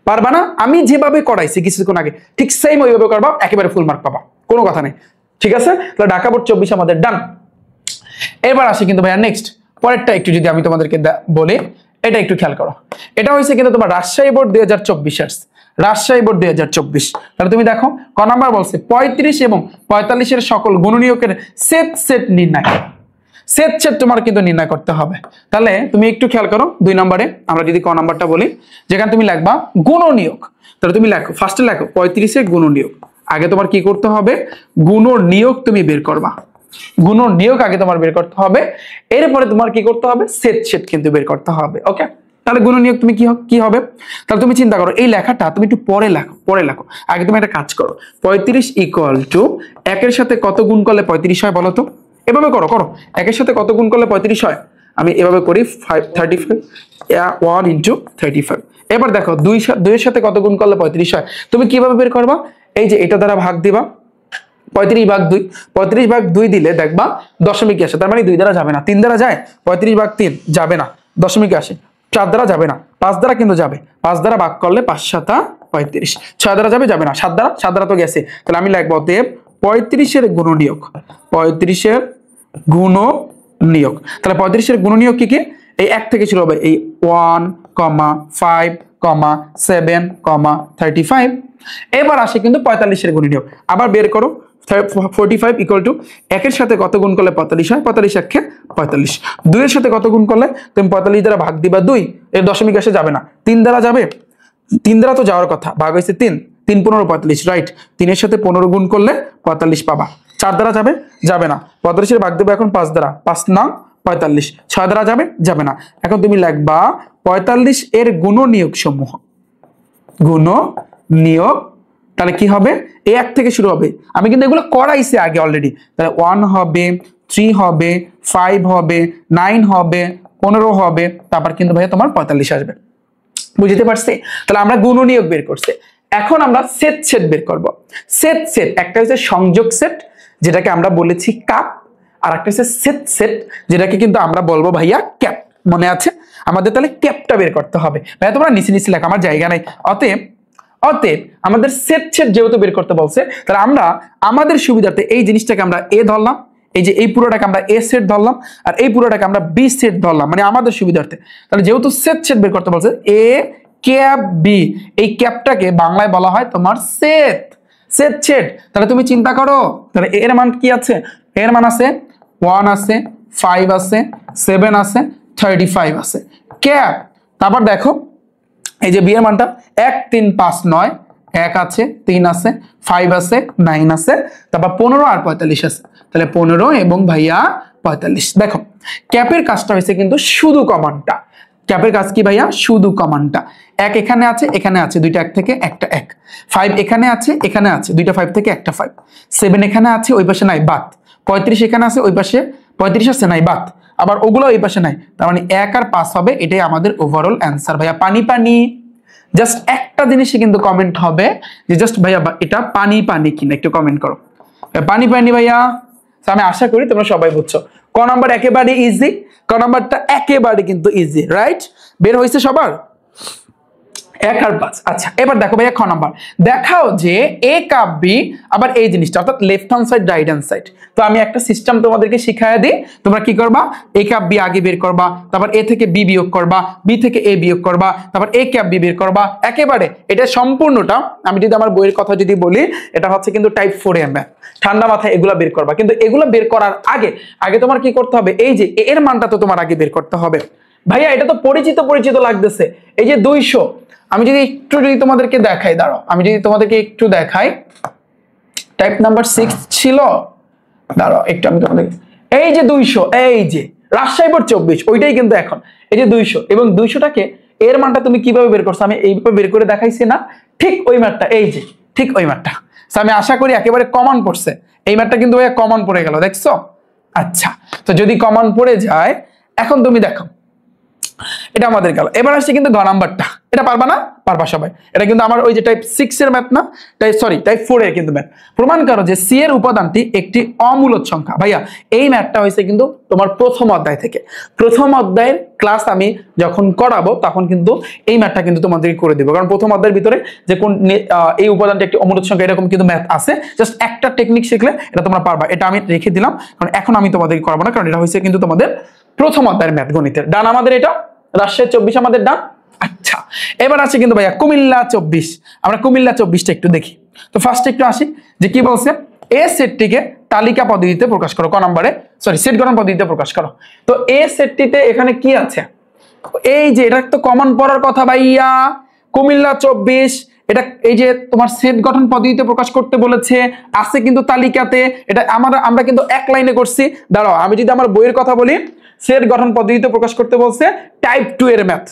পারবা না? আমি যেভাবে করাইছি কিছুক্ষণ আগে, ঠিক সেম ওইভাবে করবা, একেবারে ফুল মার্ক পাবা, কোনো কথা নেই। ঠিক আছে, তাহলে ঢাকা বোর্ড 24 আমাদের ডান। এবার আসি কিন্তু ভাইয়া নেক্সট পরেরটা, একটু যদি আমি তোমাদেরকে বলি, এটা একটু খেয়াল করো। এটা হয়েছে কিন্তু তোমার রাজশাহী বোর্ড 2024, রাজশাহী বোর্ড 2024। তাহলে তুমি দেখো ক নাম্বার বলছে 35 এবং 45 এর সকল গুণনীয়কের সেট সেট নির্ণয়। সেট সেট তোমার কিন্তু নির্ণয় করতে হবে। তাহলে তুমি একটু খেয়াল করো 2 নম্বরে, আমরা যদি ক নাম্বারটা বলি, যেখানে তুমি লিখবা গুণনীয়ক, তাহলে তুমি লেখো, ফার্স্টে লেখো 35 এর গুণনীয়ক। আগে তোমার কি করতে হবে? গুণনীয়ক তুমি বের করবা, গুণনীয়ক আগে তোমার বের করতে হবে, এরপরে তোমার কি করতে হবে? সেট সেট কিন্তু বের করতে হবে। ওকে, তাহলে গুণনীয়ক তুমি কি হবে? তাহলে তুমি চিন্তা করো, এই লেখাটা তুমি একটু পরে লেখো। আগে তুমি একটা কাজ করো, 35 ইকুয়াল টু 1 এর সাথে কত গুণ করলে 35 হয় বলো তো? এভাবে করো, 1 এর সাথে কত গুণ করলে 35 হয়? আমি এভাবে করি, 35 1 ইন্টু 35। এবার দেখো 2 এর সাথে কত গুণ করলে 35 হয়? তুমি কিভাবে বের করবা? এই যে এটা দ্বারা ভাগ দিবা, 35/2 দিলে দেখবা দশমিক আসে, তার মানে 2 দ্বারা যাবে না, 3 দ্বারা যায়, 35/3 যাবে না, দশমিক আসে, 4 দ্বারা যাবে না, 5 দ্বারা কিন্তু যাবে, 5 দ্বারা ভাগ করলে 5 7 35, 6 দ্বারা যাবে না, 7 দ্বারা তো গেছে। তাহলে আমি লিখবো অতএব 35 এর গুণনীয়ক, 35 এর গুণনীয়ক। তাহলে 35 এর গুণনীয়ক কি? এই 1 থেকে শুরু হবে, এই 1, 5, 7, 35। এবার আসে কিন্তু 45 এর গুণনীয়ক, আবার বের করো। 45 ইকুয়াল টু 1 এর সাথে কত গুণ করলে 45 হয়? 45 1 45। 2 এর সাথে কত গুণ করলে? তুমি 45 দ্বারা ভাগ দিবা 2, এর দশমিক আসে যাবে না, 3 দ্বারা যাবে, 3 দ্বারা তো যাওয়ার কথা, ভাগ হয়েছে 3, 3 15 45, রাইট। 3 এর সাথে 15 গুণ করলে 45 পাবা। 4 দ্বারা যাবে না, 45 এর ভাগ দেবো এখন 5 দ্বারা, 5 9 45, 6 দ্বারা যাবে না। এখন তুমি লিখবা 45 এর গুণনীয়ক সমূহ, গুণনীয়ক। তাহলে কি হবে? এই 1 থেকে শুরু হবে, আমি কিন্তু এগুলো করাইছি আগে অলরেডি। তাহলে 1 হবে, 3 হবে, 5 হবে, 9 হবে, 15 হবে, তারপর কিন্তু ভাইয়া তোমার 45 আসবে। বুঝতে পারছি? তাহলে আমরা গুণনীয়ক বের করছি, এখন আমরা সেট সেট বের করব। সেট সেট, একটা হচ্ছে সংযোগ সেট, যেটাকে আমরা বলেছি কাপ, আর একটা হচ্ছে সেট সেট, যেটাকে কিন্তু আমরা বলবো ভাইয়া ক্যাপ। মনে আছে আমাদের? তাহলে ক্যাপটা বের করতে হবে। ভাইয়া তোমরা নিচে লেখা, আমার জায়গা নাই। অতএব আমাদের সেট সেট যেহেতু বের করতে বলছে, তাহলে আমরা আমাদের সুবিধার্থে এই জিনিসটাকে আমরা এ ধরলাম, এই যে এই পুরোটাকে আমরা এ সেট ধরলাম, আর এই পুরোটাকে আমরা বি সেট ধরলাম, মানে আমাদের সুবিধার্থে। তাহলে যেহেতু সেট সেট বের করতে বলছে, এ ক্যাপ বি, এই ক্যাপটাকে বাংলায় বলা হয় তোমার সেট সেট। তাহলে তুমি চিন্তা করো, তাহলে এর মান কি আছে? এর মান আছে 1 আছে, 5 আছে, 7 আছে, 35 আছে, ক্যাপ। তারপর দেখো এই যে বি এর মানটা 1 3 5 9, 1 আছে, 3 আছে, 5 আছে, 9 আছে, তারপর 15 আর 45 আছে। তাহলে 15 এবং ভাইয়া 45। দেখো ক্যাপের কাজটা হয়েছে কিন্তু শুধু কমানটা। ক্যাপের কাজ কি ভাইয়া? শুধু কমানটা। 1 এখানে আছে, এখানে আছে, দুইটা 1 থেকে একটা 1। 5 এখানে আছে, এখানে আছে, দুইটা 5 থেকে একটা 5। 7 এখানে আছে, ওই পাশে নাই, বাদ। 35 এখানে আছে, ওই পাশে 35 আছে, নাই, বাদ। আবার ওগুলো এই পাশে নাই, তার মানে 1 আর 5 হবে। এটাই আমাদের ওভারঅল অ্যান্সার ভাইয়া। পানি জাস্ট একটা জিনিসই কিন্তু কমেন্ট হবে যে জাস্ট ভাইয়া এটা পানি কিনা, একটু কমেন্ট করো পানি ভাইয়া। আমি আশা করি তোমরা সবাই বুঝছো। ক নাম্বার একেবারে ইজি, ক নাম্বারটা একেবারে কিন্তু ইজি, রাইট? বের হয়েছে সবার? 1 আর 5। আচ্ছা এবার দেখো ভাইয়া খ নাম্বার, দেখাও যে এ কাপ বি আবার এই জিনিসটা অর্থাৎ left hand side right hand side. তো আমি একটা সিস্টেম তোমাদেরকে শিখাইয়া দিই, তোমরা কি করবা, এ কাপ বি আগে বের করবা, তারপর এ থেকে বি বিয়োগ করবা, বি থেকে এ বিয়োগ করবা, তারপর এ কাপ বি বের করবা। একেবারে এটা সম্পূর্ণটা আমি যদি আমার বইয়ের কথা যদি বলি, এটা হচ্ছে কিন্তু টাইপ 4 এর ম্যাথ। ঠান্ডা মাথায় এগুলা বের করবা, কিন্তু এগুলা বের করার আগে আগে তোমার কি করতে হবে, এই যে এর মানটা তো তোমার আগে বের করতে হবে। ভাইয়া এটা তো পরিচিত পরিচিত লাগতেছে, এই যে 200। আমি যদি একটু যদি তোমাদেরকে দেখাই, দাঁড়াও আমি যদি তোমাদেরকে একটু দেখাই, টাইপ নাম্বার 6 ছিল, দাঁড়াও একটু আমি তোমাদেরকে, এই যে 200, এই যে রাজশাহী বোর্ড 24 ওইটাই কিন্তু এখন এই যে 200 এবং 200টাকে এর মানটা তুমি কিভাবে বের করছো, আমি এইভাবে বের করে দেখাইছি না, ঠিক ওই ম্যাথটা, এই যে ঠিক ওই ম্যাথটা। আমি আশা করি একেবারে কমন পড়ছে, এই ম্যাথটা কিন্তু ভাইয়া কমন পড়ে গেল, দেখছো? আচ্ছা তো যদি কমন পড়ে যায়, এখন তুমি দেখো এটা আমাদের গেল। এবার আসছে কিন্তু গ নাম্বারটা, এটা পারবা না? পারবা সবাই। এটা কিন্তু আমার ওই যে টাইপ 6 এর ম্যাথ না, টাইপ 4 এর কিন্তু ম্যাথ। প্রমাণ করো যে সি এর উপাদানটি একটি অমূলদ সংখ্যা। ভাইয়া এই ম্যাথটা হয়েছে কিন্তু তোমার প্রথম অধ্যায় থেকে। প্রথম অধ্যায়ের ক্লাস আমি যখন করাবো তখন কিন্তু এই ম্যাথটা কিন্তু তোমাদেরকে করে দেবো, কারণ প্রথম অধ্যায়ের ভিতরে যে কোন এই উপাদানটি একটি অমূলদ সংখ্যা এরকম কিন্তু ম্যাথ আছে। জাস্ট একটা টেকনিক শিখলে এটা তোমরা পারবা, এটা আমি রেখে দিলাম, কারণ এখন আমি তোমাদেরকে করাবো না, কারণ এটা হয়েছে কিন্তু তোমাদের প্রথম অধ্যায়ের ম্যাথ গণিতের। ডান আমাদের এটা, রাজশাহী 24 আমাদের ডান। আচ্ছা এবার আছে কিন্তু ভাইয়া কুমিল্লা 24, আমরা কুমিল্লা 24টা একটু দেখি। তো ফার্স্ট একটু আসি যে কি বলছে, এ সেটটিকে তালিকা পদ্ধতিতে প্রকাশ করো, ক নম্বরে সেট গঠন পদ্ধতিতে প্রকাশ করো। তো এ সেটটিতে এখানে কি আছে, এই যে এটা তো কমন পড়ার কথা ভাইয়া, কুমিল্লা 24, এটা এই যে তোমার সেট গঠন পদ্ধতিতে প্রকাশ করতে বলেছে, আছে কিন্তু তালিকাতে। এটা আমরা কিন্তু এক লাইনে করছি। দাঁড়াও আমি যদি আমার বইয়ের কথা বলি, সেট গঠন পদ্ধতিতে প্রকাশ করতে বলছে টাইপ 2 এর ম্যাথ।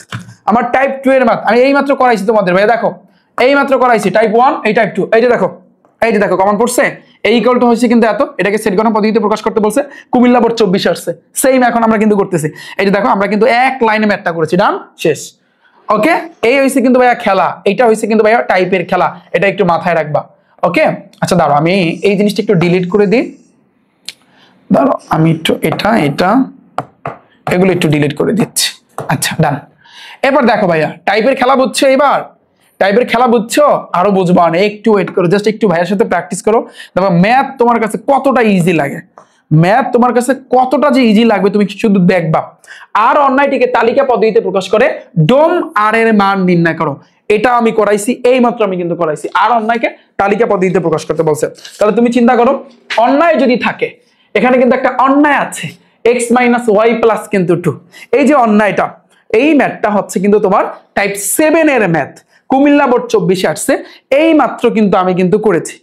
আমার টাইপ 2 এর ম্যাথ আমি এইমাত্র করাইছি তোমাদের, ভাই দেখো এইমাত্র করাইছি টাইপ 1 এই টাইপ 2, এই যে দেখো কমন পড়ছে, এই ইকুয়াল টু হচ্ছে কিন্তু এত, এটাকে সেট গঠন পদ্ধতিতে প্রকাশ করতে বলছে, কুমিল্লা বোর্ড 24 আসছে। সেম এখন আমরা কিন্তু করতেছি, এই যে দেখো আমরা কিন্তু এক লাইনে ম্যাথটা করেছি, ডান শেষ। ওকে এই হইছে কিন্তু ভাইয়া খেলা, এইটা হইছে কিন্তু ভাইয়া টাইপের খেলা, এটা একটু মাথায় রাখবা। ওকে আচ্ছা দাঁড়াও আমি এই জিনিসটা একটু ডিলিট করে দিই, দাঁড়াও আমি একটু এটা এগুলো একটু ডিলিট করে দিচ্ছি। আচ্ছা ডান। এবার দেখো ভাইয়া টাইপের খেলা বুঝছো, এবার টাইপের খেলা বুঝছো, আরো বুঝবা না, একটু ওয়েট করো, জাস্ট একটু ভাইয়ের সাথে প্র্যাকটিস করো। দেখো ম্যাথ তোমার কাছে কতটা ইজি লাগে, ম্যাথ তোমার কাছে কতটা যে ইজি লাগবে তুমি শুধু দেখবা। আর অন্যায়টিকে তালিকা পদ্ধতিতে প্রকাশ করে ডোম আর এর মান নির্ণয় করো, এটা আমি করাইছি, এই মাত্র আমি কিন্তু করাইছি। আর অন্যায়কে তালিকা পদ্ধতিতে প্রকাশ করতে বলছে। তাহলে তুমি চিন্তা করো, অন্যায় যদি থাকে, এখানে কিন্তু একটা অন্যায় আছে x - y + কিন্তু 2, এই যে অন্যায়টা, এই ম্যাথটা হচ্ছে কিন্তু তোমার টাইপ 7 এর ম্যাথ, কুমিল্লা বোর্ড 24 আসছে, এই মাত্র কিন্তু আমি কিন্তু করেছি,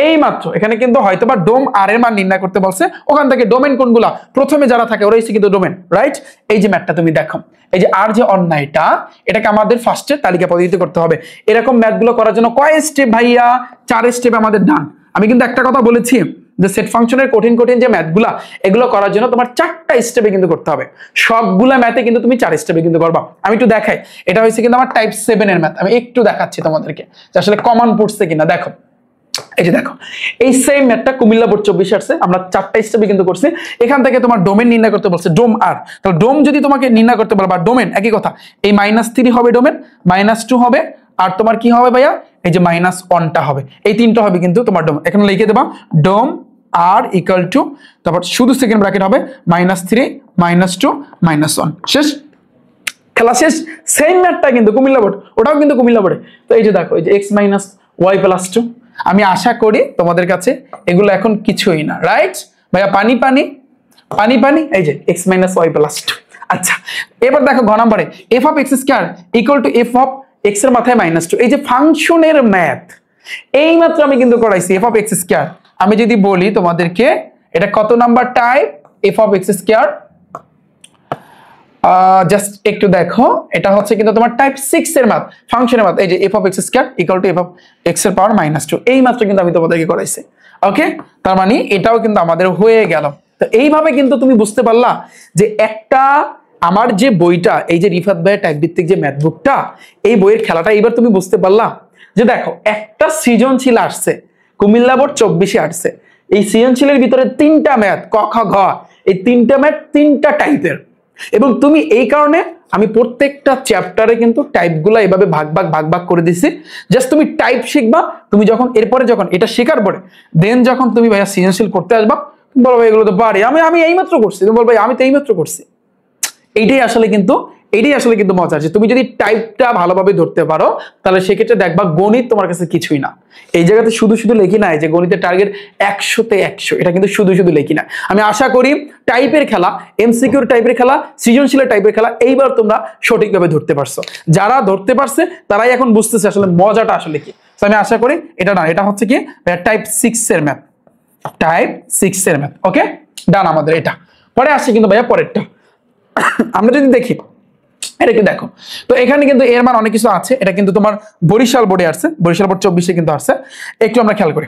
এই মাত্র। এখানে কিন্তু হয়তোবা ডোম আর এর মান নির্ণয় করতে বলছে, ওখান থেকে ডোমেন কোনগুলা প্রথমে যারা থাকে ওরাই কিন্তু ডোমেন, রাইট? এই যে ম্যাথটা তুমি দেখো, এই যে আর যে অন্যায়টা, এটাকে আমাদের ফার্স্টে তালিকা পদ্ধতিতে করতে হবে। এরকম ম্যাথগুলো করার জন্য কয় স্টেপ ভাইয়া? 4 স্টেপ আমাদের ডান। আমি কিন্তু একটা কথা বলেছি যে সেট ফাংশনের কঠিন যে ম্যাথগুলা, এগুলো করার জন্য তোমার 4টা স্টেপে কিন্তু করতে হবে। সবগুলা ম্যাথে কিন্তু তুমি 4 স্টেপে কিন্তু করবা। আমি একটু দেখাই, এটা হচ্ছে কিন্তু আমার টাইপ 7 এর ম্যাথ, আমি একটু দেখাচ্ছি তোমাদেরকে যে আসলে কমন পড়ছে কিনা। দেখো এই যে দেখো, এই সেম ম্যাথটা কুমিল্লা বোর্ড 24 আসছে, আমরা 4টা স্টেপে কিন্তু করছি। এখান থেকে তোমার ডোমেন নির্ণয় করতে বলছে, ডোম আর, তাহলে ডোম যদি তোমাকে নির্ণয় করতে বলে বা ডোমেন, একই কথা, এই -3 হবে ডোমেন, -2 হবে, আর তোমার কি হবে ভাইয়া, এই যে -1টা হবে, এই 3টা হবে কিন্তু তোমার ডোম। এখানে লিখে দেবা ডোম আর ইকুয়াল টু, তারপর শুধু সেকেন্ড ব্র্যাকেট হবে -3 -2 -1, শেষ, খেলা শেষ। সেম ম্যাথটা কিন্তু কুমিল্লা বোর্ড, ওটাও কিন্তু কুমিল্লা বোর্ডে। তো এই যে দেখো, এই যে x - y + 2, আমি আশা করি তোমাদের কাছে এগুলো এখন কিছুই না, রাইট ভাইয়া? পানি পানি পানি পানি, এই যে x - y + 2। আচ্ছা এবার দেখো ঘ নম্বরে f(x² = f(x) এর মাথায় -2, এই যে ফাংশনের ম্যাথ, এই মাত্র আমি কিন্তু করাইছি f(x²). আমি যদি বলি তোমাদেরকে এটা কত নাম্বার টাইপ f(x²), জাস্ট একটু দেখো, এটা হচ্ছে কিন্তু তোমার টাইপ 6 এর ম্যাথ, ফাংশনের ম্যাথ। এই যে f(x² = f(x) এর পাওয়ার -2, এই মাত্র কিন্তু আমি তোমাদেরকে করাইছি। ওকে তার মানে এটাও কিন্তু আমাদের হয়ে গেল। তো এইভাবে কিন্তু তুমি বুঝতে পারলা যে একটা আমার যে বইটা, এই যে রিফাত ভাইয়ের টাইপ ভিত্তিক যে ম্যাথ বুকটা, এই বইয়ের খেলাটা এইবার তুমি বুঝতে পারলা যে দেখো একটা সৃজনশীল আসছে, কুমিল্লা বোর্ড 24 আসছে, এই সৃজনশীলের ভিতরে 3টা ম্যাথ ক খ গ, এই 3টা ম্যাথ 3টা টাইপের, এবং তুমি এই কারণে আমি প্রত্যেকটা চ্যাপ্টারে কিন্তু টাইপগুলো এভাবে ভাগ ভাগ করে দিছি, জাস্ট তুমি টাইপ শিখবা। তুমি যখন এরপরে যখন এটা শেখার পরে দেন যখন তুমি ভাইয়া সৃজনশীল করতে আসবা, বলো ভাই এগুলো তো পারি, আমি এইমাত্র করছি, তুমি বলবো ভাই আমি তো এইমাত্র করছি। এইটাই আসলে কিন্তু মজা আছে। তুমি যদি টাইপটা ভালোভাবে ধরতে পারো তাহলে সেক্ষেত্রে দেখবা গণিত তোমার কাছে কিছুই না। এই জায়গাতে শুধু লিখি নাই যে গণিতের টার্গেট 100-তে 100, এটা কিন্তু শুধু লিখি না। আমি আশা করি টাইপের খেলা, এমসিকিউর টাইপের খেলা, সৃজনশীলের টাইপের খেলা এইবার তোমরা সঠিকভাবে ধরতে পারছো। যারা ধরতে পারছে তারাই এখন বুঝতেছে আসলে মজাটা আসলে কি। আমি আশা করি এটা না, এটা হচ্ছে কি টাইপ 6 এর ম্যাথ, টাইপ 6 এর ম্যাথ। ওকে, ডান আমাদের এটা। পরে আসছে কিন্তু ভাইয়া পরেরটা। আমরা যদি দেখি এটা কি দেখো, তো এখানে কিন্তু এর মান অনেক কিছু আছে। এটা কিন্তু তোমার বরিশাল বোর্ডে আসছে, বরিশাল বোর্ড 24-এ কিন্তু আসছে। একটু আমরা খেয়াল করি,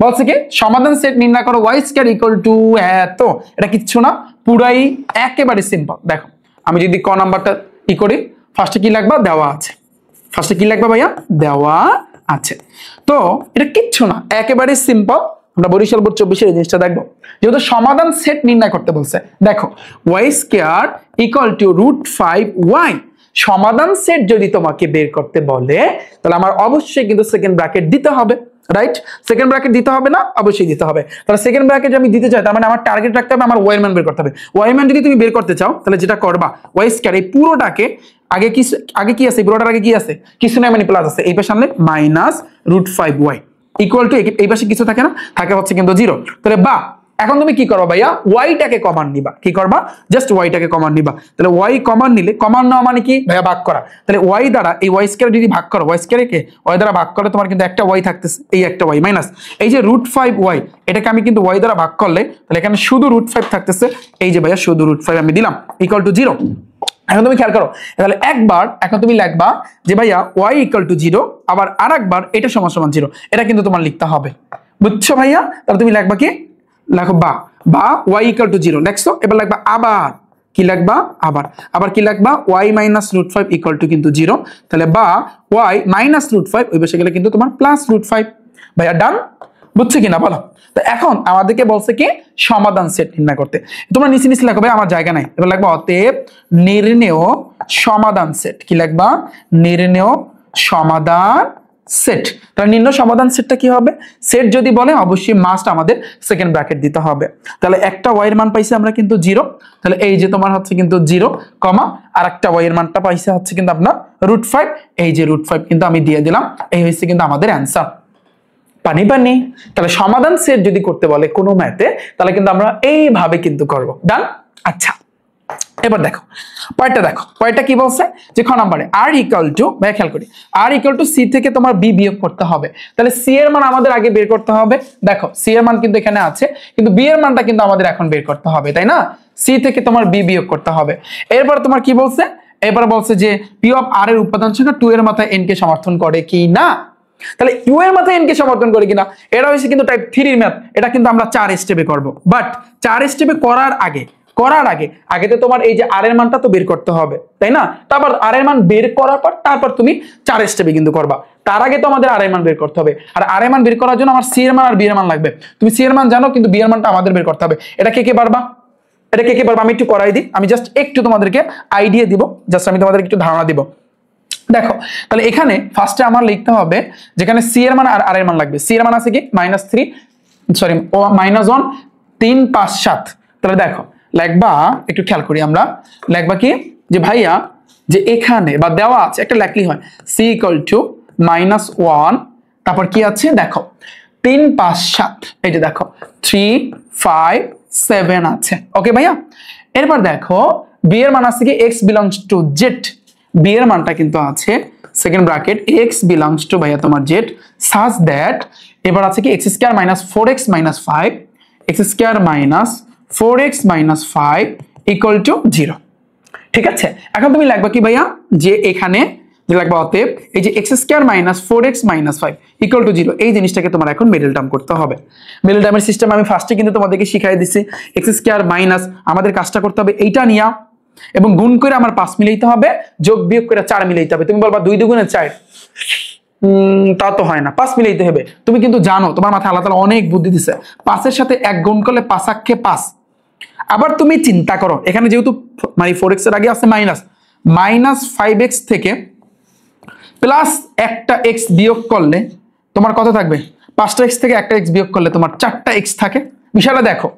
বলছে কি সমাধান সেট নির্ণয় করো y স্কয়ার ইকুয়াল টু এত। এটা কিচ্ছু না, পুরাই একেবারে সিম্পল। দেখো আমি যদি ক নাম্বারটা ই করি, ফার্স্টে কি লাগবে, দেওয়া আছে। ফার্স্টে কি লাগবে ভাইয়া, দেওয়া আছে। তো এটা কিচ্ছু না, একেবারে সিম্পল। আমরা বরিশাল বোর্ড 24-এর জিনিসটা দেখবো, যেহেতু সমাধান সেট নির্ণয় করতে বলছে। দেখো y square equal to √5y, সমাধান সেট যদি তোমাকে বের করতে বলে তাহলে আমার অবশ্যই কিন্তু সেকেন্ড ব্র্যাকেট দিতে হবে, রাইট? সেকেন্ড ব্র্যাকেট দিতে হবে না, অবশ্যই দিতে হবে। তাহলে সেকেন্ড ব্র্যাকেট আমি দিতে চাই, তার মানে আমার টার্গেট রাখতে হবে, আমার ওয়াই মান বের করতে হবে। ওয়াই মান যদি তুমি বের করতে চাও তাহলে যেটা করবা, y স্কয়ার এই পুরোটাকে আগে কি আছে, পুরোটার আগে কি আছে, কিছু না মানে প্লাস আছে, এই পাশে আনলে -√5y ইকুয়াল টু, এই পাশে কিছু থাকে না, থাকে হচ্ছে কিন্তু 0। তাহলে বা এখন তুমি কি করবা ভাইয়া, ওয়াইটাকে কমান নিবা। কি করবা, জাস্ট ওয়াইটাকে কমান নিবা। তাহলে ওয়াই কমান নিলে, কমান নেওয়া মানে কি ভাইয়া, ভাগ করা। তাহলে ওয়াই দ্বারা এই ওয়াই স্কয়ার যদি ভাগ করো, ওয়াই স্কয়ারকে ওয়াই দ্বারা ভাগ করলে তোমার কিন্তু একটা ওয়াই থাকতেছে, এই একটা ওয়াই মাইনাস এই যে √5y, এটাকে আমি কিন্তু ওয়াই দ্বারা ভাগ করলে তাহলে এখানে শুধু √5 থাকতেছে, এই যে ভাইয়া শুধু √5 আমি দিলাম ইকুয়াল টু 0। এখন তুমি খেয়াল করো, তাহলে একবার এখন তুমি লিখবা যে ভাইয়া y ইকুয়াল টু 0, আবার আরেকবার এটা সমান 0। এটা কিন্তু তোমার লিখতে হবে, বুঝছো ভাইয়া? তাহলে তুমি লিখবা কি, লেখো বা y ইকুয়াল টু 0 লেখছো। এবার লিখবা আবার কি, লিখবা আবার কি লিখবা, y -√5 ইকুয়াল টু কিন্তু 0। তাহলে বা y -√5 ওই পাশে গেলে কিন্তু তোমার +√5। ভাইয়া ডান, বুঝছো কিনা বলো? তো এখন আমাদেরকে বলছে কি সমাধান সেট নির্ণয় করতে। তোমরা নিচে লেখো ভাই, আমার জায়গা নাই। এবার লিখবা অতএব নির্ণেয় সমাধান সেট। কি লিখবা, নির্ণেয় সমাধান সেট। তাহলে নির্ণয় সমাধান সেটটা কি হবে, সেট যদি বলে অবশ্যই মাস্ট আমাদের সেকেন্ড ব্র্যাকেট দিতে হবে। তাহলে একটা y এর মান পাইছি আমরা কিন্তু 0, তাহলে এই যে তোমার হচ্ছে কিন্তু 0 কমা আর একটা y এর মানটা পাইছে হচ্ছে কিন্তু আপনার √5, এই যে √5 কিন্তু আমি দিয়ে দিলাম। এই হচ্ছে কিন্তু আমাদের অ্যান্সার। পানি। তাহলে সমাধান সেট যদি করতে বলে কোনো ম্যাথে তাহলে কিন্তু আমরা এইভাবে কিন্তু করব। ডান। আচ্ছা, এবার দেখো পয়েন্টটা কি বলছে, যে খ নম্বরে r ইকুয়াল টু, ভাই খেয়াল করি, r ইকুয়াল টু c থেকে তোমার b বিয়োগ করতে হবে। তাহলে c এর মান আমাদের আগে বের করতে হবে। দেখো c এর মান কিন্তু এখানে আছে, কিন্তু b এর মানটা কিন্তু আমাদের এখন বের করতে হবে, তাই না? c থেকে তোমার b বিয়োগ করতে হবে। এরপর তোমার কি বলছে, এবার বলছে যে p অফ r এর উপাদান সংখ্যা 2 এর মাথায় n কে সমর্থন করে কি না। তাহলে 2 এর মাথায় n কে সমর্থন করে কিনা, এটা হচ্ছে কিন্তু টাইপ 3 এর ম্যাথ। এটা কিন্তু আমরা 4 স্টেপে করব, বাট 4 স্টেপে করার আগে তো তোমার এই যে r এর মানটা তো বের করতে হবে, তাই না? তারপর r এর মান বের করার পর তারপর তুমি 4 স্টেপে কিন্তু করবা। তার আগে তো আমাদের r এর মান বের করতে হবে, আর r এর মান বের করার জন্য আমার c এর মান আর b এর মান লাগবে। তুমি c এর মান জানো, কিন্তু b এর মানটা আমাদের বের করতে হবে। এটা কে পারবা, আমি একটু করাই দিই। আমি জাস্ট একটু তোমাদেরকে আইডিয়া দিব, জাস্ট আমি তোমাদেরকে একটু ধারণা দিব। দেখো তাহলে এখানে ফার্স্টে আমার লিখতে হবে, যেখানে c এর মান আর r এর মান লাগবে। c এর মান আছে কি -1 3 5 7। তাহলে দেখো লিখবা, একটু খেয়াল করি আমরা, লিখবা কি যে ভাইয়া যে এখানে বা দেওয়া আছে একটা লেখলি হয় c ইকুয়াল টু -1, তারপর কি আছে দেখো 3 5 7, এই যে দেখো 3 5 7 আছে। ওকে ভাইয়া, এরপর দেখো b এর মান আছে কি x belongs two z। b এর মানটা কিন্তু আছে second bracket x belongs two ভাইয়া তোমার z such that, এবার আছে কি x square minus 4x minus 5, x square minus 4x minus 5 equal to 0। ঠিক আছে, এখন তুমি লিখবা কি ভাইয়া, যে এখানে যে লিখবা অতএব এই যে x square minus 4x minus 5 equal to 0, এই জিনিসটাকে তোমার এখন মিডল টার্ম করতে হবে। মিডল টার্মের সিস্টেম আমি ফার্স্টে কিন্তু তোমাদেরকে শিখাই দিছি। x স্কয়ার মাইনাস আমাদের কাজটা করতে হবে এইটা নিয়া, এবং গুণ করে আমার 5 মিলাইতে হবে, যোগ বিয়োগ করে 4 মিলাইতে হবে। তুমি বলবা 2 2 4, তা তো হয় না, 5 মিলাইতে হবে। তুমি কিন্তু জানো, তোমার মাথায় আল্লাহ তাআলা অনেক বুদ্ধি দিছে। 5 এর সাথে 1 গুণ করলে 5 আক্ষে 5, আবার তুমি চিন্তা করো, এখানে যেহেতু মানে 4x এর আগে আছে মাইনাস, -5x থেকে প্লাস একটা x বিয়োগ করলে তোমার কত থাকবে? 5টা x থেকে একটা x বিয়োগ করলে তোমার 4টা x থাকে। বিষয়টা দেখো,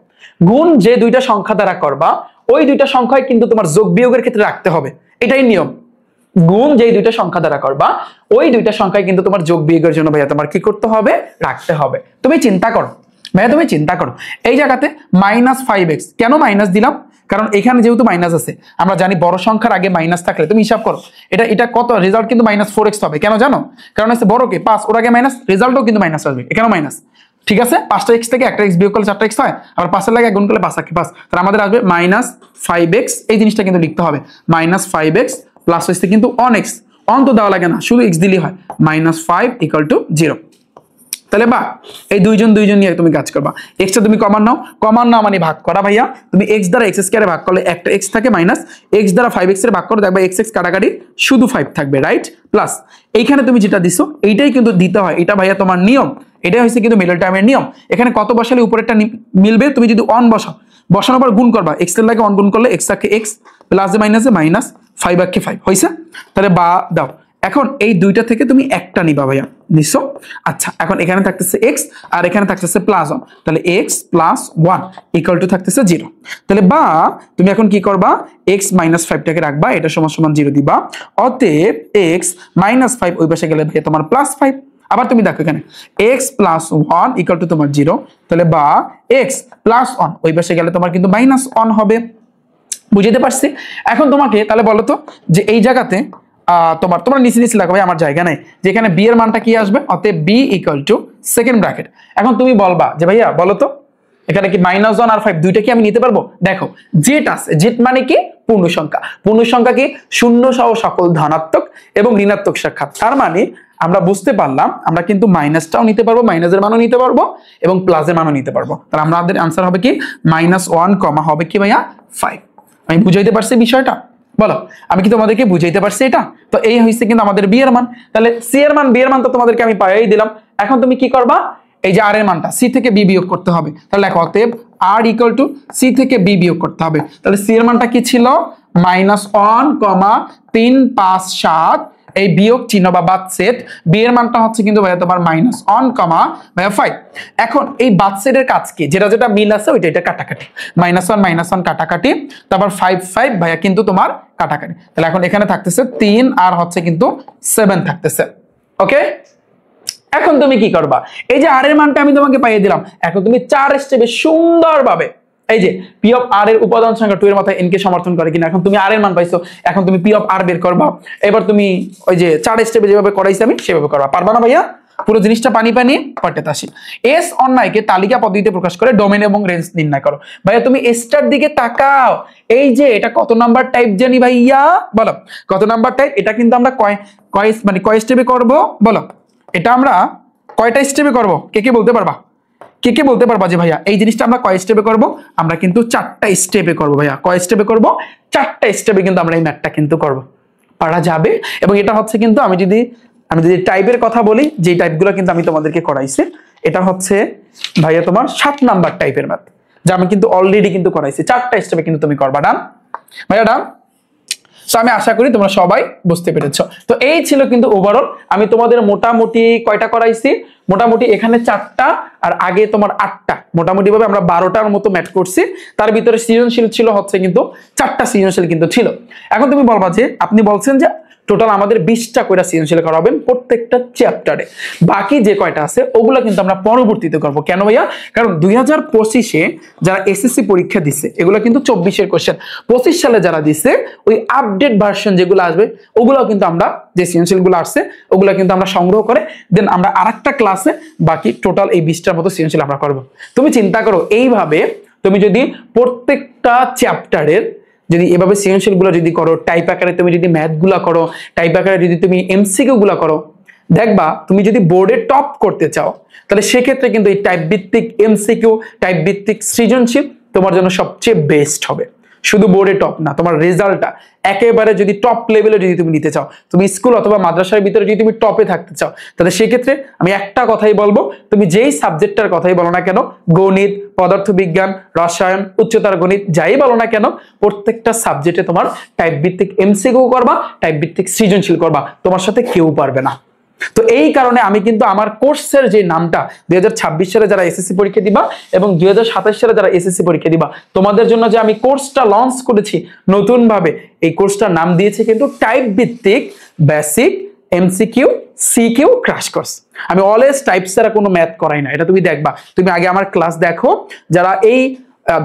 গুণ যে দুইটা সংখ্যা দ্বারা করবা ওই দুইটা সংখ্যাই কিন্তু তোমার যোগ বিয়োগের ক্ষেত্রে রাখতে হবে, এটাই নিয়ম। গুণ যেই দুইটা সংখ্যা দ্বারা করবা ওই দুইটা সংখ্যাই কিন্তু তোমার যোগ বিয়োগের জন্য ভাইয়া তোমার কি করতে হবে? রাখতে হবে। তুমি চিন্তা করো ভাইয়া, তুমি চিন্তা করো এই জায়গাতে -5x কেন মাইনাস দিলাম? কারণ এখানে যেহেতু মাইনাস আছে, আমরা জানি বড় সংখ্যার আগে মাইনাস থাকলে তুমি হিসাব করো এটা কত, রেজাল্ট কিন্তু -4x হবে। কেন জানো? কারণ হচ্ছে বড়কে 5, ওর আগে মাইনাস, রেজাল্টও কিন্তু মাইনাস আসবে, এখানেও মাইনাস। ঠিক আছে, 5টা x থেকে একটা x বিয়োগ করলে 4টা x হয়, আবার 5 এর লাগে গুণ করলে 5 আর 5, তাহলে আমাদের আসবে -5x। এই জিনিসটা কিন্তু লিখতে হবে, -5x প্লাস হচ্ছে কিন্তু অন x, অন তো দেওয়া লাগে না, শুধু x দিলেই হয়, -5 = 0। তাহলে বা এই দুইজন নিয়ে তুমি কাজ করবা। x টা তুমি কমন নাও মানে ভাগ করা ভাইয়া। তুমি x দ্বারা x স্কয়ারে ভাগ করলে একটা x থাকে, মাইনাস x দ্বারা 5x এর ভাগ করো, দেখবা x কাটাকাটি শুধু 5 থাকবে, রাইট? প্লাস এইখানে তুমি যেটা দিছো এইটাই কিন্তু দিতে হয়, এটা ভাইয়া তোমার নিয়ম, এটাই হচ্ছে কিন্তু মিডল টার্মের নিয়ম। এখানে কত বসালে উপরেরটা মিলবে, তুমি যদি অন বসানোর পর গুণ করবা, x এর লাগে অন গুণ করলে x থাকে x, প্লাসে মাইনাসে মাইনাস, 5 আর 5 হইছে। তাহলে বা দাও, এখন এই দুইটা থেকে তুমি একটা নিবা ভাইয়া, নিছো? আচ্ছা, এখন এখানে থাকতেছে x আর এখানে থাকতেছে +1, তাহলে x + 1 = থাকতেছে 0। তাহলে বা তুমি এখন কি করবা? x - 5 টাকে রাখবা, এটা সমান 0 দিবা, অতএব x - 5 ওই পাশে গেলে ভাইয়া তোমার +5। আবার তুমি দেখো এখানে x + 1 = তোমার 0, তাহলে বা x + 1 ওই পাশে গেলে তোমার কিন্তু -1 হবে। বুঝতে পারছি? এখন তোমাকে তাহলে বলো তো যে এই জায়গাতে তোমরা নিচে লাগবে, আমার জায়গা নাই, যেখানে b এর মানটা কি আসবে, অতএব b = সেকেন্ড ব্র্যাকেট। এখন তুমি বলবা যে ভাইয়া বলো তো এখানে কি -1 আর 5 দুইটা কি আমি নিতে পারবো? দেখো জেড আছে, জেড মানে কি? পূর্ণ সংখ্যা কি? শূন্য সহ সকল ধনাত্মক এবং ঋণাত্মক সংখ্যা। তার মানে আমরা বুঝতে পারলাম আমরা কিন্তু মাইনাসটাও নিতে পারবো, মাইনাসের মানও নিতে পারবো এবং প্লাসের মানও নিতে পারবো। তাহলে আমাদের आंसर হবে কি -1, হবে কি ভাইয়া 5। আমি বুঝাইতে পারছি বিষয়টা? বলো, আমি কি তোমাদেরকে বুঝাইতে পারছি এটা? তো এই হইছে কিন্তু আমাদের বি এর মান। তাহলে সি এর মান, বি এর মান তো তোমাদেরকে আমি পাইয়াই দিলাম। এখন তুমি কি করবা? এই যে আর এর মানটা সি থেকে বি বিয়োগ করতে হবে। তাহলে লেখো অতএব আর = সি থেকে বি বিয়োগ করতে হবে। তাহলে সি এর মানটা কি ছিল? -1, 3, 5, 7, এই বিয়োগ চিহ্ন বা বাদ সেট, বি এর মানটা হচ্ছে কিন্তু ভাইয়া তোমার -1, ভাইয়া 5। এখন এই বাদ সেটের কাজ কি? যেটা মিল আছে ওইটা এটা কাটাকাটি, -1 কাটাকাটি, তারপর 5 5 ভাইয়া কিন্তু তোমার কাটাকাটি। তাহলে এখন এখানে থাকতেছে 3 আর হচ্ছে কিন্তু 7 থাকতেছে। ওকে, এখন তুমি কি করবা? এই যে আর এর মানটা আমি তোমাকে পাইয়ে দিলাম, এখন তুমি 4 স্টেপে সুন্দরভাবে এই যে পি অফ আর এর উপাদান সংখ্যা 2 এর মাথায় n কে সমর্থন করে কিনা, এখন তুমি আর এর মান পাইছো, এখন তুমি পি অফ আর বের করবা। এবার তুমি ওই যে 4 স্টেপে যেভাবে করাইছি আমি সেভাবে করবা। পারবা না ভাইয়া? পুরো জিনিসটা পানি পার্টে আসি। এস অন্যায়কে তালিকা পদ্ধতিতে প্রকাশ করে ডোমেন এবং রেঞ্জ নির্ণয় করো। ভাইয়া তুমি এসটার দিকে তাকাও, এই যে এটা কত নাম্বার টাইপ জানি ভাইয়া? বলো কত নাম্বার টাইপ? এটা কিন্তু আমরা কয় স্টেপে করব? বলো এটা আমরা কয়টা স্টেপে করব? কে বলতে পারবা? কে বলতে পারবা যে ভাইয়া এই জিনিসটা আমরা কয় স্টেপে করব? আমরা কিন্তু 4টা স্টেপে করব ভাইয়া। কয় স্টেপে করব? 4টা স্টেপে কিন্তু আমরা এই ম্যাথটা কিন্তু করব। পারা যাবে। এবং এটা হচ্ছে কিন্তু আমি যদি টাইপের কথা বলি, যে টাইপগুলো কিন্তু আমি তোমাদেরকে করাইছি, এটা হচ্ছে ভাইয়া তোমার 7 নাম্বার টাইপের ম্যাথ, যা আমি কিন্তু অলরেডি কিন্তু করাইছি। 4টা স্টেপে কিন্তু তুমি করবা। ডান ভাইয়া? ডান? সো আমি আশা করি তোমরা সবাই বুঝতে পেরেছো। তো এই ছিল কিন্তু ওভারঅল। আমি তোমাদের মোটামুটি কয়টা করাইছি? মোটামুটি এখানে 4টা আর আগে তোমার 8টা, মোটামুটি ভাবে আমরা 12টার মতো ম্যাথ করছি। তার ভিতরে সৃজনশীল ছিল হচ্ছে কিন্তু 4টা সৃজনশীল কিন্তু ছিল। এখন তুমি বলবা যে আপনি বলছেন যে টোটাল আমাদের 20টা কয়টা সৃজনশীল করাবেন প্রত্যেকটা চ্যাপ্টারে, বাকি যে কয়টা আছে ওগুলো কিন্তু আমরা পরবর্তীতে করব। কেন ভাইয়া? কারণ 2025-এ যারা এসএসসি পরীক্ষা দিচ্ছে এগুলো কিন্তু 24-এর কোশ্চেন, 25 সালে যারা দিচ্ছে ওই আপডেট ভার্সন যেগুলো আসবে ওগুলো কিন্তু আমরা, যে সৃজনশীলগুলো আসছে ওগুলো কিন্তু আমরা সংগ্রহ করে দেন আমরা আরেকটা ক্লাসে বাকি টোটাল এই 20টার মতো সৃজনশীল আমরা করব। তুমি চিন্তা করো এইভাবে তুমি যদি প্রত্যেকটা চ্যাপ্টারের যদি এভাবে সৃজনশীল গুলো যদি করো, টাইপ আকারে তুমি যদি ম্যাথ গুলা করো, টাইপ আকারে যদি তুমি এমসিকিউ গুলা করো, দেখবা তুমি যদি বোর্ডে টপ করতে চাও তাহলে সেক্ষেত্রে কিন্তু এই টাইপ ভিত্তিক এমসিকিউ, টাইপ ভিত্তিক সৃজনশীল তোমার জন্য সবচেয়ে বেস্ট হবে। শুধু বোর্ডে টপ না, তোমার রেজাল্টটা একেবারে যদি টপ লেভেলে যদি তুমি নিতে চাও, তুমি স্কুল অথবা মাদ্রাসার ভিতরে যদি তুমি টপে থাকতে চাও, তাহলে সেক্ষেত্রে আমি একটা কথাই বলবো, তুমি যেই সাবজেক্টটার কথাই বলো না কেন, গণিত, পদার্থবিজ্ঞান, রসায়ন, উচ্চতর গণিত যাই বলো না কেন, প্রত্যেকটা সাবজেক্টে তোমার টাইপ ভিত্তিক এমসিকিউ করবা, টাইপ ভিত্তিক সৃজনশীল করবা, তোমার সাথে কেউ পারবে না। তো এই কারণে আমি কিন্তু আমার কোর্সের যে নামটা 2026 সালে যারা এসএসসি পরীক্ষা দিবা এবং 2027 সালে যারা এসএসসি পরীক্ষা দিবা, তোমাদের জন্য যে আমি কোর্সটা লঞ্চ করেছি নতুন ভাবে, এই কোর্সটার নাম দিয়েছি কিন্তু টাইপ ভিত্তিক basic MCQ CQ crash course. আমি অলওয়েজ টাইপ ছাড়া কোনো ম্যাথ করাই না, এটা তুমি দেখবা। তুমি আগে আমার ক্লাস দেখো, যারা এই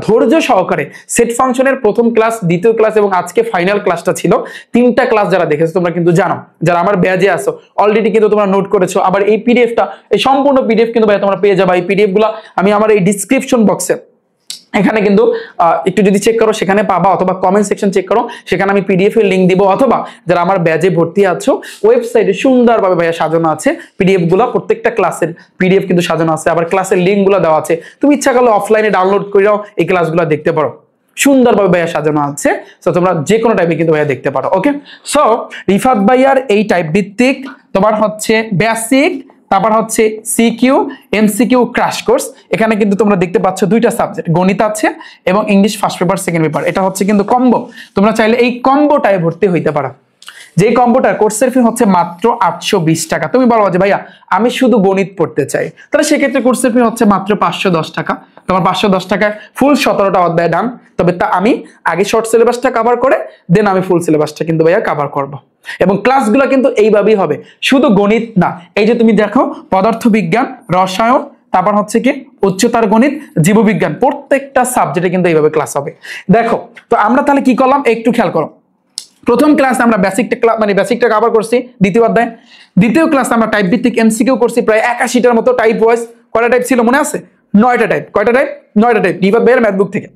ধৈর্য সহকারে সেট ফাংশনের প্রথম ক্লাস, দ্বিতীয় ক্লাস এবং আজকে ফাইনাল ক্লাসটা ছিল, 3টা ক্লাস যারা দেখেছো তোমরা কিন্তু জানো, যারা আমার ব্যাজে আসো অলরেডি কিন্তু তোমরা নোট করেছো। আবার এই পিডিএফটা, এই সম্পূর্ণ পিডিএফ কিন্তু ভাই তোমরা পেয়ে যাবে। এই পিডিএফ গুলা আমি আমার এই ডিসক্রিপশন বক্সে এখানে কিন্তু একটু যদি চেক করো সেখানে পাবা, অথবা কমেন্ট সেকশন চেক করো, সেখানে আমি পিডিএফ এর লিংক দিব, অথবা যারা আমার ব্যাচে ভর্তি আছো ওয়েবসাইটে সুন্দরভাবে ভাইয়া সাজানো আছে পিডিএফ গুলা, প্রত্যেকটা ক্লাসের পিডিএফ কিন্তু সাজানো আছে, আবার ক্লাসের লিংক গুলো দেওয়া আছে, তুমি ইচ্ছা করলে অফলাইনে ডাউনলোড করেও এই ক্লাসগুলো দেখতে পারো, সুন্দরভাবে ভাইয়া সাজানো আছে। সো তোমরা যে কোনো টাইপে কিন্তু ভাইয়া দেখতে পারো। ওকে, সো রিফাত ভাইয়ার এই টাইপ ভিত্তিক তোমার হচ্ছে বেসিক, তারপর হচ্ছে সিকিউ এমসিকিউ ক্র্যাশ কোর্স। এখানে কিন্তু তোমরা দেখতে পাচ্ছ 2টা সাবজেক্ট, গণিত আছে এবং English first paper second paper. এটা হচ্ছে কিন্তু কম্বো, তোমরা চাইলে এই কম্বোটায় ভর্তি হইতে পারো। যে কম্বোটার কোর্সের ফি হচ্ছে মাত্র 820 টাকা। তুমি বলো যে ভাইয়া আমি শুধু গণিত পড়তে চাই, তাহলে সেক্ষেত্রে কোর্সের ফি হচ্ছে মাত্র 510 টাকা। তোমার 510 টাকায় ফুল 17টা অধ্যায় ডান। তবে তা আমি আগে শর্ট সিলেবাসটা কভার করে দেন আমি ফুল সিলেবাসটা কিন্তু ভাইয়া কভার করব। এবং ক্লাসগুলো কিন্তু এইভাবেই হবে, শুধু গণিত না। এই যে তুমি দেখো পদার্থবিজ্ঞান, রসায়ন, তারপর হচ্ছে কি উচ্চতর গণিত, জীববিজ্ঞান, প্রত্যেকটা সাবজেক্টে কিন্তু এইভাবে ক্লাস হবে। দেখো তো আমরা তাহলে কি করলাম একটু খেয়াল করো। প্রথম ক্লাসে আমরা বেসিকটা কভার করছি দ্বিতীয় অধ্যায়। দ্বিতীয় ক্লাসে আমরা টাইপ ভিত্তিক এমসিকিউ করছি প্রায় 81টার মতো। টাইপ ওয়াইজ কয়টা টাইপ ছিল মনে আছে? 9টা টাইপ। কয়টা টাইপ? 9টা টাইপ রিফাত ভাইয়ের ম্যাথবুক থেকে।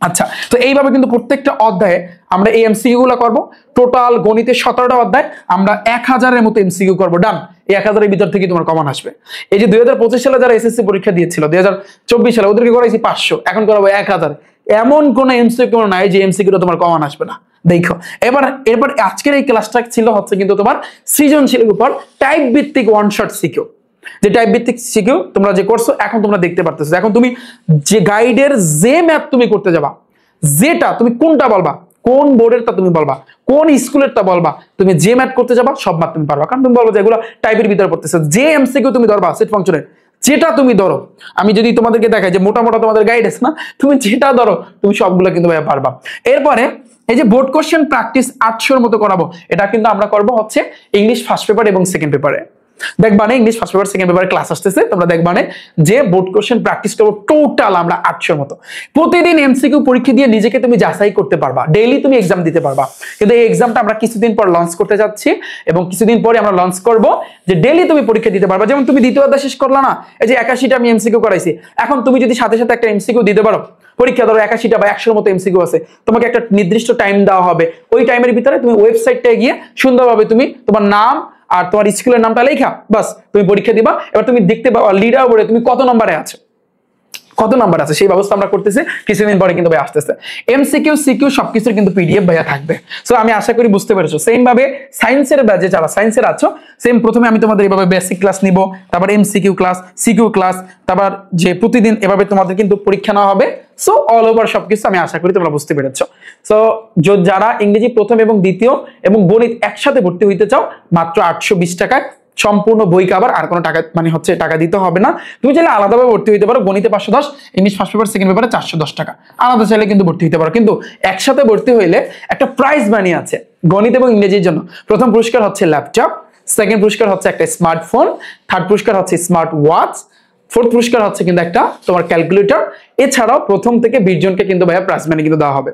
আচ্ছা, তো এইভাবে কিন্তু প্রত্যেকটা অধ্যায়ে আমরা এই এমসিকিউ গুলো করবো। টোটাল গণিতের 17টা অধ্যায় আমরা 1000-এর মতো এমসিকিউ করবো। ডান। এই 1000-এর ভিতর থেকে তোমার কমন আসবে। এই যে 2025 সালে যারা এসএসসি পরীক্ষা দিয়েছিল, 2024 সালে ওদেরকে করাইছি 500, এখন করাবো 1000। এমন কোন এমসিকিউ নাই যে এমসিকিউটা তোমার কমন আসবে না। দেখো এরপর আজকের এই ক্লাসটা ছিল হচ্ছে কিন্তু তোমার সৃজনশীলের উপর টাইপ ভিত্তিক ওয়ান শট সিকিউ। যে টাইপ ভিত্তিক সিকিউ তোমরা যে করছো এখন তোমরা দেখতে পারতেছো। এখন তুমি যে গাইডের যে ম্যাথ তুমি করতে যাবা, যেটা তুমি কোনটা বলবা, কোন বোর্ডেরটা তুমি বলবা, কোন স্কুলেরটা বলবা, তুমি যে ম্যাথ করতে যাবা সব ম্যাথ তুমি পারবা। কারণ তুমি বলবো যে এগুলো টাইপের ভিতরে পড়তেছে। যে এমসিকিউ তুমি ধরবা সেট ফাংশনের, যেটা তুমি ধরো, আমি যদি তোমাদেরকে দেখাই যে মোটা মোটা তোমাদের গাইড আছে না, তুমি যেটা ধরো তুমি সবগুলো কিন্তু ভাইয়া পারবা। এরপরে এই যে বোর্ড কোশ্চেন প্র্যাকটিস 800-র মতো করাবো, এটা কিন্তু আমরা করবো হচ্ছে ইংলিশ ফার্স্ট পেপার এবং সেকেন্ড পেপারে। দেখবা না English first paper second paper class আসতেছে, তোমরা দেখবা না যে বোর্ড কোশ্চেন প্র্যাকটিস করবো টোটাল আমরা 800-র মতো। প্রতিদিন এমসিকিউ পরীক্ষা দিয়ে নিজেকে তুমি যাচাই করতে পারবা, ডেইলি তুমি এক্সাম দিতে পারবা। কিন্তু এই এক্সামটা আমরা কিছুদিন পর লঞ্চ করতে যাচ্ছি এবং কিছুদিন পরে আমরা লঞ্চ করব যে ডেইলি তুমি পরীক্ষা দিতে পারবা। যেমন তুমি দ্বিতীয় অধ্যায় শেষ করলা না, এই যে 81টা আমি এমসিকিউ করাইছি, এখন তুমি যদি সাথে সাথে একটা এমসিকিউ দিতে পারো, পরীক্ষা ধরো 81টা বা 100-র মতো এমসিকিউ আছে, তোমাকে একটা নির্দিষ্ট টাইম দেওয়া হবে। ওই টাইমের ভিতরে তুমি ওয়েবসাইটটায় গিয়ে সুন্দরভাবে তুমি তোমার নাম আর তোমার স্কুলের নামটা লেখা, বাস তুমি পরীক্ষা দিবা। এবার তুমি দেখতে পাবা লিডার বোর্ডে তুমি কত নম্বরে আছো, কত নাম্বার আছে, সেই ব্যবস্থা আমরা করতেছি। কিছুদিন পরে কিন্তু ভাই আসতেছে এমসিকিউ সিকিউ সবকিছুর কিন্তু পিডিএফ ভাইয়া থাকবে। সো আমি আশা করি বুঝতে পেরেছো। সেম ভাবে সায়েন্সের ব্যাচে যারা সায়েন্সের আছো, সেম প্রথমে আমি তোমাদের এভাবে বেসিক ক্লাস নিব, তারপর এমসিকিউ ক্লাস, সিকিউ ক্লাস, তারপর যে প্রতিদিন এভাবে তোমাদের কিন্তু পরীক্ষা নেওয়া হবে। সো অল ওভার সবকিছু আমি আশা করি তোমরা বুঝতে পেরেছো। সো যারা ইংরেজি প্রথম এবং দ্বিতীয় এবং গণিত একসাথে ভর্তি হইতে চাও, মাত্র 820 টাকায় সম্পূর্ণ বই কভার, আর কোনো টাকা টাকা দিতে হবে না। তুমি চাইলে আলাদাভাবে ভর্তি হইতে পারো, গণিতে 510, ইংলিশ ফার্স্ট পেপার সেকেন্ড পেপারে 410 টাকা আলাদা চাইলে কিন্তু ভর্তি হইতে পারো। কিন্তু একসাথে ভর্তি হইলে একটা প্রাইজ মানি আছে গণিত এবং ইংরেজির জন্য। প্রথম পুরস্কার হচ্ছে ল্যাপটপ, সেকেন্ড পুরস্কার হচ্ছে একটা স্মার্টফোন, থার্ড পুরস্কার হচ্ছে স্মার্ট ওয়াচ, ফোর্থ পুরস্কার হচ্ছে কিন্তু একটা তোমার ক্যালকুলেটর। এছাড়াও প্রথম থেকে 20 জনকে কিন্তু ভাইয়া প্রাইজ মানি কিন্তু দেওয়া হবে।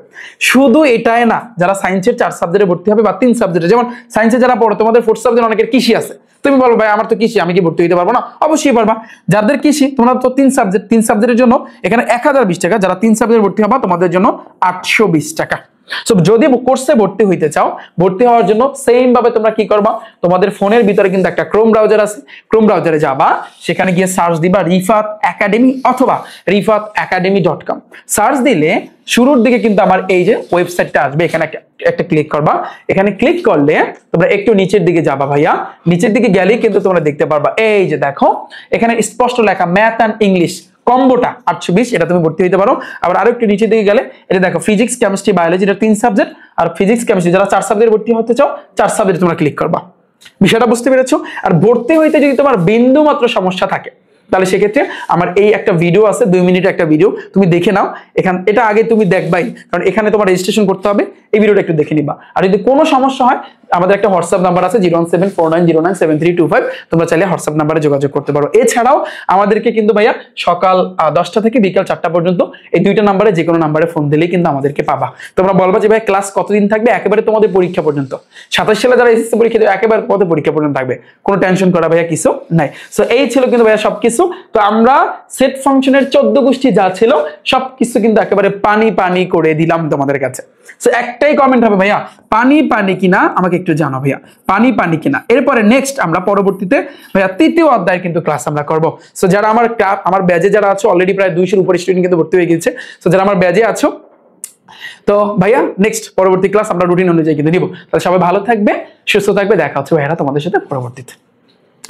শুধু এটাই না, যারা সায়েন্সের 4 সাবজেক্টে ভর্তি হবে বা 3 সাবজেক্টে, যেমন সায়েন্সে যারা পড়ো তোমাদের 4th সাবজেক্ট অনেকের কৃষি আছে, তুমি বলো ভাই আমার তো কৃষি, আমি কি ভর্তি হইতে পারবো না? অবশ্যই পারবা। যাদের কৃষি তোমরা তো 3 সাবজেক্টের জন্য এখানে 1020 টাকা, যারা 3 সাবজেক্ট ভর্তি হবা তোমাদের জন্য 820 টাকা। সো যদি কোর্সে ভর্তি হইতে চাও, ভর্তি হওয়ার জন্য সেম ভাবে তোমরা কি করবা, তোমাদের ফোনের ভিতরে কিন্তু একটা ক্রোম ব্রাউজার আছে, ক্রোম ব্রাউজারে যাবা, সেখানে গিয়ে সার্চ দিবা রিফাত একাডেমি অথবা rifatacademy.com। সার্চ দিলে শুরুর দিকে কিন্তু আমার এই যে ওয়েবসাইটটা আসবে, এখানে একটা ক্লিক করবা। এখানে ক্লিক করলে তোমরা একটু নিচের দিকে যাবা ভাইয়া, নিচের দিকে গেলেই কিন্তু তোমরা দেখতে পারবা এই যে দেখো এখানে স্পষ্ট লেখা ম্যাথ অ্যান্ড ইংলিশ কম্বোটা 820, এটা তুমি ভর্তি হইতে পারো। আবার আরো একটু নিচের দিকে গেলে এটা দেখো ফিজিক্স কেমিস্ট্রি বায়োলজি, এটা 3 সাবজেক্ট, আর ফিজিক্স কেমিস্ট্রি যারা 4 সাবজেক্ট ভর্তি হতে চাও 4 সাবজেক্ট তোমরা ক্লিক করবা। বিষয়টা বুঝতে পেরেছো? আর ভর্তি হইতে যদি তোমার বিন্দু মাত্র সমস্যা থাকে তাহলে সেক্ষেত্রে আমার এই একটা ভিডিও আছে, 2 মিনিটের একটা ভিডিও, তুমি দেখে নাও। এটা আগে তুমি দেখবাই, কারণ এখানে তোমার রেজিস্ট্রেশন করতে হবে, এই ভিডিওটা একটু দেখে নিবা। আর যদি কোনো সমস্যা হয় আমাদের একটা হোয়াটসঅ্যাপ নাম্বার আছে 01749097325, তোমরা চাইলে হোয়াটসঅ্যাপ নাম্বারে যোগাযোগ করতে পারো। এছাড়াও আমাদেরকে কিন্তু ভাইয়া সকাল 10টা থেকে বিকাল 4টা পর্যন্ত এই দুইটা নাম্বারে যে কোনো নাম্বারে ফোন দিলেই কিন্তু আমাদেরকে পাবা। তোমরা বলবা যে ভাই ক্লাস কতদিন থাকবে, একেবারে তোমাদের পরীক্ষা পর্যন্ত। 27 সালে যারা এসএসসি পরীক্ষা দেবে একেবারে তোমাদের পরীক্ষা পর্যন্ত থাকবে, কোনো টেনশন করা ভাইয়া কিছু নাই। সো এই ছিল কিন্তু ভাইয়া সবকিছু। তো আমরা সেট ফাংশনের 14 গোষ্ঠী যা ছিল সবকিছু কিন্তু একেবারে পানি পানি করে দিলাম তোমাদের কাছে। সো একটাই কমেন্ট হবে ভাইয়া পানি পানি কিনা, আমাকে একটু জানাও ভাইয়া পানি পানি কিনা। এরপরে নেক্সট আমরা পরবর্তীতে ভাইয়া 3য় অধ্যায় কিন্তু ক্লাস আমরা করব। সো যারা আমার ব্যাজে যারা আছো অলরেডি প্রায় 200-র উপরে স্টুডেন্ট কিন্তু ভর্তি হয়ে গেছে। সো যারা আমার ব্যাজে আছো তো ভাইয়া নেক্সট পরবর্তী ক্লাস আমরা রুটিন অনুযায়ী কিন্তু নিব। তাহলে সবাই ভালো থাকবে, সুস্থ থাকবে, দেখা হচ্ছে ভাইয়ারা তোমাদের সাথে পরবর্তীতে।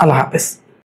আল্লাহ হাফেজ।